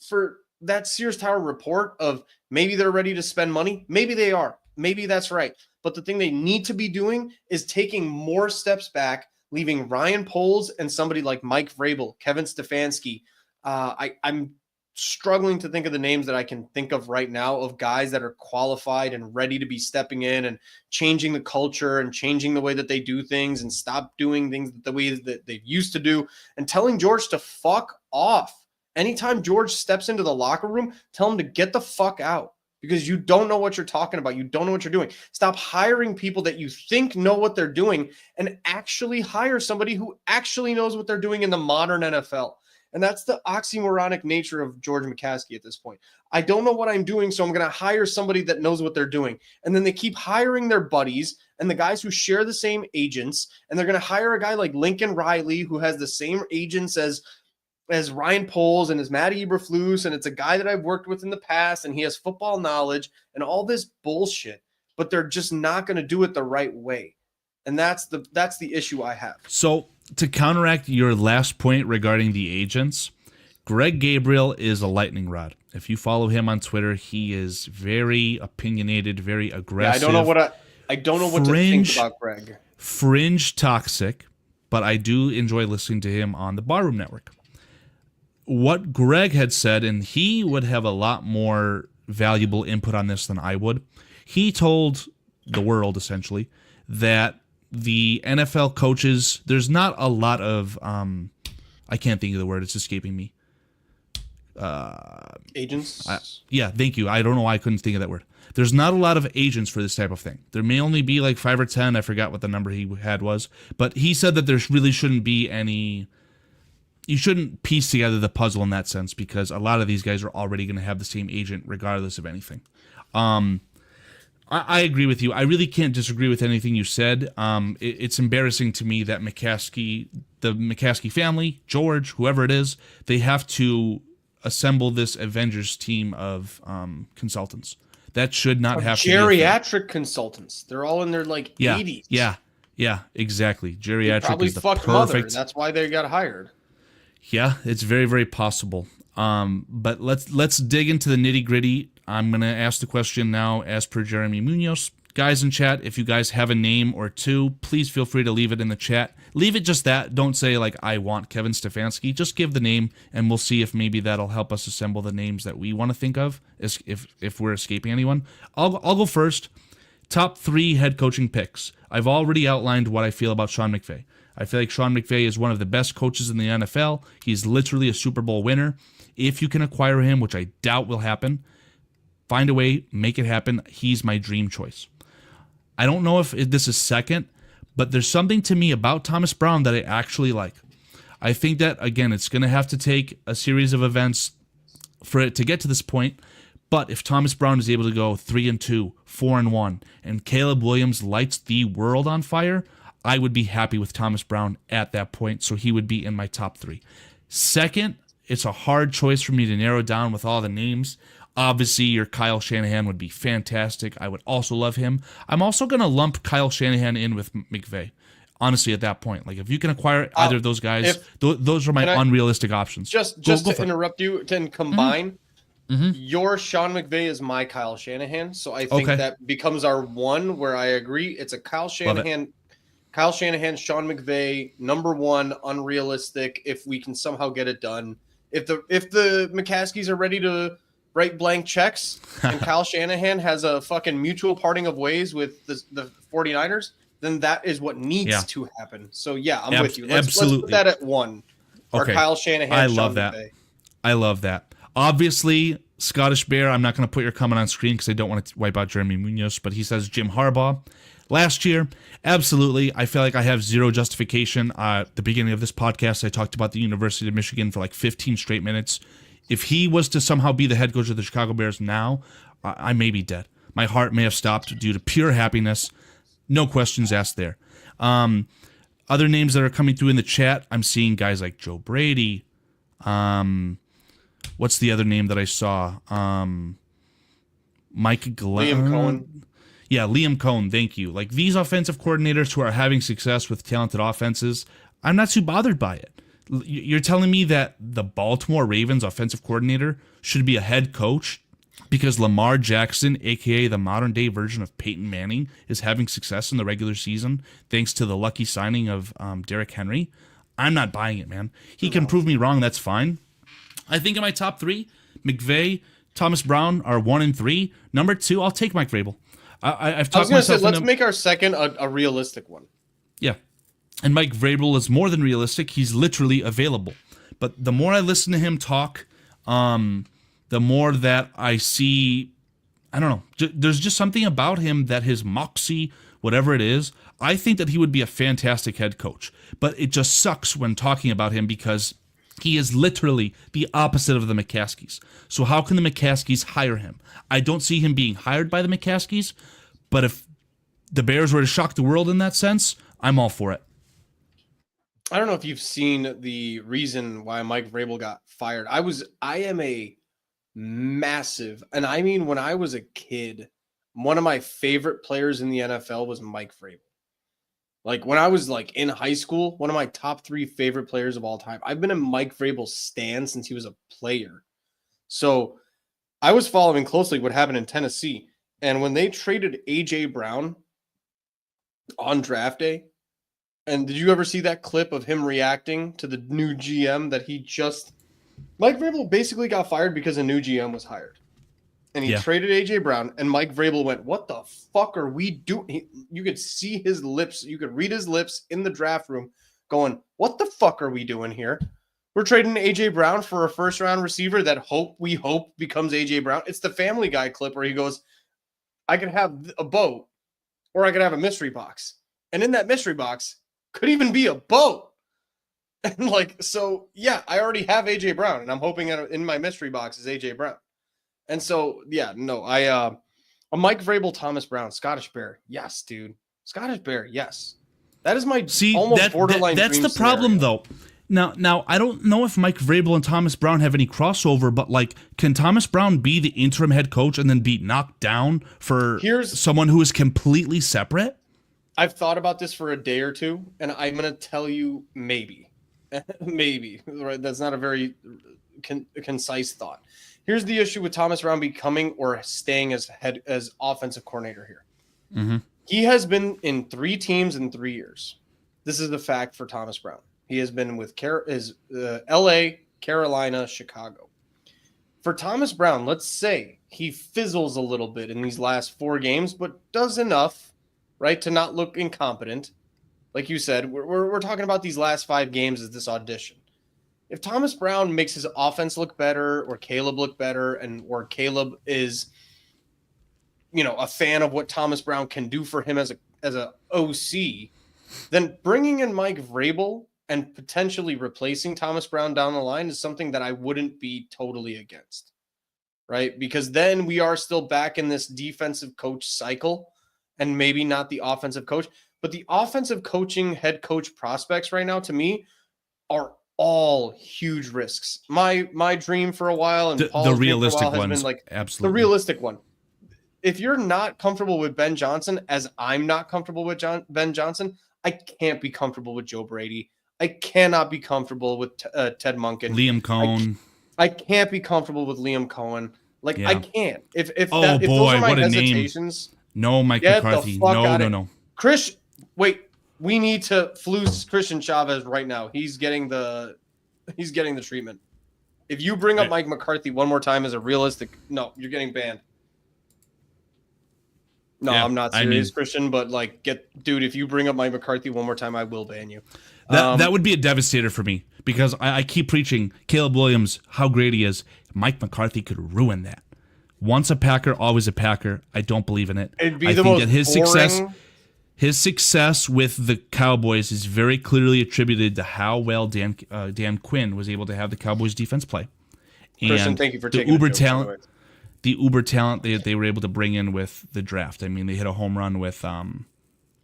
for that Sears Tower report of maybe they're ready to spend money, maybe they are. Maybe that's right. But the thing they need to be doing is taking more steps back, leaving Ryan Poles and somebody like Mike Vrabel, Kevin Stefanski. I'm struggling to think of the names that I can think of right now of guys that are qualified and ready to be stepping in and changing the culture and changing the way that they do things and stop doing things the way that they used to do and telling George to fuck off. Anytime George steps into the locker room, tell him to get the fuck out because you don't know what you're talking about. You don't know what you're doing. Stop hiring people that you think know what they're doing and actually hire somebody who actually knows what they're doing in the modern NFL. And that's the oxymoronic nature of George McCaskey at this point. I don't know what I'm doing, so I'm going to hire somebody that knows what they're doing. And then they keep hiring their buddies and the guys who share the same agents. And they're going to hire a guy like Lincoln Riley who has the same agents as Ryan Poles and as Matt Eberflus, and it's a guy that I've worked with in the past, and he has football knowledge and all this bullshit, but they're just not going to do it the right way. And that's the issue I have. So to counteract your last point regarding the agents, Greg Gabriel is a lightning rod. If you follow him on Twitter, he is very opinionated, very aggressive. Yeah, I don't know what to think about Greg. Fringe toxic, but I do enjoy listening to him on the Barroom Network. What Greg had said, and he would have a lot more valuable input on this than I would. He told the world, essentially, that the NFL coaches, there's not a lot of, I can't think of the word, it's escaping me. Agents? Yeah, thank you. I don't know why I couldn't think of that word. There's not a lot of agents for this type of thing. There may only be like 5 or 10. I forgot what the number he had was. But he said that there really shouldn't be any... You shouldn't piece together the puzzle in that sense because a lot of these guys are already going to have the same agent regardless of anything. I agree with you. I really can't disagree with anything you said. It's embarrassing to me that the McCaskey family, George, whoever it is, they have to assemble this Avengers team of consultants. That should not have to be geriatric consultants. They're all in their like 80s. Yeah, exactly. Geriatric probably is the fucked perfect. Mother. That's why they got hired. Yeah, it's very, very possible. But let's dig into the nitty gritty. I'm gonna ask the question now, as per Jeremy Munoz. Guys in chat, if you guys have a name or two, please feel free to leave it in the chat. Leave it just that. Don't say like I want Kevin Stefanski. Just give the name, and we'll see if maybe that'll help us assemble the names that we want to think of. If we're escaping anyone, I'll go first. Top 3 head coaching picks. I've already outlined what I feel about Sean McVay. I feel like Sean McVay is one of the best coaches in the NFL. He's literally a Super Bowl winner. If you can acquire him, which I doubt will happen, find a way, make it happen. He's my dream choice. I don't know if this is second, but there's something to me about Thomas Brown that I actually like. I think that, again, it's going to have to take a series of events for it to get to this point. But if Thomas Brown is able to go 3-2, 4-1, and Caleb Williams lights the world on fire, I would be happy with Thomas Brown at that point. So he would be in my top 3. Second, it's a hard choice for me to narrow down with all the names. Obviously, your Kyle Shanahan would be fantastic. I would also love him. I'm also going to lump Kyle Shanahan in with McVay. Honestly, at that point, like if you can acquire either of those guys, those are my unrealistic options. Just to interrupt you and combine, your Sean McVay is my Kyle Shanahan. So I think that becomes our one where I agree. It's a Kyle Shanahan, Sean McVay, number 1, unrealistic. If we can somehow get it done, if the McCaskies are ready to write blank checks and Kyle Shanahan has a fucking mutual parting of ways with the 49ers, then that is what needs to happen. So yeah, I'm with you. Let's put that at 1. Or Kyle Shanahan. I love that. McVay. I love that. Obviously, Scottish Bear, I'm not going to put your comment on screen because I don't want to wipe out Jeremy Munoz, but he says Jim Harbaugh. Last year, absolutely. I feel like I have zero justification. At the beginning of this podcast, I talked about the University of Michigan for like 15 straight minutes. If he was to somehow be the head coach of the Chicago Bears now, I may be dead. My heart may have stopped due to pure happiness. No questions asked there. Other names that are coming through in the chat, I'm seeing guys like Joe Brady. What's the other name that I saw? Mike Glenn. Liam Cohen. Yeah, Liam Cohen, thank you. Like these offensive coordinators who are having success with talented offenses, I'm not too bothered by it. You're telling me that the Baltimore Ravens offensive coordinator should be a head coach because Lamar Jackson, a.k.a. the modern-day version of Peyton Manning, is having success in the regular season thanks to the lucky signing of Derrick Henry? I'm not buying it, man. He can prove me wrong. That's fine. I think in my top 3, McVay, Thomas Brown are 1 and 3. Number 2, I'll take Mike Vrabel. I've talked myself. Let's make our second a realistic one. Yeah. And Mike Vrabel is more than realistic. He's literally available. But the more I listen to him talk, the more that I see, I don't know, there's just something about him that his moxie, whatever it is, I think that he would be a fantastic head coach. But it just sucks when talking about him because he is literally the opposite of the McCaskies. So how can the McCaskies hire him? I don't see him being hired by the McCaskies, but if the Bears were to shock the world in that sense, I'm all for it. I don't know if you've seen the reason why Mike Vrabel got fired. I am a massive, and I mean when I was a kid, one of my favorite players in the NFL was Mike Vrabel. Like when I was like in high school, one of my top 3 favorite players of all time. I've been a Mike Vrabel stan since he was a player. So I was following closely what happened in Tennessee. And when they traded A.J. Brown on draft day, and did you ever see that clip of him reacting to the new GM that Mike Vrabel basically got fired because a new GM was hired. And he traded A.J. Brown, and Mike Vrabel went, what the fuck are we doing? You could see his lips. You could read his lips in the draft room going, what the fuck are we doing here? We're trading A.J. Brown for a first-round receiver that we hope becomes A.J. Brown. It's the Family Guy clip where he goes, I could have a boat or I could have a mystery box. And in that mystery box could even be a boat. And like, so yeah, I already have A.J. Brown, and I'm hoping in my mystery box is A.J. Brown. And so, yeah, no, I'm A Mike Vrabel, Thomas Brown, Scottish Bear. Yes, dude. Scottish Bear. Yes. That is my almost borderline that's dream the problem, scenario. though. Now, I don't know if Mike Vrabel and Thomas Brown have any crossover, but like, can Thomas Brown be the interim head coach and then be knocked down for someone who is completely separate? I've thought about this for a day or two, and I'm going to tell you maybe. Maybe. Right? That's not a very concise thought. Here's the issue with Thomas Brown becoming or staying as offensive coordinator here. Mm-hmm. He has been in 3 teams in 3 years. This is the fact for Thomas Brown. He has been with L.A., Carolina, Chicago. For Thomas Brown, let's say he fizzles a little bit in these last 4 games, but does enough, right, to not look incompetent. Like you said, we're talking about these last 5 games as this audition. If Thomas Brown makes his offense look better, or Caleb look better, or Caleb is, a fan of what Thomas Brown can do for him as a OC, then bringing in Mike Vrabel and potentially replacing Thomas Brown down the line is something that I wouldn't be totally against, right? Because then we are still back in this defensive coach cycle, and maybe not the offensive coach, but the offensive coaching head coach prospects right now, to me, are all huge risks. My dream for a while, and Paul's the realistic one has been like absolutely the realistic one. If you're not comfortable with Ben Johnson, as I'm not comfortable with Ben Johnson, I can't be comfortable with Joe Brady. I cannot be comfortable with Ted Monken. Liam Cohen. I can't be comfortable with Liam Cohen. Like, yeah. I can't. If those are my hesitations, no, Mike McCarthy. No. Wait. We need to fluce Christian Chavez right now. He's getting the treatment. If you bring up Mike McCarthy one more time as a realistic, no, you're getting banned. No, yeah, I'm not serious, Christian, but dude, if you bring up Mike McCarthy one more time, I will ban you. That would be a devastator for me, because I keep preaching Caleb Williams, how great he is. Mike McCarthy could ruin that. Once a Packer, always a Packer. I don't believe in it. It'd be His success with the Cowboys is very clearly attributed to how well Dan Quinn was able to have the Cowboys defense play. And Christian, thank you for taking the uber talent they were able to bring in with the draft. I mean, they hit a home run with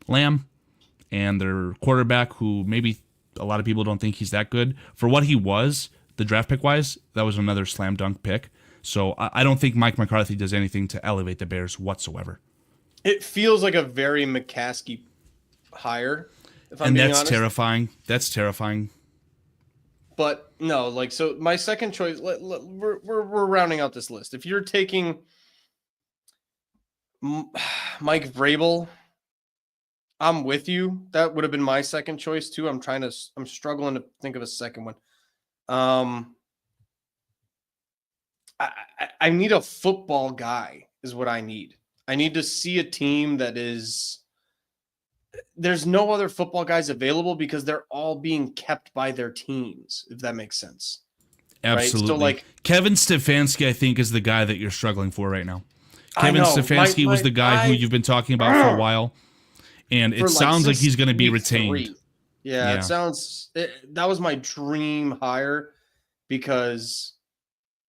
Lamb and their quarterback, who maybe a lot of people don't think he's that good. For what he was, the draft pick-wise, that was another slam dunk pick. So I don't think Mike McCarthy does anything to elevate the Bears whatsoever. It feels like a very McCaskey hire, if I'm being honest. Terrifying. That's terrifying. But no, so my second choice, we're rounding out this list. If you're taking Mike Vrabel, I'm with you. That would have been my second choice too. I'm struggling to think of a second one. I need a football guy is what I need. I need to see a team that is. There's no other football guys available because they're all being kept by their teams, if that makes sense. Absolutely. Right? So Kevin Stefanski, I think, is the guy that you're struggling for right now. Kevin Stefanski was the guy who you've been talking about for a while, and it sounds like he's going to be retained. Yeah, it sounds. That was my dream hire, because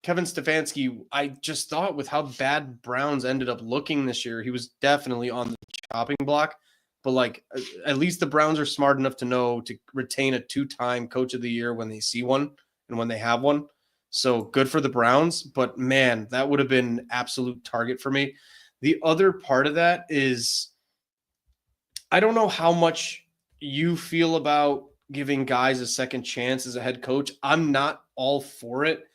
Kevin Stefanski, I just thought with how bad Browns ended up looking this year, he was definitely on the chopping block. But at least the Browns are smart enough to know to retain a 2-time coach of the year when they see one and when they have one. So good for the Browns. But man, that would have been an absolute target for me. The other part of that is, I don't know how much you feel about giving guys a second chance as a head coach. I'm not all for it.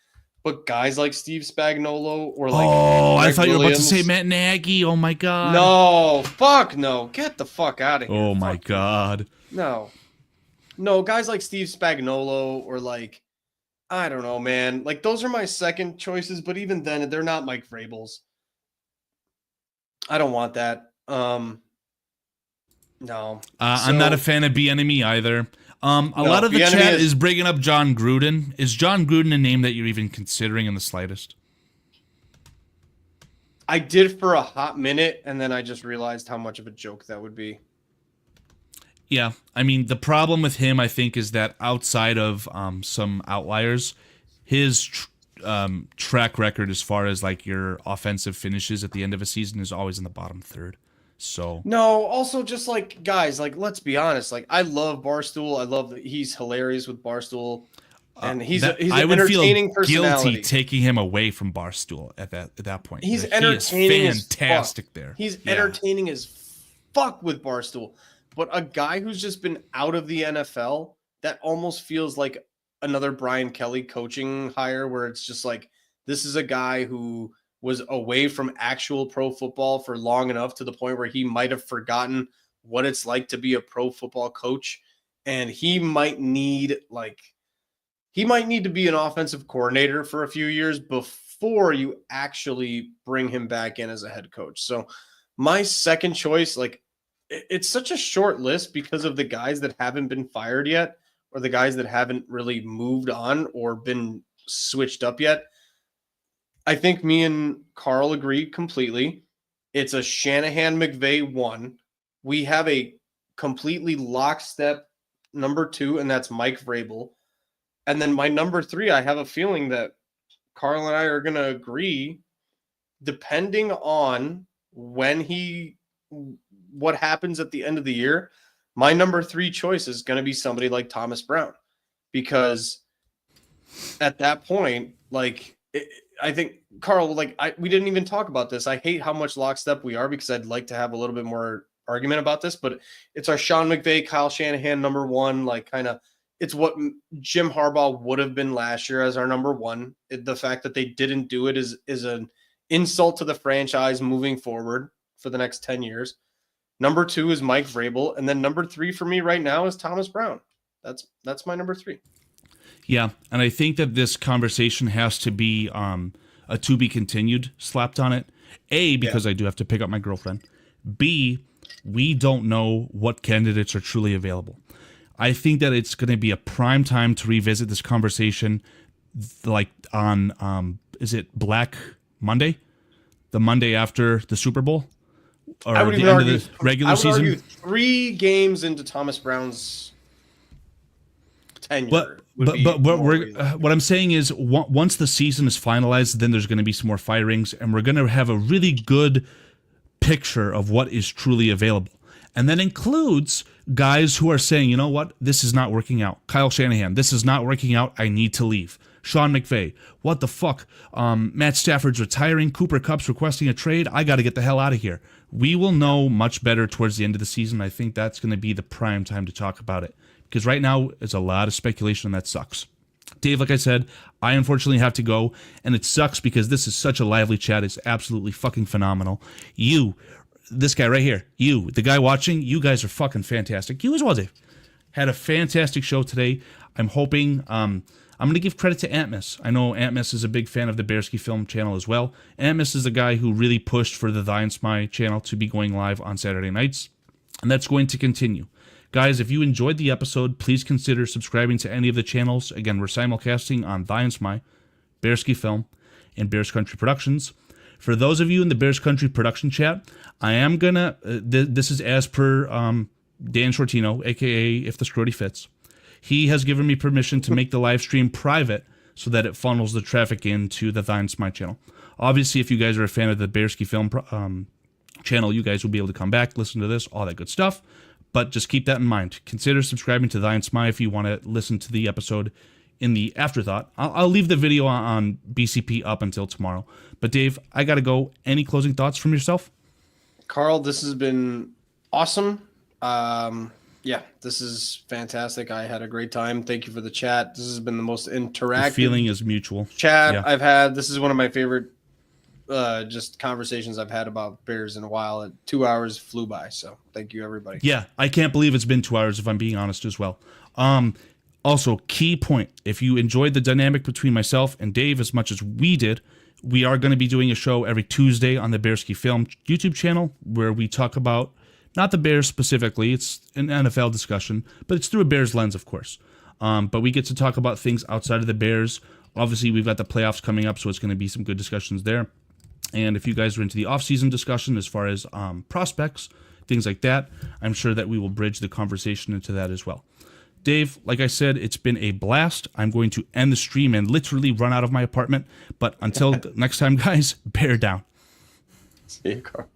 But guys like Steve Spagnuolo or I thought you were about to say Matt Nagy. Oh my God. No, fuck no. Get the fuck out of here. Oh my God. No, guys like Steve Spagnuolo or I don't know, man. Those are my second choices, but even then, they're not Mike Vrabel's. I don't want that. No. I'm not a fan of Bieniemy either. A lot of the chat is bringing up John Gruden. Is John Gruden a name that you're even considering in the slightest? I did for a hot minute, and then I just realized how much of a joke that would be. Yeah, I mean, the problem with him, I think, is that outside of some outliers, his track record as far as like your offensive finishes at the end of a season is always in the bottom third. So no, also just like guys, like let's be honest, like I love Barstool. I love that he's hilarious with Barstool, and he's an entertaining personality. Guilty taking him away from Barstool at that point. He's entertaining, he is fantastic there. He's entertaining as fuck with Barstool, but a guy who's just been out of the NFL, that almost feels like another Brian Kelly coaching hire, where it's just like this is a guy who was away from actual pro football for long enough to the point where he might have forgotten what it's like to be a pro football coach. And he might need to be an offensive coordinator for a few years before you actually bring him back in as a head coach. So my second choice, like it's such a short list because of the guys that haven't been fired yet, or the guys that haven't really moved on or been switched up yet. I think me and Karl agree completely. It's a Shanahan McVay 1. We have a completely lockstep number 2, and that's Mike Vrabel. And then my number 3, I have a feeling that Karl and I are going to agree, depending on what happens at the end of the year. My number 3 choice is going to be somebody like Thomas Brown, because at that point, like, I think Karl, we didn't even talk about this. I hate how much lockstep we are, because I'd like to have a little bit more argument about this, but it's our Sean McVay, Kyle Shanahan number 1, like kind of, it's what Jim Harbaugh would have been last year as our number 1. The fact that they didn't do it is an insult to the franchise moving forward for the next 10 years. Number 2 is Mike Vrabel. And then number 3 for me right now is Thomas Brown. That's my number 3. Yeah, and I think that this conversation has to be a to be continued slapped on it. A, because I do have to pick up my girlfriend. B, we don't know what candidates are truly available. I think that it's going to be a prime time to revisit this conversation, like on, is it Black Monday? The Monday after the Super Bowl? Or the end of the regular season? I would argue 3 games into Thomas Brown's tenure. But what I'm saying is, once the season is finalized, then there's going to be some more firings, and we're going to have a really good picture of what is truly available. And that includes guys who are saying, you know what, this is not working out. Kyle Shanahan, this is not working out. I need to leave. Sean McVay, what the fuck? Matt Stafford's retiring. Cooper Kupp's requesting a trade. I got to get the hell out of here. We will know much better towards the end of the season. I think that's going to be the prime time to talk about it, because right now it's a lot of speculation, and that sucks. Dave, like I said, I unfortunately have to go, and it sucks because this is such a lively chat. It's absolutely fucking phenomenal. You, this guy right here, you, the guy watching, you guys are fucking fantastic. You as well, Dave. Had a fantastic show today. I'm hoping, I'm going to give credit to Antmas. I know Antmas is a big fan of the BearskiFilm channel as well. Antmas is the guy who really pushed for the Thy and Smy channel to be going live on Saturday nights, and that's going to continue. Guys, if you enjoyed the episode, please consider subscribing to any of the channels. Again, we're simulcasting on Thy and Smy, BearskiFilm, and Bears Country Productions. For those of you in the Bears Country Production chat, I am going to, this is as per Dan Shortino, a.k.a. If the Scroty Fits. He has given me permission to make the live stream private so that it funnels the traffic into the Thy and Smy channel. Obviously, if you guys are a fan of the BearskiFilm channel, you guys will be able to come back, listen to this, all that good stuff. But just keep that in mind. Consider subscribing to Thy and Smy if you want to listen to the episode in the afterthought. I'll leave the video on BCP up until tomorrow. But Dave, I got to go. Any closing thoughts from yourself? Karl, this has been awesome. Yeah, this is fantastic. I had a great time. Thank you for the chat. This has been the most interactive. The feeling is mutual. Chat I've had. This is one of my favorite just conversations I've had about Bears in a while. 2 hours flew by. So thank you, everybody. Yeah, I can't believe it's been 2 hours, if I'm being honest as well. Also, key point, if you enjoyed the dynamic between myself and Dave as much as we did, we are going to be doing a show every Tuesday on the BearskiFilm YouTube channel where we talk about, not the Bears specifically, it's an NFL discussion, but it's through a Bears lens, of course. But we get to talk about things outside of the Bears. Obviously, we've got the playoffs coming up, so it's going to be some good discussions there. And if you guys are into the off-season discussion as far as prospects, things like that, I'm sure that we will bridge the conversation into that as well. Dave, like I said, it's been a blast. I'm going to end the stream and literally run out of my apartment. But until next time, guys, bear down. See you, Karl.